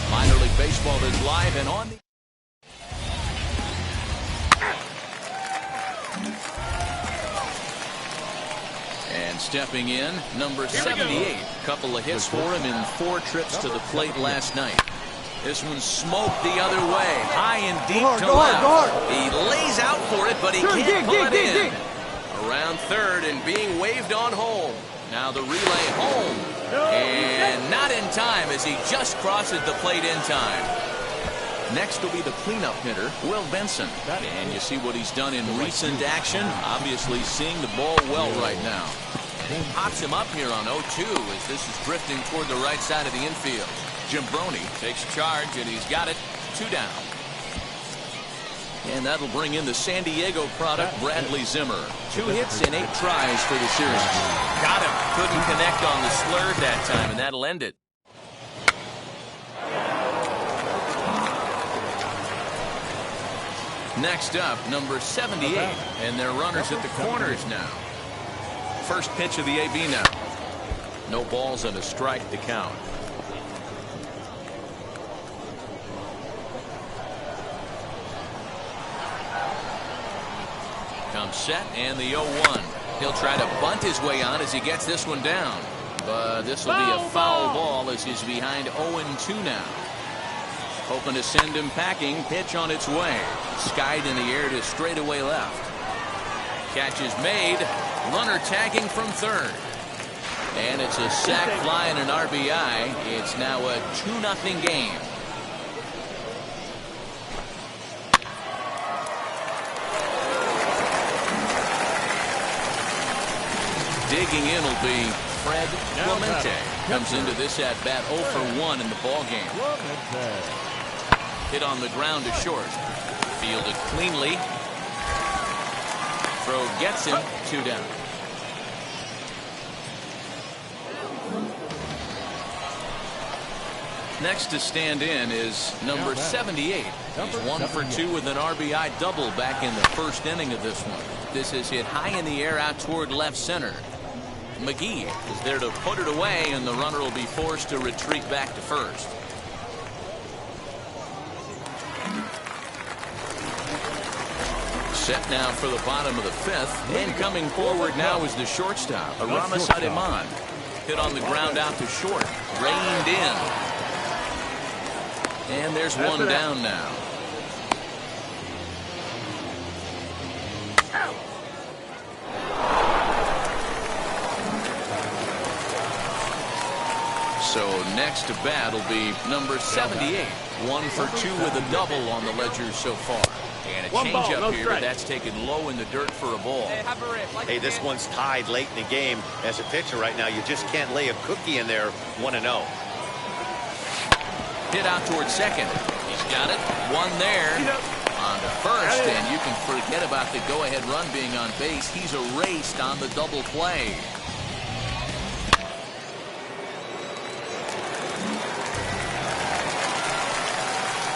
Minor League Baseball is live and on the... And stepping in, number 78. Couple of hits for him in 4 trips to the plate last night. This one smoked the other way, high and deep to left. He lays out for it, but he can't pull it in. Around third and being waved on home. Now the relay home. And not in time as he just crosses the plate in time. Next will be the cleanup hitter, Will Benson. And you see what he's done in recent action. Obviously seeing the ball well right now. Pops him up here on 0-2 as this is drifting toward the right side of the infield. Jim Brony takes charge, and he's got it. 2 down. And that'll bring in the San Diego product, Bradley Zimmer. 2 hits and 8 tries for the series. Got him. Couldn't connect on the slur that time, and that'll end it. Next up, number 78. And they're runners at the corners now. First pitch of the AB now. No balls and a strike to count. Comes set and the 0-1. He'll try to bunt his way on as he gets this one down. But this will be a foul ball as he's behind 0-2 now. Hoping to send him packing. Pitch on its way. Skied in the air to straightaway left. Catch is made. Runner tagging from third. And it's a sac fly and an RBI. It's now a 2-0 game. Digging in will be Fred Clemente comes into this at-bat 0 for 1 in the ballgame. Hit on the ground to short. Fielded cleanly. Throw gets him, 2 down. Next to stand in is number 78. He's 1 for 2 with an RBI double back in the first inning of this one. This is hit high in the air out toward left center. McGee is there to put it away, and the runner will be forced to retreat back to first. Set now for the bottom of the 5th, and coming forward now is the shortstop, Aramis Ademan. Hit on the ground out to short, reined in. And there's one down now. So next to bat will be number 78. 1 for 2 with a double on the ledger so far. And a changeup here, but that's taken low in the dirt for a ball. Hey, this one's tied late in the game. As a pitcher right now, you just can't lay a cookie in there 1-0. Hit out towards second. He's got it. One there. On to first, and you can forget about the go-ahead run being on base. He's erased on the double play.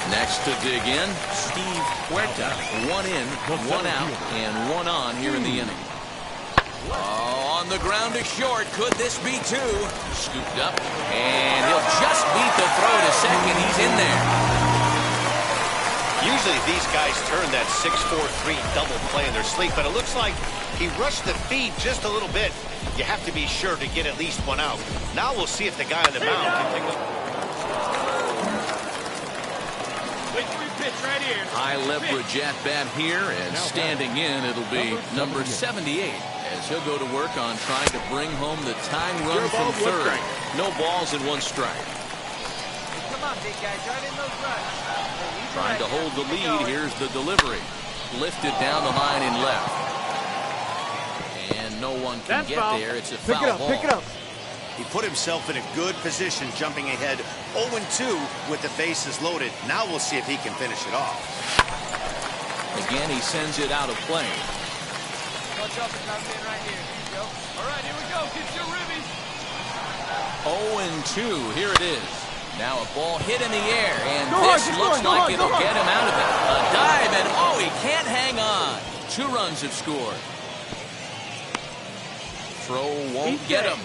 Next to dig in, Steve Huerta. 1 in, 1 out, and 1 on here in the inning. Oh, on the ground to short. Could this be 2? Scooped up, and he'll just beat the throw to second. He's in there. Usually these guys turn that 6-4-3 double play in their sleep, but it looks like he rushed the feed just a little bit. You have to be sure to get at least 1 out. Now we'll see if the guy on the mound can pick up. Right here. High leverage at bat here, and standing in, it'll be number 78 as he'll go to work on trying to bring home the tying run from third. No balls and 1 strike. Come on, big guy, drive in those runs. Trying to hold the lead. Here's the delivery. Lifted down the line in left. And no one can get there. It's a foul ball. Pick it up. He put himself in a good position, jumping ahead 0-2 with the bases loaded. Now we'll see if he can finish it off. Again, he sends it out of play. Watch out for coming in right here. Here you go. All right, here we go. Get your ribbies. 0-2. Here it is. Now a ball hit in the air, and this looks like it'll get him out of it. A dive, and oh, he can't hang on. 2 runs have scored. Throw won't get him.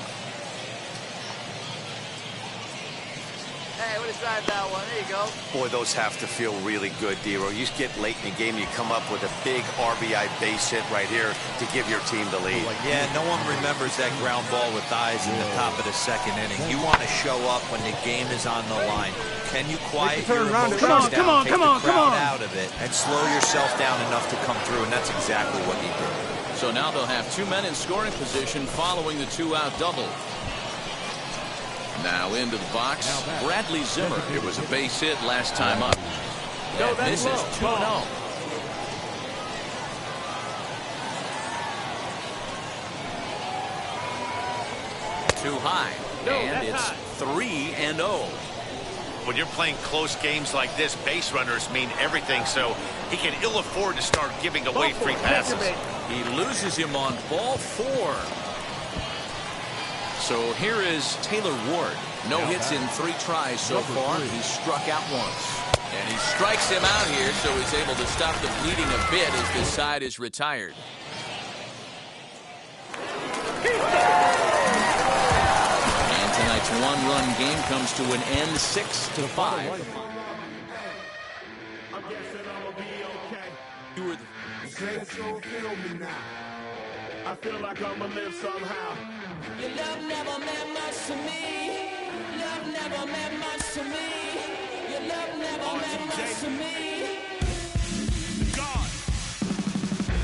Hey, what is that one? There you go. Boy, those have to feel really good, Dero. You get late in the game, you come up with a big RBI base hit right here to give your team the lead. Yeah, no one remembers that ground ball with eyes in the top of the 2nd inning. You want to show up when the game is on the line. Can you quiet your emotions down, take the crowd out of it, and slow yourself down enough to come through, and that's exactly what he did. So now they'll have 2 men in scoring position following the 2-out double. Now into the box, Bradley Zimmer. It was a base hit last time up. And this is 2-0. Too high, and it's 3-0. When you're playing close games like this, base runners mean everything, so he can ill afford to start giving away free passes. He loses him on ball 4. So here is Taylor Ward. No hits in 3 tries so far. He's struck out once. And he strikes him out here, so he's able to stop the bleeding a bit as this side is retired. And tonight's 1-run game comes to an end, 6-5. I feel like I'ma live somehow. Your love never meant much to me. Love never meant much to me. Your love never meant much to me.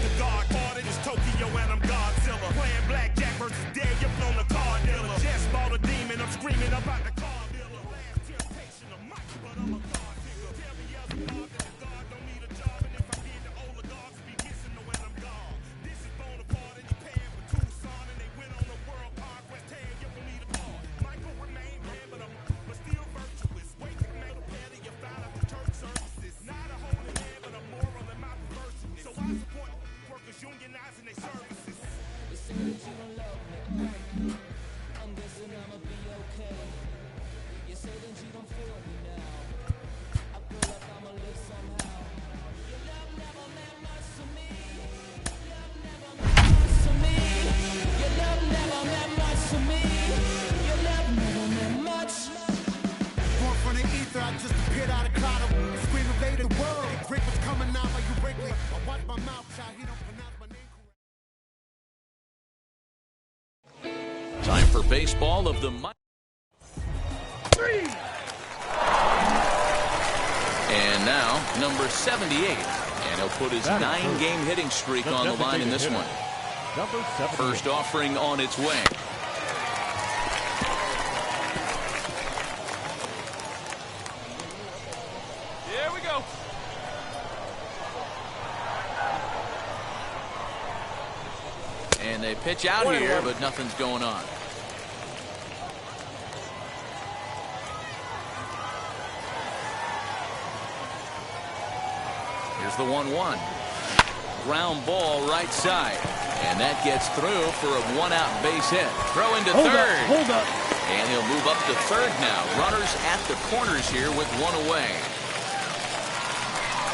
The God ordered is Tokyo and I'm Godzilla. Playing blackjack versus dead, you're on the card dealer. Just bought a demon, I'm screaming about the car dealer. Last temptation of Mike, but I'm a God figure. Tell me as a God that the God don't need a job. And if I did, the oligarchs would be missing the when I'm gone. This is Bonaparte and he paired with Tucson and they went on the World Park West Ham. Time for baseball of the And now, number 78. And he'll put his 9-game hitting streak on the line in this one. First offering on its way. Here we go. And they pitch out here, but nothing's going on. Here's the 1-1. Ground ball right side. And that gets through for a 1-out base hit. Throw into third. Hold up. And he'll move up to third now. Runners at the corners here with one away.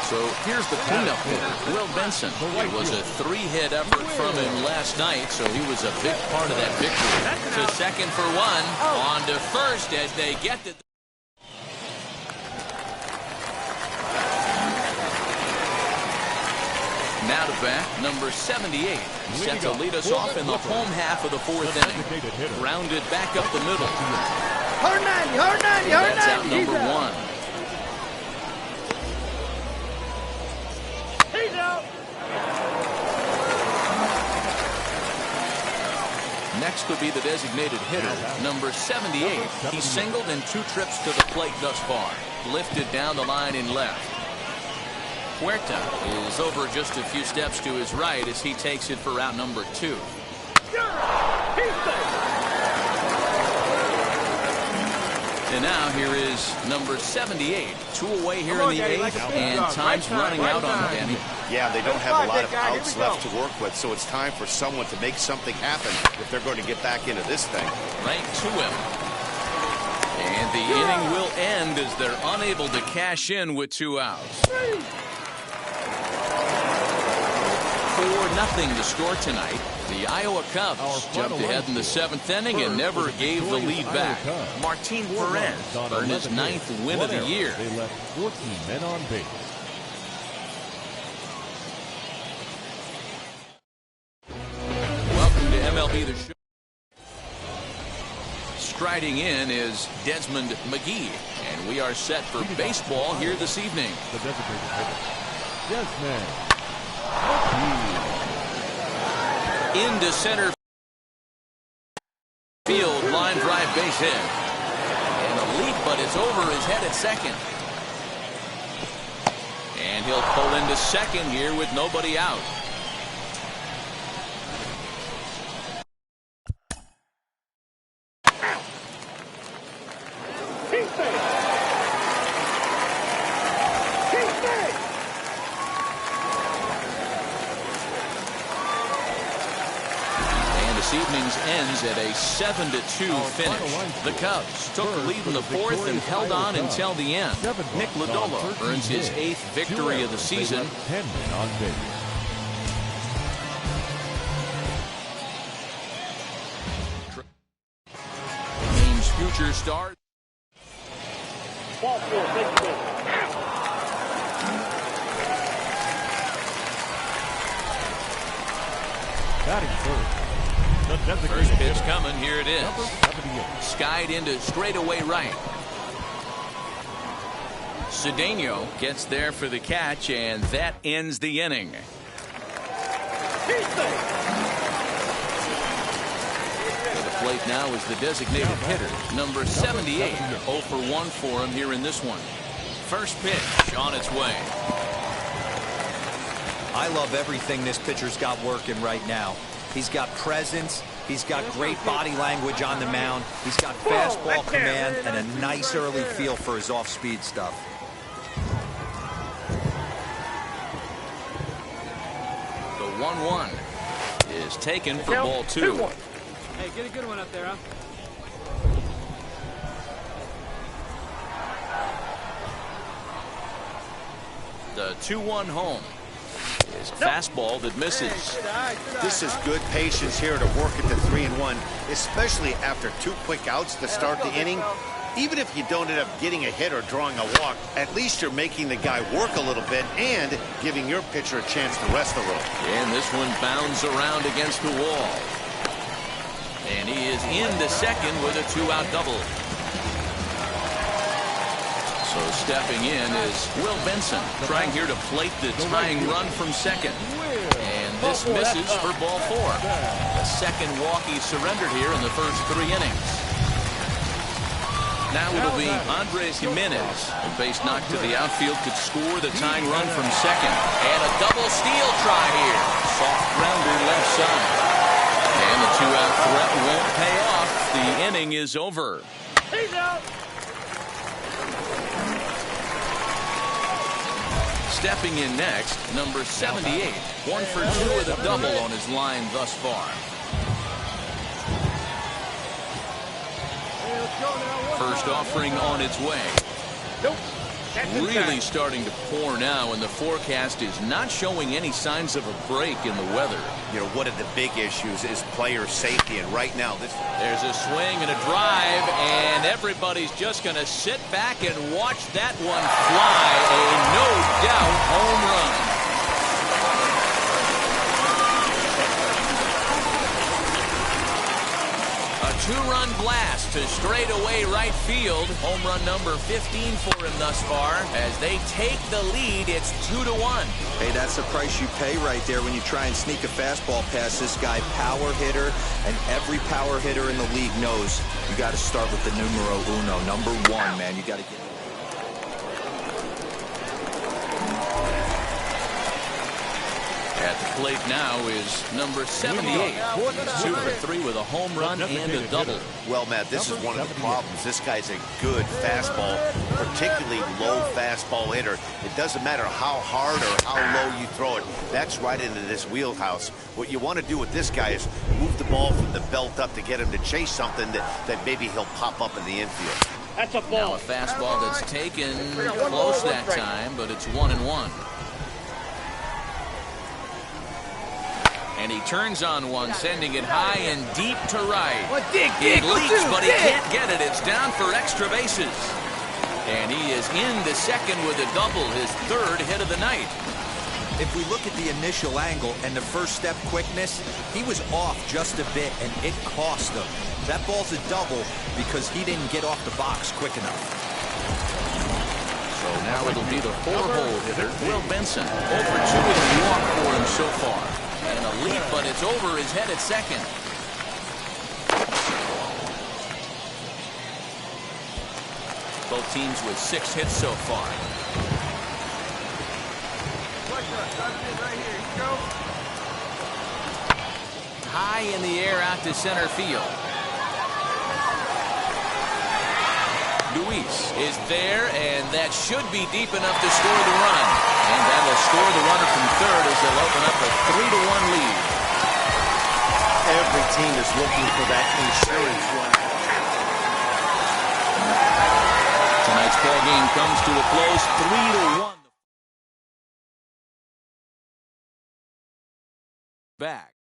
So here's the cleanup hitter, Will Benson. It was a 3-hit effort from him last night, so he was a big part of that victory. To second for one. On to first as they get to... Now to bat, number 78. Set to lead us off in the home half of the fourth inning. Grounded back up the middle. That's out number 1. Next would be the designated hitter, number 78. He singled in 2 trips to the plate thus far. Lifted down the line in left. Huerta is over just a few steps to his right as he takes it for route number 2. And now here is number 78. 2 away here in the 8th, and time's running out on Danny. Yeah, they don't have a lot of outs left to work with, so it's time for someone to make something happen if they're going to get back into this thing. Right to him. And the inning will end as they're unable to cash in with 2 outs. 4-0 the score tonight. The Iowa Cubs jumped ahead in the 7th inning and never gave the lead back. Martin Perez earned his 9th win of the year. They left 14 men on base. Welcome to MLB The Show. Striding in is Desmond McGee, and we are set for baseball here this evening. The designated hitter, Desmond. Into center field, line drive base hit. And a leap, but it's over his head at second. And he'll pull into second here with nobody out. This evening's ends at a 7-2 finish. The Cubs took the lead in the 4th and held on until the end. Nick Lodolo earns his 8th victory of the season. 10 men on base. Game's future star. Ball 4, take it. Batting first. First pitch coming, here it is. Skied into straightaway right. Cedeno gets there for the catch, and that ends the inning. To the plate now is the designated hitter, number 78. 0 for 1 for him here in this one. First pitch on its way. I love everything this pitcher's got working right now. He's got presence. He's got great body language on the mound. He's got fastball command and a nice early feel for his off-speed stuff. The 1-1 is taken for ball 2. Hey, get a good one up there, huh? a 2-1 home. His fastball that misses. This is good patience here to work at the 3-1, especially after 2 quick outs to start the inning. Even if you don't end up getting a hit or drawing a walk, at least you're making the guy work a little bit and giving your pitcher a chance to rest a little. And this one bounds around against the wall. And he is into second with a 2-out double. So stepping in is Will Benson, trying here to plate the tying run from second. And this misses for ball 4. The second walk he surrendered here in the first 3 innings. Now it'll be Andres Jimenez, who base knocked to the outfield, could score the tying run from second. And a double steal try here. Soft grounder left side. And the 2-out threat won't pay off. The inning is over. He's out. Stepping in next, number 78. 1 for 2 with a double on his line thus far. First offering on its way. Really starting to pour now, and the forecast is not showing any signs of a break in the weather. You know, one of the big issues is player safety, and right now there's a swing and a drive, and everybody's just going to sit back and watch that one fly. A no-doubt home run. A 2-run blast to straightaway right field. Home run number 15 for him thus far. As they take the lead, it's 2-1. Hey, that's the price you pay right there when you try and sneak a fastball past this guy. Power hitter, and every power hitter in the league knows you got to start with the numero uno, number 1, man. You got to get. At the plate now is number 78. 2 for 3 with a home run and a double. Well, Matt, this is one of the problems. This guy's a good fastball, particularly low fastball hitter. It doesn't matter how hard or how low you throw it. That's right into this wheelhouse. What you want to do with this guy is move the ball from the belt up to get him to chase something that maybe he'll pop up in the infield. That's a ball. Now a fastball that's taken close that time, but it's 1-1. And he turns on one, sending it high and deep to right. He leaks, but he can't get it. It's down for extra bases. And he is into second with a double, his 3rd hit of the night. If we look at the initial angle and the first step quickness, he was off just a bit, and it cost him. That ball's a double because he didn't get off the box quick enough. So now it'll be the 4-hole hitter, Will Benson. 0 for 2 with a walk for him so far. And a leap, but it's over his head at second. Both teams with 6 hits so far. High in the air out to center field. Luis is there, and that should be deep enough to score the run. And that will score the runner from third as they'll open up a 3-1 lead. Every team is looking for that insurance run. Tonight's ball game comes to a close, 3-1. Back.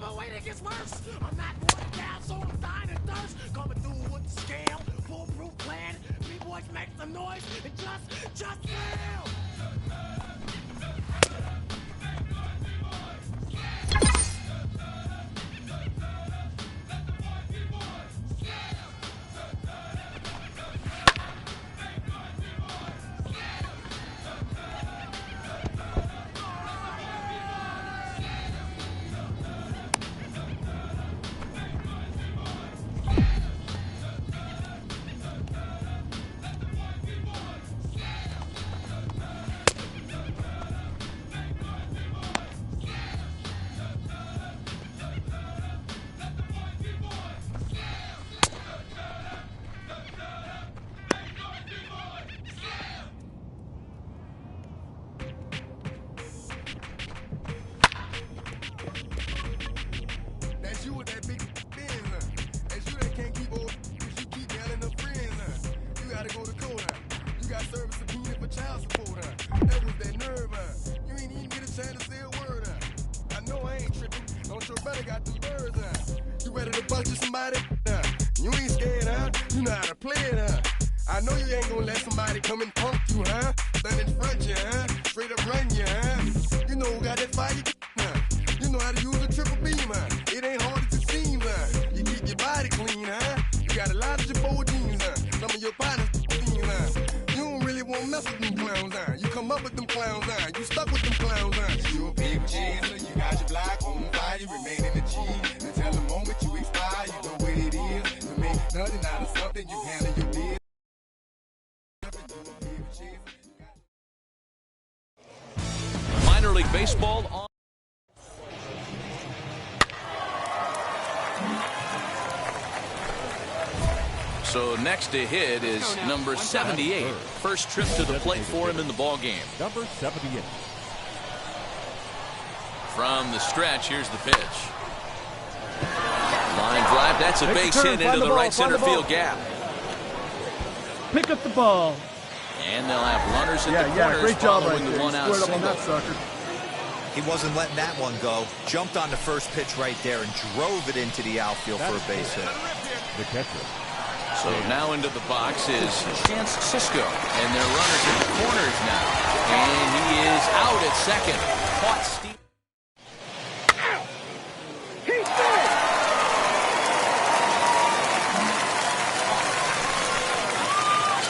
but wait, it gets worse. I'm not going down, so I'm dying of thirst. Coming through with the scale, foolproof plan. B-boys make some noise and just fail. That's you with that big Benz, huh? That's you that can't keep old because you keep yelling her friends, huh? You gotta go to court, huh? You got service subpoena for child support, huh? That was that nerve, huh? You ain't even get a chance to say a word, huh? I know I ain't tripping. Don't your brother got 2 birds, huh? You ready to bust you somebody, huh? You ain't scared, huh? You know how to play it, huh? I know you ain't gonna let somebody come and punk you, huh? Stand in front you, huh? Straight up run you, huh? You know who got that fire, huh? You know how to use a triple beam, huh? It ain't hard as it seems, huh? You keep your body clean, huh? You got a lot of your bold jeans, huh? Some of your partners, huh? You don't really want to mess with them clowns, huh? You come up with them clowns, huh? You stuck with them clowns, huh? You a big chaser, you got your block on fire, you remain in the G. Until the moment you expire, you know what it is. You make nothing out of something, you handle your biz. Minor League Baseball on. So next to hit is number 78. First trip to the plate for him in the ball game. Number 78. From the stretch, here's the pitch. Line drive, that's a base hit into the right center field gap. Pick up the ball. And they'll have runners in the corners great job right following there. the one-out Squared up on single. that sucker. He wasn't letting that one go. Jumped on the first pitch right there and drove it into the outfield for a base hit. The catcher. So now into the box is Chance Cisco. And they're runners in the corners now. And he is out at second. Caught Steve.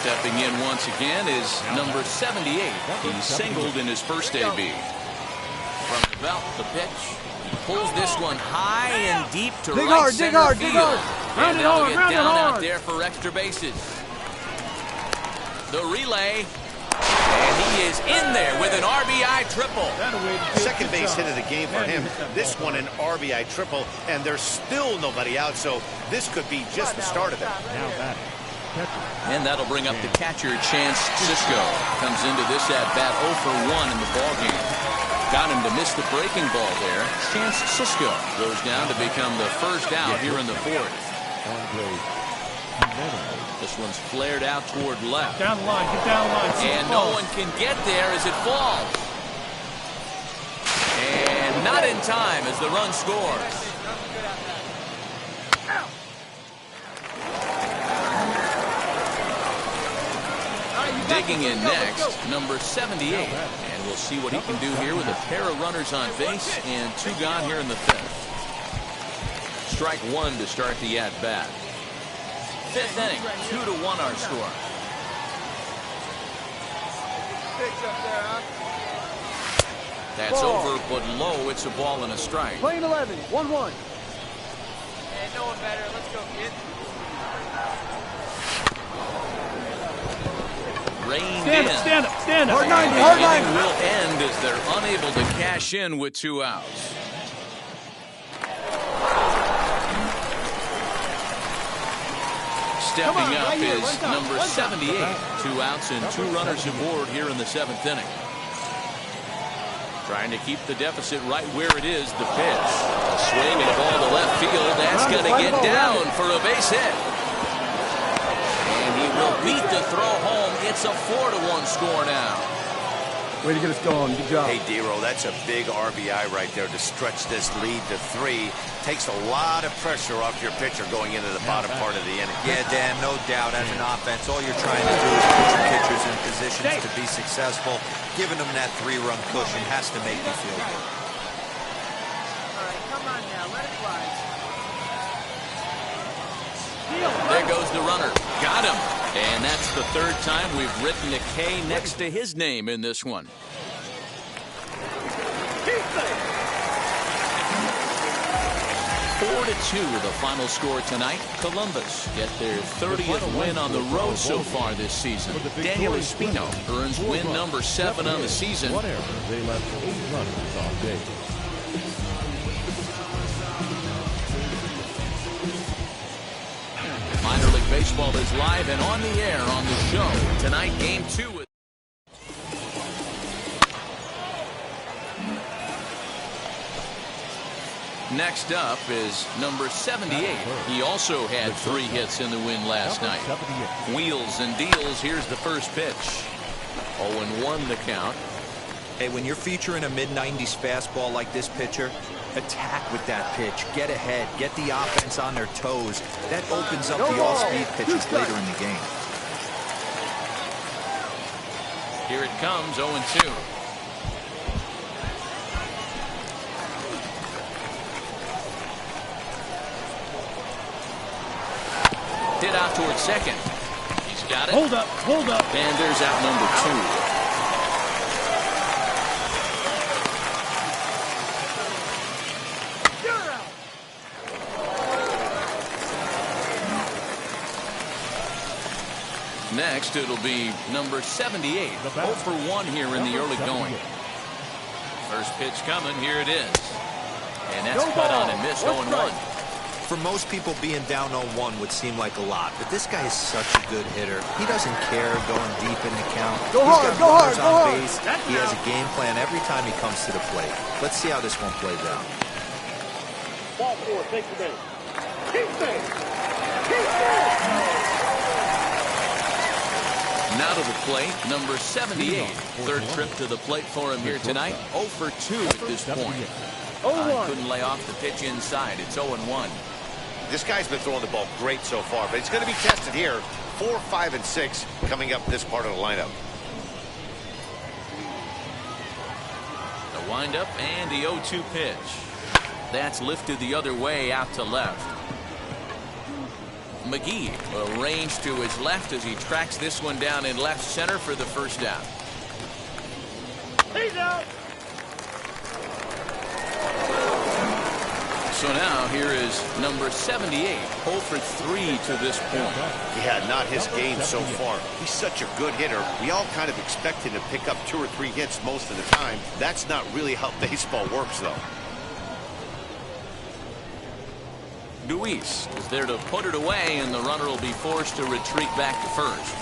Stepping in once again is number 78. He singled in his first AB. From the belt, the pitch. He pulls this one high and deep to right center field. And they'll get down out there for extra bases. The relay. And he is in there with an RBI triple. Second base hit of the game for him. This one an RBI triple, and there's still nobody out, so this could be just the start of it. Now batting. And that'll bring up the catcher, Chance Cisco. Comes into this at-bat 0 for 1 in the ballgame. Got him to miss the breaking ball there. Chance Cisco goes down to become the first out here in the 4th. This one's flared out toward left. Down the line, get down the line. And no one can get there as it falls. And not in time as the run scores. Digging in next, number 78. And we'll see what he can do here with a pair of runners on base and 2 gone here in the 5th. Strike 1 to start the at-bat. 5th inning, 2-1 our score. That's over, but low. It's a ball and a strike. Playing 11, 1-1. Hey, no one better. Let's go, kid. Reined in. Stand up, stand up. Hard 90, The hard inning 90. will end as they're unable to cash in with 2 outs. Stepping up is number 78. 2 outs and 2 runners aboard here in the 7th inning. Trying to keep the deficit right where it is, the pitch. A swing and a ball to left field. That's going to get down for a base hit. And he will beat the throw home. It's a 4-1 score now. Way to get us going. Good job. Hey, D-Roll, that's a big RBI right there to stretch this lead to 3. Takes a lot of pressure off your pitcher going into the bottom part of the inning. Yeah, Dan, no doubt. As an offense, all you're trying to do is put your pitchers in positions to be successful. Giving them that 3-run cushion has to make you feel good. All right, come on now. Let it fly. There goes the runner. Got him. And that's the 3rd time we've written a K next to his name in this one. 4-2 the final score tonight. Columbus get their 30th win on the road so far this season. Daniel Espino earns win number 7 on the season. One error. They left 8 runners on base. Minor League Baseball is live and on the air on the show. Tonight, Game 2. Next up is number 78. He also had 3 hits in the win last night. Wheels and deals. Here's the first pitch. 0-1 the count. Hey, when you're featuring a mid-90s fastball like this pitcher, attack with that pitch. Get ahead. Get the offense on their toes. That opens up the all-speed pitches later in the game. Here it comes, 0-2. Did out towards second. He's got it. Hold up, hold up. And there's out number 2. Next, it'll be number 78. 0 for 1 here in the early going. First pitch coming. Here it is. And that's cut on and missed. 0-1. For most people, being down 0-1 would seem like a lot, but this guy is such a good hitter. He doesn't care going deep in the count. He's got runners on base. He has a game plan every time he comes to the plate. Let's see how this one plays out. Ball 4, take the base. Keep base. Now to the plate, number 78. 3rd trip to the plate for him here tonight. 0 for 2 at this point. Couldn't lay off the pitch inside. It's 0-1. This guy's been throwing the ball great so far, but it's going to be tested here. 4, 5, and 6 coming up this part of the lineup. The windup and the 0-2 pitch. That's lifted the other way out to left. McGee will range to his left as he tracks this one down in left center for the first out. He's out. So now here is number 78, 0 for 3 to this point. Yeah, not his game so far. He's such a good hitter. We all kind of expect him to pick up 2 or 3 hits most of the time. That's not really how baseball works, though. Luis is there to put it away, and the runner will be forced to retreat back to first.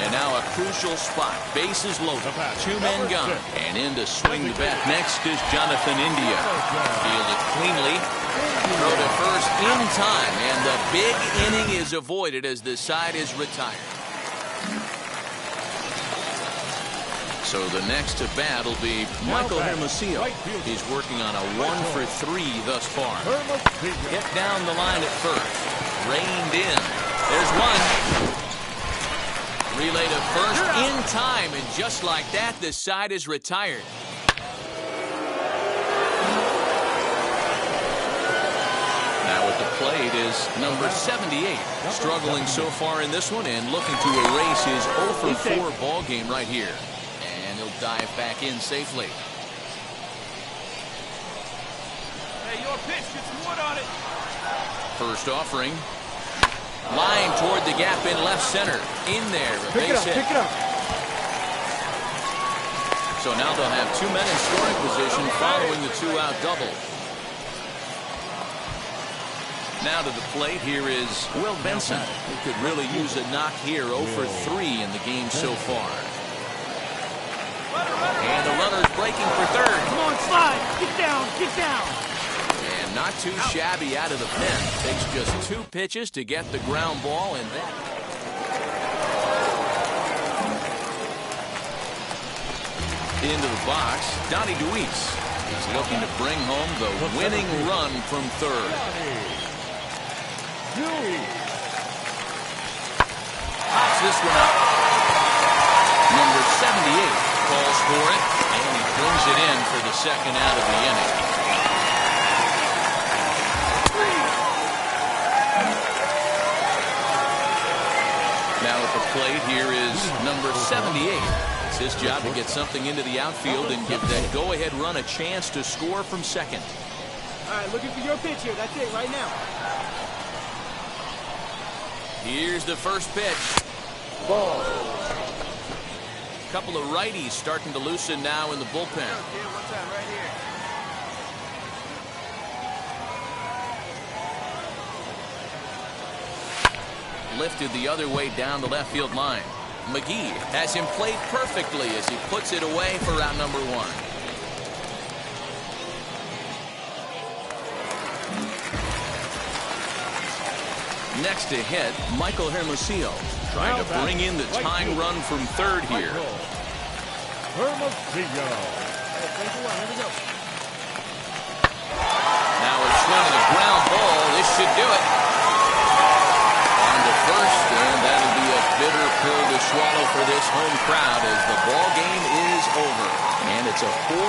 And now a crucial spot. Bases loaded. 2 men gone. And in to swing the bat next is Jonathan India. Fielded cleanly. Throw to first in time. And the big inning is avoided as the side is retired. So the next to bat will be Michael Hermosillo. He's working on a 1 for 3 thus far. Hit down the line at first. Reined in. There's one. Relay to first in time, and just like that, the side is retired. Now at the plate is number 78. Struggling so far in this one and looking to erase his 0 for 4 ball game right here. And he'll dive back in safely. Hey, your pitch, get some wood on it. First offering. Line toward the gap in left center. In there, a base hit. Pick it up. So now they'll have 2 men in scoring position following the 2-out double. Now to the plate, here is Will Benson, who could really use a knock here. 0 for 3 in the game so far. And the runner's breaking for third. Come on, slide. Get down, get down. And Not too shabby out of the pen. Takes just 2 pitches to get the ground ball, and that. Into the box, Donnie Deweese. He's looking to bring home the winning run from third. Pops this one up. Number 78 calls for it, and he brings it in for the second out of the inning. Now at the plate, here is number 78. It's his job to get something into the outfield and give that go-ahead run a chance to score from second. All right, looking for your pitch here. That's it right now. Here's the first pitch. Ball. A couple of righties starting to loosen now in the bullpen. Lifted the other way down the left field line. McGee has him played perfectly as he puts it away for out number 1. Next to hit, Michael Hermosillo, trying to bring in the tying run from third here. Hermosillo. Now a swing and a ground ball. This should do it. On to first, and that'll be a bitter pill to swallow for this home crowd as the ball game is over. And it's a 4-3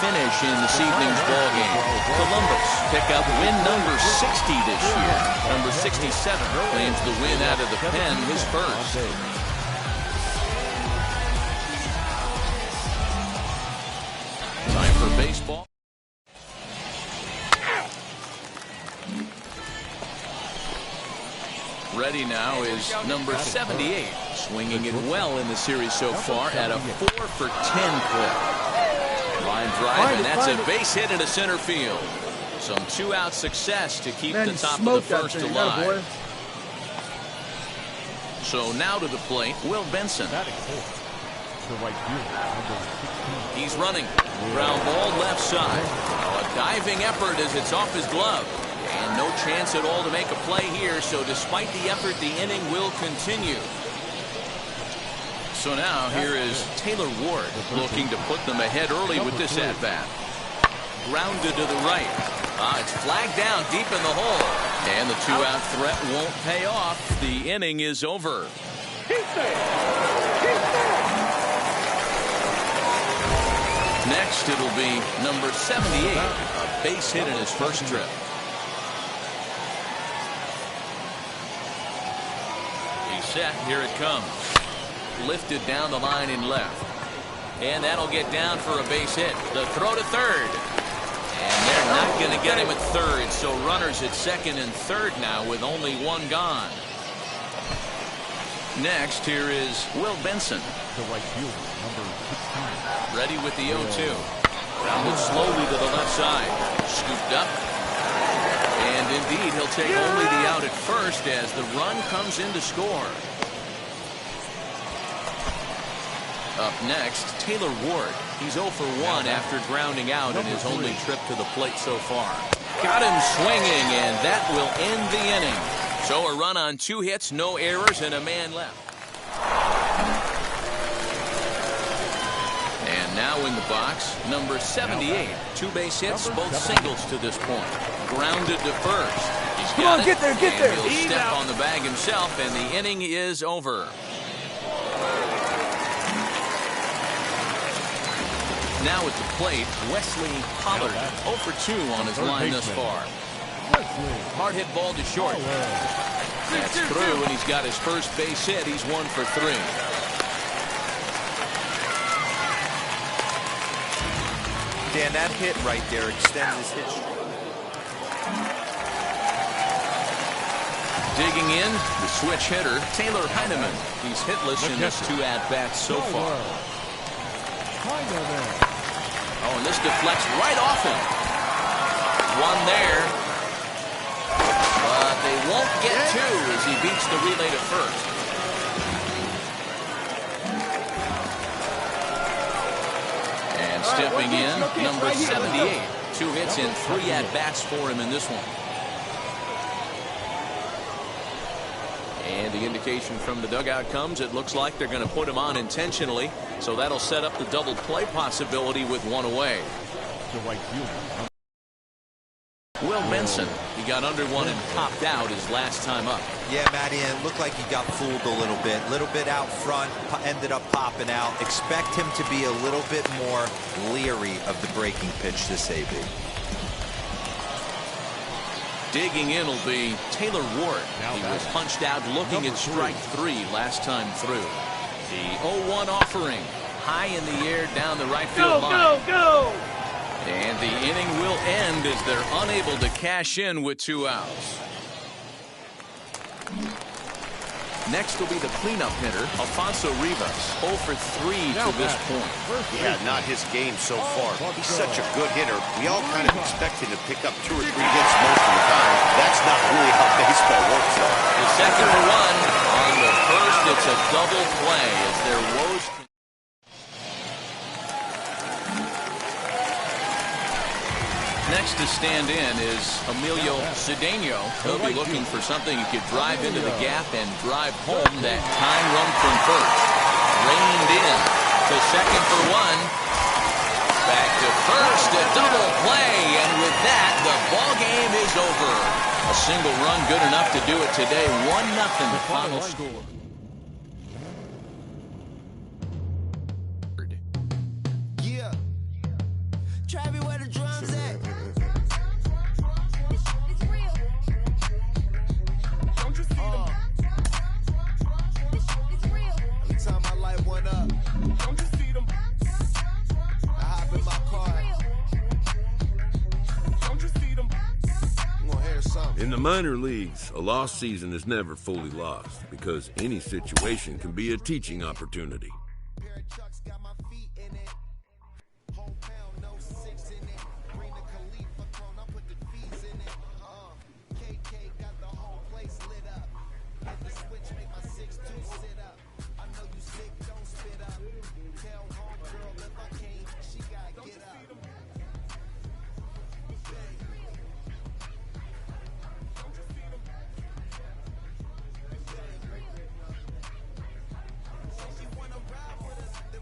finish in this evening's ball game. Columbus pick up win number 60 this year. Number 67 claims the win out of the pen, his first. Time for baseball. Ready now is number 78, swinging it well in the series so far at a 4-for-10 clip. Line drive, and that's a base hit into center field. Some 2-out success to keep the top of the first alive. So now to the plate, Will Benson. He's running. Ground ball left side. A diving effort as it's off his glove. And no chance at all to make a play here, so despite the effort, the inning will continue. So now here is Taylor Ward looking to put them ahead early with this at-bat. Grounded to the right. It's flagged down deep in the hole. And the 2-out threat won't pay off. The inning is over. Next, it'll be number 78, a base hit in his first trip. He's set. Here it comes. Lifted down the line in left. And that'll get down for a base hit. The throw to third. And they're not going to get him at third, so runners at second and third now with only one gone. Next, here is Will Benson. The right fielder, number 16. Ready with the 0-2. Rounded slowly to the left side. Scooped up. And indeed, he'll take only the out at first as the run comes in to score. Up next, Taylor Ward. He's 0 for 1 after grounding out in his only trip to the plate so far. Got him swinging, and that will end the inning. So a run on 2 hits, no errors, and a man left. And now in the box, number 78. 2 base hits, both singles to this point. Grounded to first. He's got it. Get there. He'll step on the bag himself, and the inning is over. Now at the plate, Wesley Pollard, 0 for 2 on his line thus far. Hard hit ball to short. That's through, and he's got his first base hit. He's 1 for 3. Dan, that hit right there extends his hit streak. Digging in, the switch hitter, Taylor Heineman. He's hitless in his 2 at-bats so far. Oh, and this deflects right off him. One there. But they won't get 2 as he beats the relay to first. And stepping in, number 78, 2 hits and 3 at-bats for him in this one. And the indication from the dugout comes, it looks like they're going to put him on intentionally, so that'll set up the double play possibility with 1 away. The right fielder. Will Benson, he got under 1 and popped out his last time up. Yeah, Matty, and it looked like he got fooled a little bit out front, ended up popping out. Expect him to be a little bit more leery of the breaking pitch this AB. Digging in will be Taylor Ward. He was punched out looking at strike 3 last time through. The 0-1 offering high in the air down the right field line. Go! And the inning will end as they're unable to cash in with 2 outs. Next will be the cleanup hitter, Alfonso Rivas, 0 for 3 to this point. Yeah, not his game so far. He's such a good hitter. We all kind of expect him to pick up 2 or 3 hits most of the time. That's not really how baseball works, though. The second run on the first, it's a double play as their woes. Next to stand in is Emilio Cedeno. He'll be looking for something he could drive into the gap and drive home that tying run from first. Reined in to second for 1. Back to first, a double play, and with that, the ball game is over. A single run good enough to do it today. 1-0 the final score. Yeah. Travis, where the drums at? Time I light one up, don't you see them? I hop in my car, don't you see them? I'm gonna hear something. In the minor leagues, a lost season is never fully lost because any situation can be a teaching opportunity. She wanna ride with us, then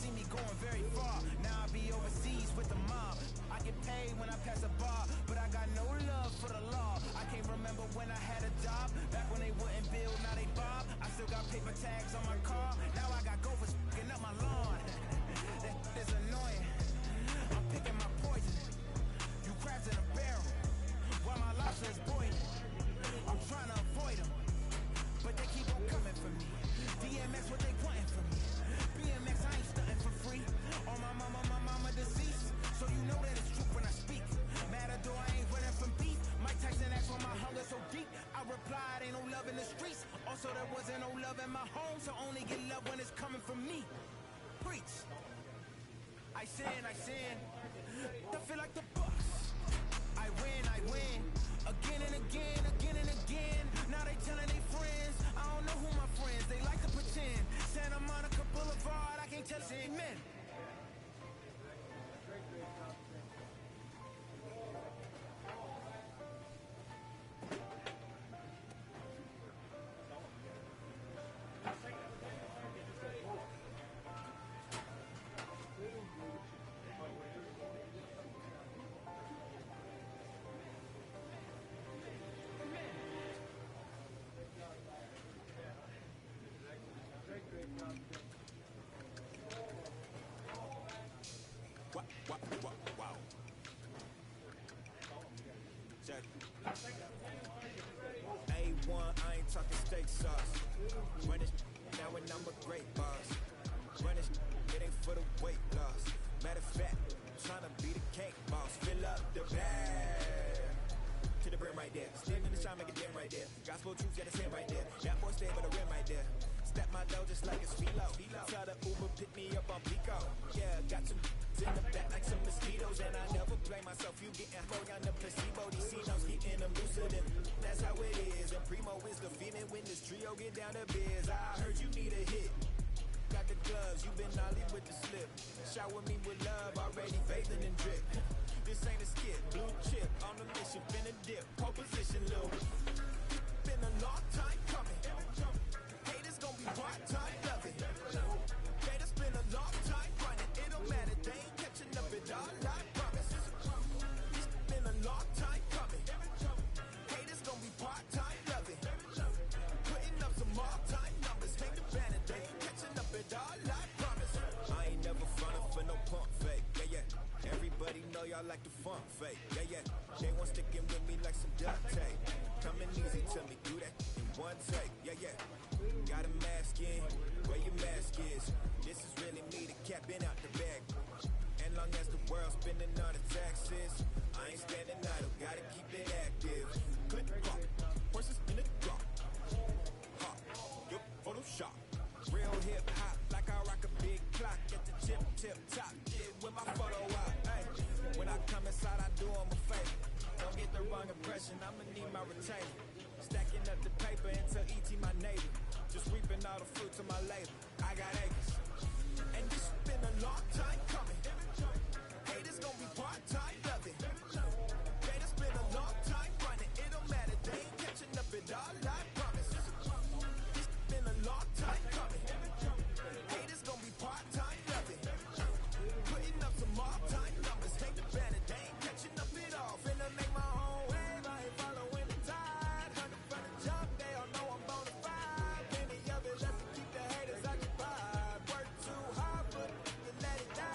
see me going very far. Now I be overseas with the mob. I get paid when I pass a bar, but I got no love for the law. I can't remember when I had a job. Back when they wouldn't build, now they bob. I still got paper tags on my car. Now I got gophers f***ing up my lawn. That is annoying. I'm picking my poison. You crabs in a barrel, while my lobster is boiling. I'm trying to avoid them, but they keep on coming for me. DMX, what they wanting from me? BMX, I ain't stunting for free. On my mama deceased, so you know that it's true when I speak. Matador, I ain't running from beef. Mike Tyson asked for my hunger so deep. I replied, ain't no love in the streets. Also, there wasn't no love in my home, so only get love when it's coming from me. Preach. I sin. I feel like the Bucks. I win. Again and again. Now they telling they friends. I don't know who my friends. They like to pretend. Santa Monica Boulevard, I can't tell us amen. Wow. Check. A1, I ain't talking steak sauce. Run this now when I'm a great boss. Run this, it ain't for the weight loss. Matter of fact, trying to be the cake boss. Fill up the bag to the brim right there. Stand in the shine, make a dim right there. Gospel truth, got his hand right there. That boy stay with a rim right there. Step my dough just like it's philo. Tell the Uber pick me up on Pico. Yeah, got some in the back like some mosquitoes, and I never blame myself. You getting hung on the placebo. These C-notes getting them looser than that's how it is. And Primo is the feeling when this trio get down to biz. I heard you need a hit. Got the gloves, you been nolly with the slip. Shower me with love, already bathing in drip. This ain't a skit, blue chip on the mission, finna dip, pole position, little. Been a long time coming. Haters gonna be part-time loving. Haters been a long time running. It don't matter, they ain't catching up at all, I promise. It's been a long time coming. Haters gonna be part-time loving. Putting up some all-time numbers. Hang the banner, they ain't catching up at all, I promise. I ain't never frontin' for no pump fake, yeah. Everybody know y'all like the funk fake, yeah. They want sticking with me like some duct tape. Coming easy to me, do that in one take, yeah. Got a mask in, where your mask is. This is really me, the cat been out the bag. And long as the world's spending on the taxes, I ain't standing idle, gotta keep it active. Click, clock, horses in the drop. Hop, yup, Photoshop. Real hip hop, like I rock a big clock at the tip top. Yeah, with my photo out, hey. When I come inside, I do them a favor. Don't get the wrong impression, I'ma need my retainer. Stacking up the paper until E.T. my neighbor. Just reaping all the fruits of my labor. I got acres. And this been a long time coming. Haters gonna be part-time loving. Haters been a long time running. It don't matter, they ain't catching up at all, I promise. This been a long time coming. Haters gonna be part-time loving. Putting up some all-time numbers. Take the banner, they ain't catching up at all. Finna make my own wave, I ain't following the tide. 100 from the jump, they all know I'm bona fide. Plenty of it left to keep the haters occupied. Work too hard, but you let it die.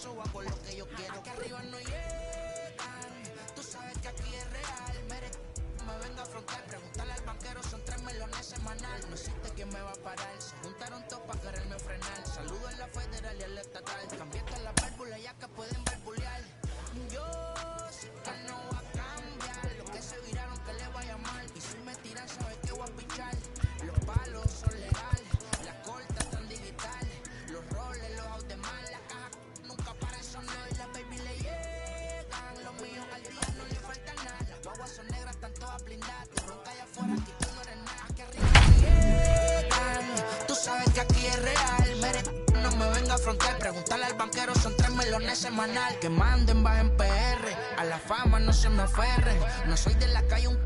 eso hago lo que yo quiero. Que arriba no llegan, tú sabes que aquí es real. Me venga a afrontar, preguntarle al banquero, son 3 melones semanal. No existe quien me va a parar, se juntaron todos para quererme frenar. Saludo en la federal y en la estatal, cambié todas las válvulas ya que pueden barbulear. Yo sé que no va a cambiar, los que se viraron que le vaya mal. Y si me tiran sabes que voy a pichar. Los palos son legales, las cortas están digitales. Los roles, los automás, la caja nunca paran sonando. Y las baby le llegan, los míos al día no le falta nada. Las guaguas son negras, están todas blindadas. Tu ronca allá afuera, aquí tú no eres nada. Aquí arriba no llegan, tú sabes que aquí es real. No me venga a afrontar, preguntarle al banquero, son 3 melones semanal. Que manden, bajen PR, a la fama no se me aferren. No soy de la calle,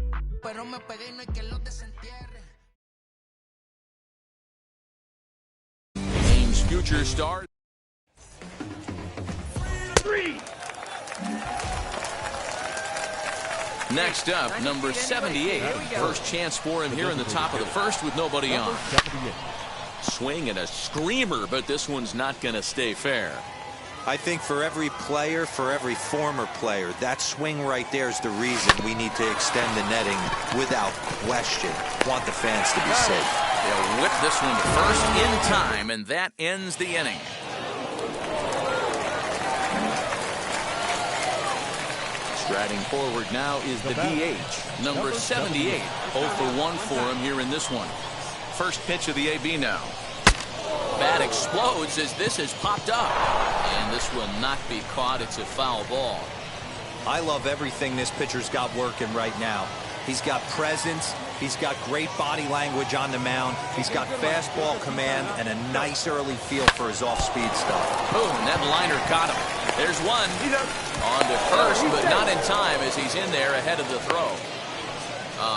pero me pegué y no hay quien los desentierre. Team's future stars. 3. Next up, number 78. First chance for him here in the top of the first with nobody on. Swing and a screamer, but this one's not going to stay fair. I think for every player, for every former player, that swing right there is the reason we need to extend the netting without question. Want the fans to be safe. They'll whip this one to first in time, and that ends the inning. Striding forward now is the DH, number 78. 0 for 1 for him here in this one. First pitch of the AB now. Bat explodes as this has popped up. And this will not be caught. It's a foul ball. I love everything this pitcher's got working right now. He's got presence. He's got great body language on the mound. He's got fastball command and a nice early feel for his off-speed stuff. Boom, that liner caught him. There's one. On to first, but not in time as he's in there ahead of the throw.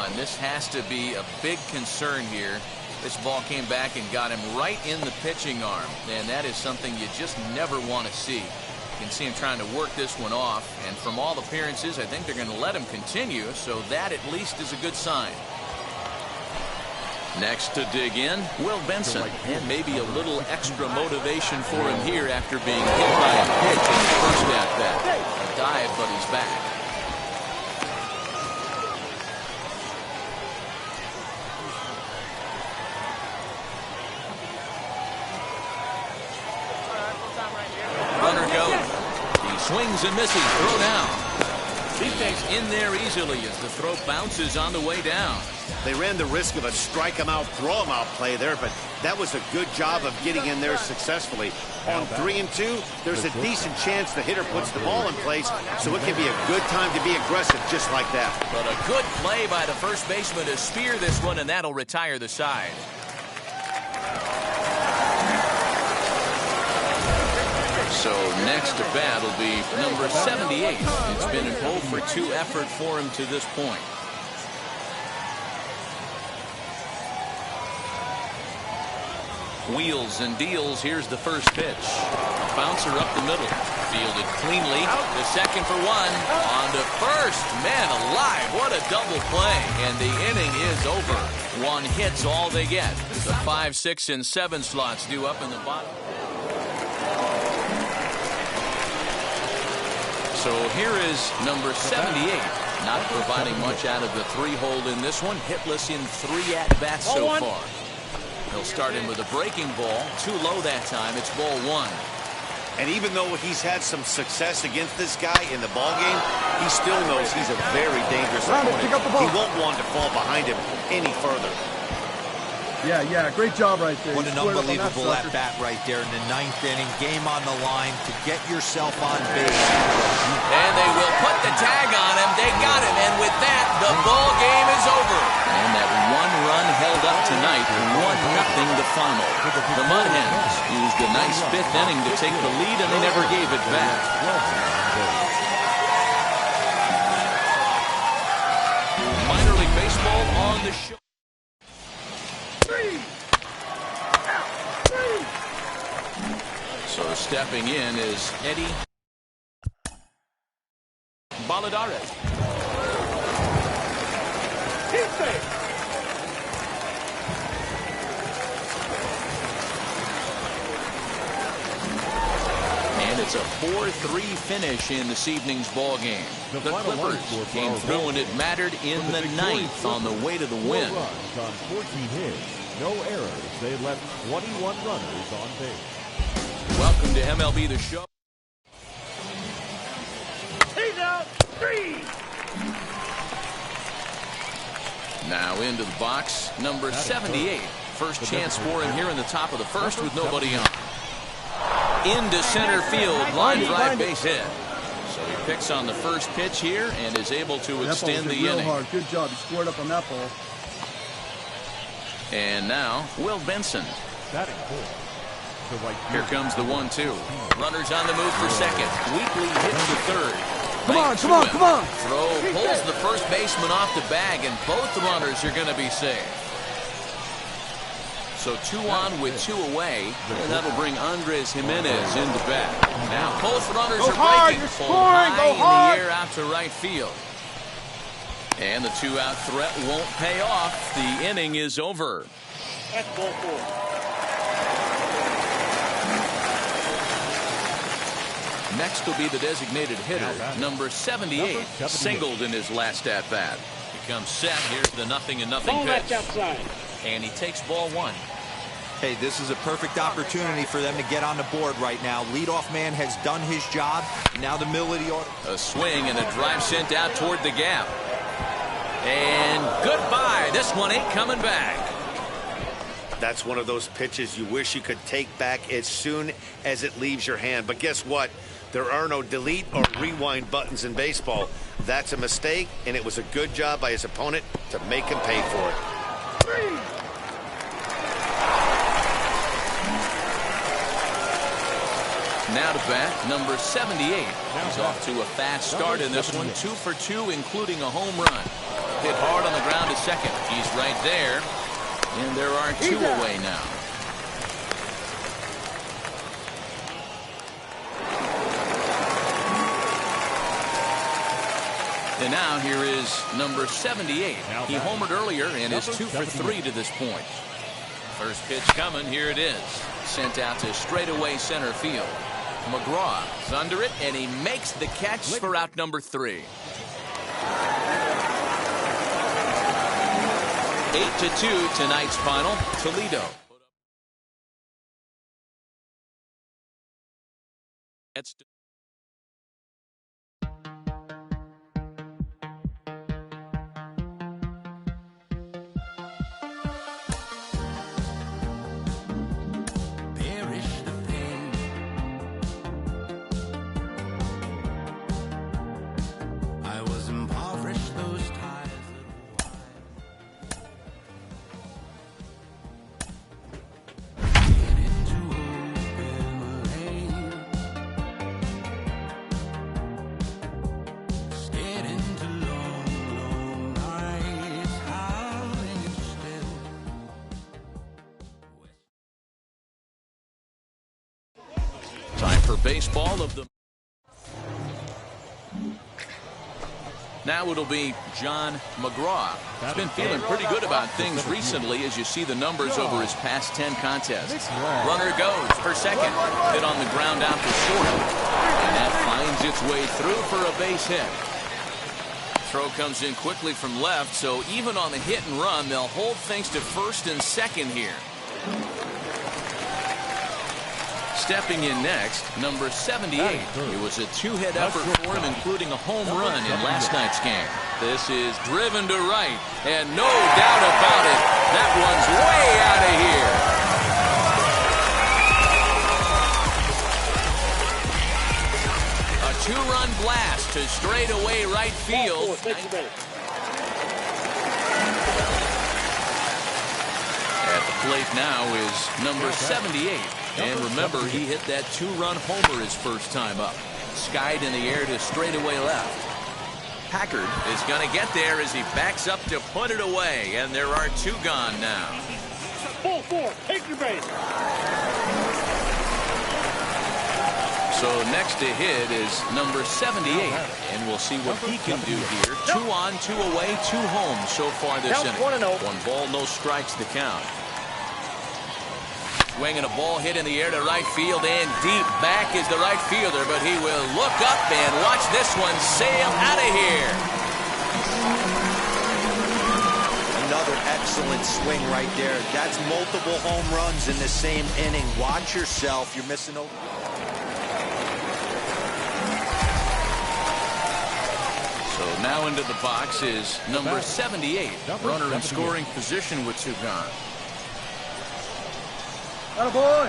And this has to be a big concern here. This ball came back and got him right in the pitching arm. And that is something you just never want to see. You can see him trying to work this one off. And from all appearances, I think they're going to let him continue. So that at least is a good sign. Next to dig in, Will Benson. And maybe a little extra motivation for him here after being hit by a pitch in the first at-bat. A dive, but he's back. Runner goes. He swings and misses. Throw down. He's in there easily as the throw bounces on the way down. They ran the risk of a strike him out, throw him out play there, but that was a good job of getting in there successfully. On 3 and 2, there's a decent chance the hitter puts the ball in place, so it can be a good time to be aggressive just like that. But a good play by the first baseman to spear this one, and that'll retire the side. So next to bat will be number 78. It's been an 0 for 2 effort for him to this point. Wheels and deals. Here's the first pitch. A bouncer up the middle. Fielded cleanly. The second for 1. On to first. Man alive, what a double play. And the inning is over. 1 hit's all they get. The 5, 6, and 7 slots due up in the bottom. So here is number 78. Not providing much out of the 3-hole in this one. Hitless in 3 at-bats so far. He'll start in with a breaking ball. Too low that time. It's ball 1. And even though he's had some success against this guy in the ball game, he still knows he's a very dangerous opponent. He won't want to fall behind him any further. Yeah, great job right there. What an unbelievable at-bat right there in the 9th inning. Game on the line to get yourself on base. And they will put the tag on him. They got him. And with that, the ball game is over. And that 1 run held up tonight. 1-0 the final. The Mud Hens used a nice 5th inning to take the lead, and they never gave it back. Minor League Baseball on the show. So stepping in is Eddie Baladares. And It's a 4-3 finish in this evening's ball game. The Clippers came through when it mattered in the ninth on the way to the win. 4 runs on 14 hits, no errors. They left 21 runners on base. Welcome to MLB The Show. He's out. 3. Now into the box, number 78. First chance for him here in the top of the first with nobody on. Into center field, line drive base hit. So he picks on the first pitch here and is able to extend the inning. Hard. Good job. You scored up on that ball. And now Will Benson. Here comes the 1-2. Runners on the move for second. Weekly hits to third. Come on, come on, come on. Throw pulls the first baseman off the bag, and both runners are going to be safe. So 2 on with 2 away, and that'll bring Andres Jimenez into bat. Now both runners are breaking. Pulled high in the air out to right field. And the 2-out threat won't pay off. The inning is over. That's ball 4. Next will be the designated hitter, number 78, singled in his last at-bat. He comes set. Here's the 0-0 pitch. Outside. And he takes ball 1. Hey, this is a perfect opportunity for them to get on the board right now. Leadoff man has done his job. Now the middle of the order. A swing and a drive sent out toward the gap. And goodbye. This one ain't coming back. That's one of those pitches you wish you could take back as soon as it leaves your hand. But guess what? There are no delete or rewind buttons in baseball. That's a mistake, and it was a good job by his opponent to make him pay for it. Now to bat, number 78. He's off to a fast start in this one. 2 for 2, including a home run. Hit hard on the ground to second. He's right there. And there are 2 away now. And now here is number 78. He homered earlier and is 2 for 3 to this point. First pitch coming. Here it is. Sent out to straightaway center field. McGraw is under it, and he makes the catch for out number 3. 8-2 tonight's final. Toledo. That's time for baseball of the. Now it'll be John McGraw. He's been feeling pretty good about things recently as you see the numbers over his past 10 contests. Runner goes for second. Hit on the ground out to short. And that finds its way through for a base hit. Throw comes in quickly from left, so even on the hit and run, they'll hold things to first and second here. Stepping in next, number 78. It was a 2-hit effort for him, including a home run in last night's game. This is driven to right, and no doubt about it, that one's way out of here. A 2-run blast to straightaway right field. At the plate now is number 78. And remember, he hit that 2-run homer his first time up. Skied in the air to straightaway left. Packard is going to get there as he backs up to put it away. And there are 2 gone now. Ball 4, take your base. So next to hit is number 78. And we'll see what he can do here. 2 on, 2 away, 2 home so far this inning. 1-0. 1 ball, no strikes to count. Swinging a ball hit in the air to right field and deep. Back is the right fielder, but he will look up and watch this one sail out of here. Another excellent swing right there. That's multiple home runs in the same inning. Watch yourself. You're missing over. So now into the box is number 78. Runner in scoring position with two gone. Attaboy.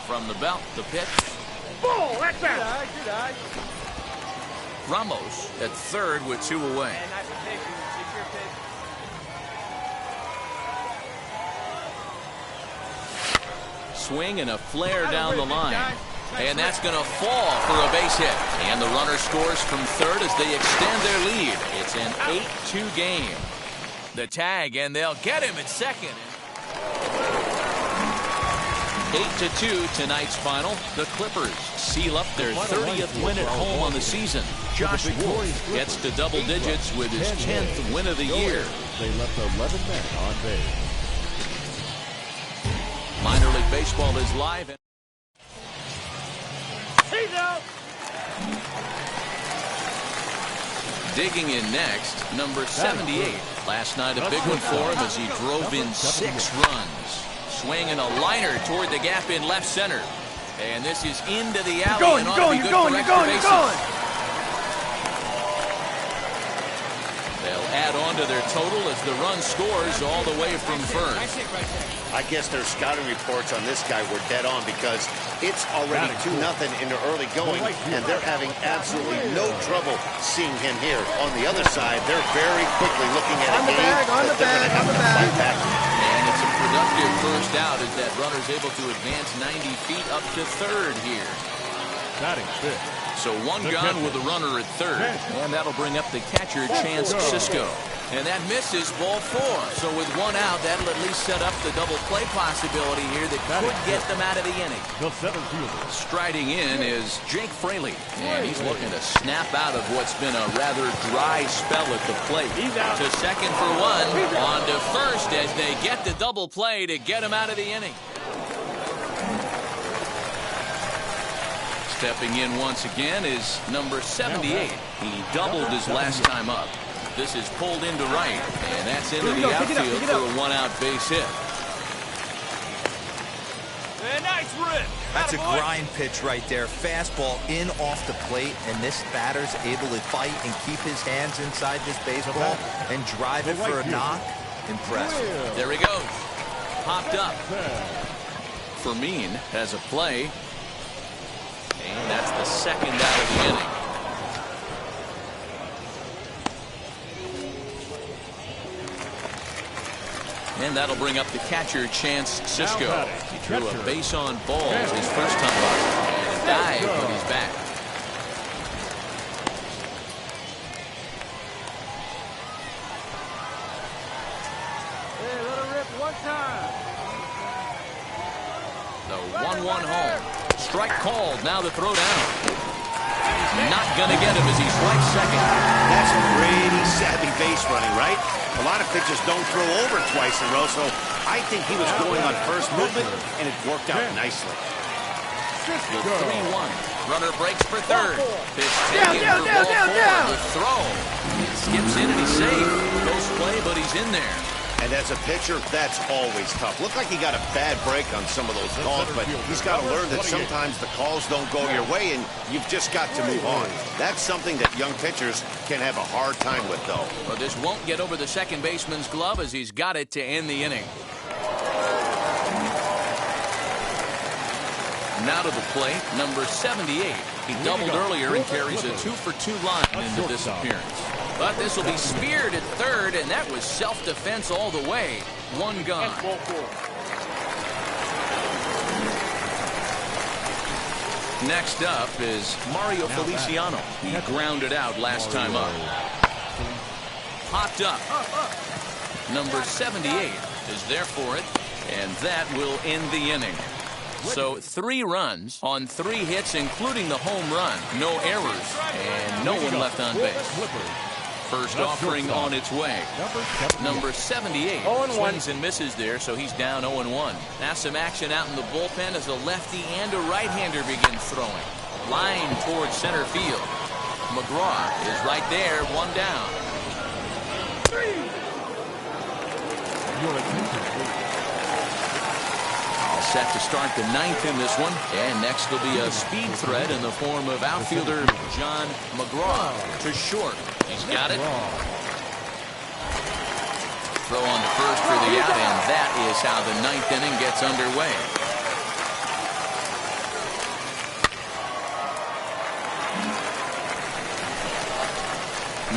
From the belt, the pitch. Ball, that's out. Good eye. Ramos at third with two away. Swing and a flare down the line. And that's going to fall for a base hit. And the runner scores from third as they extend their lead. It's an 8-2 game. The tag, and they'll get him at second. 8-2 tonight's final. The Clippers seal up their 30th win at home on the season. Josh Wolf gets to double digits with his 10th win of the year. They left 11 men on base. Minor League Baseball is live. Digging in next, number 78. Last night a big one for him as he drove in 6 runs. Swinging a liner toward the gap in left center. And this is into the alley and ought to be good for extra bases. They'll add on to their total as the run scores all the way from first. I guess their scouting reports on this guy were dead on because it's already 2-0 in the early going, and they're having absolutely no trouble seeing him here. On the other side, they're very quickly looking at a game that they're going to have to fight back. And it's a productive first out as that runner's able to advance 90 feet up to third here. Batting fifth. So one gone with a runner at third, and that'll bring up the catcher, Chance Sisco. And that misses ball 4. So with one out, that'll at least set up the double play possibility here that could get them out of the inning. The center fielder. Striding in is Jake Fraley, and he's looking to snap out of what's been a rather dry spell at the plate. To second for one, on to first as they get the double play to get him out of the inning. Stepping in once again is number 78. He doubled his last time up. This is pulled into right, and that's into the outfield for a one-out base hit. Nice rip. That's a grind pitch right there. Fastball in off the plate, and this batter's able to fight and keep his hands inside this baseball and drive it for a knock. Impressive. There he goes. Popped up. Fermin has a play. And that's the second out of the inning. And that'll bring up the catcher, Chance Sisco. He threw a base on balls his first time up and a dive when he's back. Hey, let her rip one time. The 1-1 home. Strike called. Now the throw down. He's not going to get him as he strikes second. That's pretty savvy base running, right? A lot of pitchers don't throw over twice in a row, so I think he was going on first movement, and it worked out nicely. The 3-1. Runner breaks for third. Pitch taken for ball 4. The throw. It skips in and he's safe. Close play, but he's in there. And as a pitcher, that's always tough. Looked like he got a bad break on some of those calls, but he's got to learn that sometimes the calls don't go your way, and you've just got to move on. That's something that young pitchers can have a hard time with, though. Well, this won't get over the second baseman's glove as he's got it to end the inning. Now to the plate, number 78. He doubled earlier and carries a 2-for-2 line into this appearance. But this will be speared at third, and that was self-defense all the way. One gone. Next up is Mario Feliciano. He grounded out last time up. Popped up. Number 78 is there for it, and that will end the inning. So 3 runs on 3 hits, including the home run. No errors, and no one left on base. First offering on its way. Number 78 swings and misses there, so he's down 0-1. Now some action out in the bullpen as a lefty and a right-hander begins throwing. Line towards center field. McGraw is right there, one down. All set to start the ninth in this one. And next will be a speed threat in the form of outfielder John McGraw to short. He's got it. Throw on to first for the out, and that is how the ninth inning gets underway.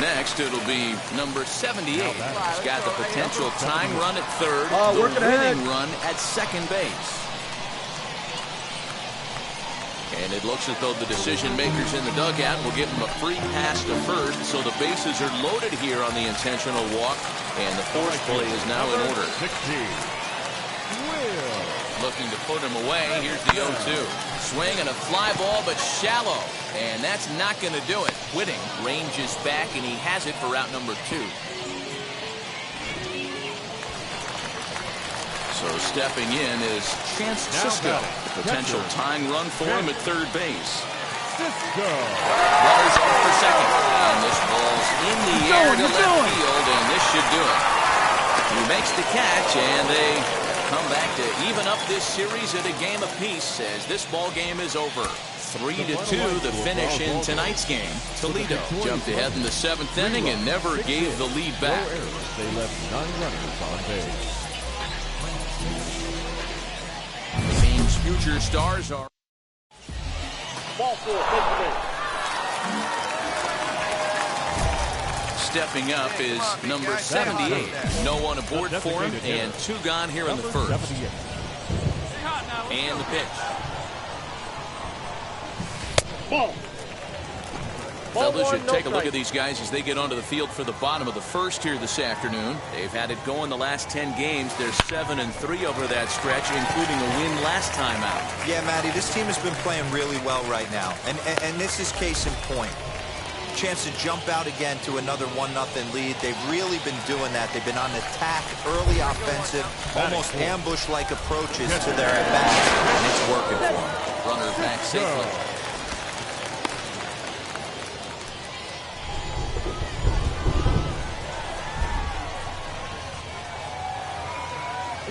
Next, it'll be number 78. He's got the potential tying run at third, the winning run at second base. And it looks as though the decision makers in the dugout will give him a free pass to first, so the bases are loaded here on the intentional walk, and the force play is now in order. Looking to put him away. Here's the 0-2. Swing and a fly ball, but shallow. And that's not going to do it. Whitting ranges back, and he has it for out number 2. So stepping in is Chance Cisco. Potential tying run for him at third base. Runners off for second. And this ball's in the air to left field, and this should do it. He makes the catch, and they come back to even up this series at a game apiece as this ball game is over. 3-2 the finish in tonight's game. Toledo jumped ahead in the 7th inning and never gave the lead back. They left 9 runners on base. The team's future stars are Ball 4, take the base. Stepping up is number 78. No one aboard for him, and 2 gone here in the first. And the pitch. Ball. Fellas should take a look at these guys as they get onto the field for the bottom of the first here this afternoon. They've had it going the last 10 games. They're 7-3 over that stretch, including a win last time out. Yeah, Matty, this team has been playing really well right now, and this is case in point. Chance to jump out again to another 1-0 lead. They've really been doing that. They've been on attack, early offensive, almost ambush-like approaches to their at-bat, and it's working for them. Runner back safely.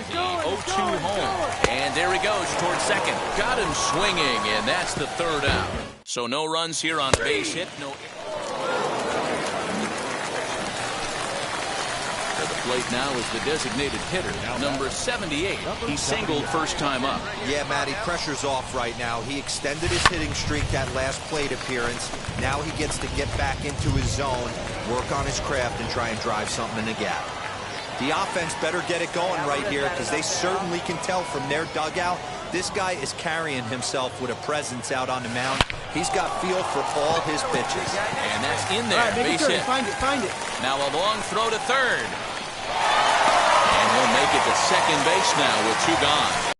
The 0-2 home, and there he goes towards second. Got him swinging, and that's the third out. So no runs here on a base hit. No. Plate now is the designated hitter, number 78. He singled first time up. Yeah, Matty, pressure's off right now. He extended his hitting streak that last plate appearance. Now he gets to get back into his zone, work on his craft, and try and drive something in the gap. The offense better get it going right here because they certainly can tell from their dugout this guy is carrying himself with a presence out on the mound. He's got feel for all his pitches. And that's in there, base hit. Find it. Now a long throw to third. And he'll make it to second base now with 2 gone.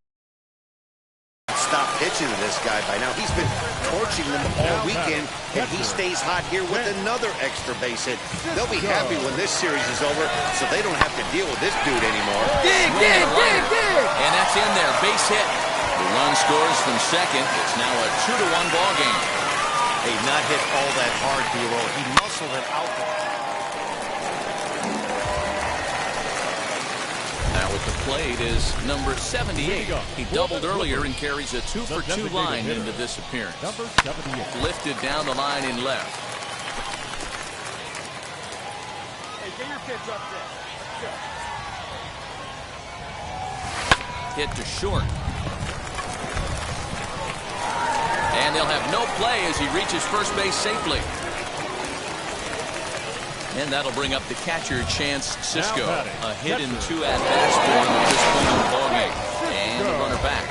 Stop pitching to this guy by now. He's been torching them all weekend, and he stays hot here with another extra base hit. They'll be happy when this series is over, so they don't have to deal with this dude anymore. Dig! And that's in there, base hit. The run scores from second. It's now a 2-1 ball game. Hey, not hit all that hard, D-Roll. He muscled it out. Now at the plate is number 78. He doubled earlier and carries a 2-for-2 line into this appearance. Number 78. Lifted down the line in left. Hey, get your pitch up there. Hit to short. And they'll have no play as he reaches first base safely. And that'll bring up the catcher, Chance Cisco. A hit and 2 at-bats for him at this point in the ballgame. And the runner back.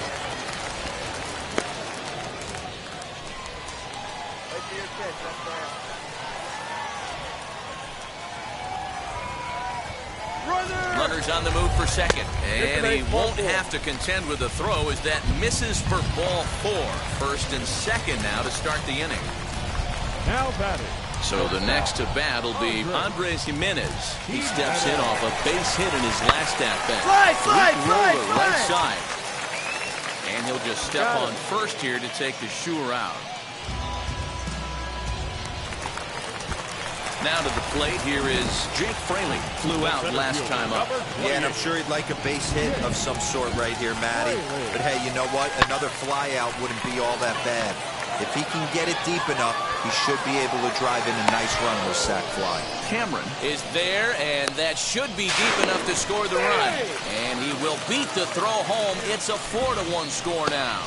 Runners on the move for second. And he won't have to contend with the throw as that misses for ball 4. First and second now to start the inning. Now batting. So the next to bat will be Andres Jimenez. He steps in off a base hit in his last at-bat. Right side. And he'll just step on first here to take the Shure out. Now to the plate, here is Jake Fraley. Flew out last time up. Yeah, and I'm sure he'd like a base hit of some sort right here, Matty. But hey, you know what? Another fly out wouldn't be all that bad. If he can get it deep enough, he should be able to drive in a nice run with sac fly. Cameron is there, and that should be deep enough to score the run. And he will beat the throw home. It's a 4-1 score now.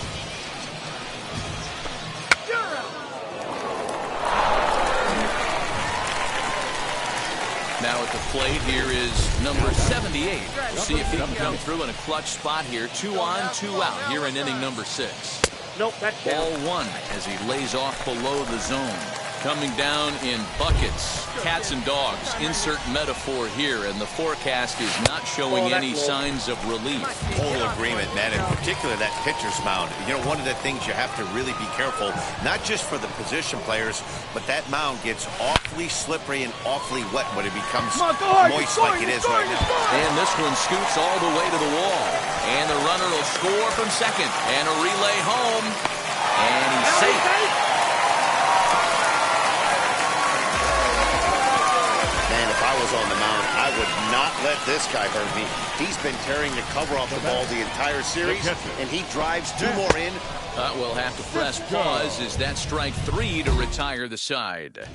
Now at the plate, here is number 78. We'll see if he can come through in a clutch spot here. 2 on, 2 out here in inning number 6. Nope, that's ball 1 as he lays off below the zone. Coming down in buckets, cats and dogs. Insert metaphor here, and the forecast is not showing any signs of relief. Total agreement, man. In particular, that pitcher's mound. You know, one of the things you have to really be careful, not just for the position players, but that mound gets awfully slippery and awfully wet when it becomes moist like it is right now. And this one scoots all the way to the wall. And the runner will score from second. And a relay home. And he's safe. On the mound, I would not let this guy hurt me. He's been tearing the cover off the ball the entire series, and he drives 2 more in. We'll have to press pause as that strike 3 to retire the side.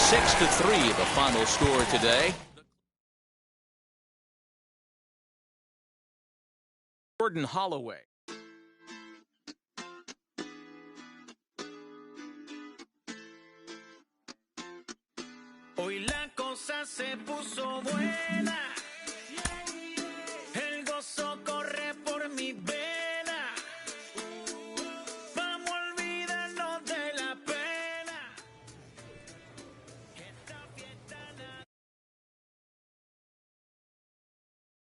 6-3 the final score today. Gordon Holloway. Hoy la cosa se puso buena.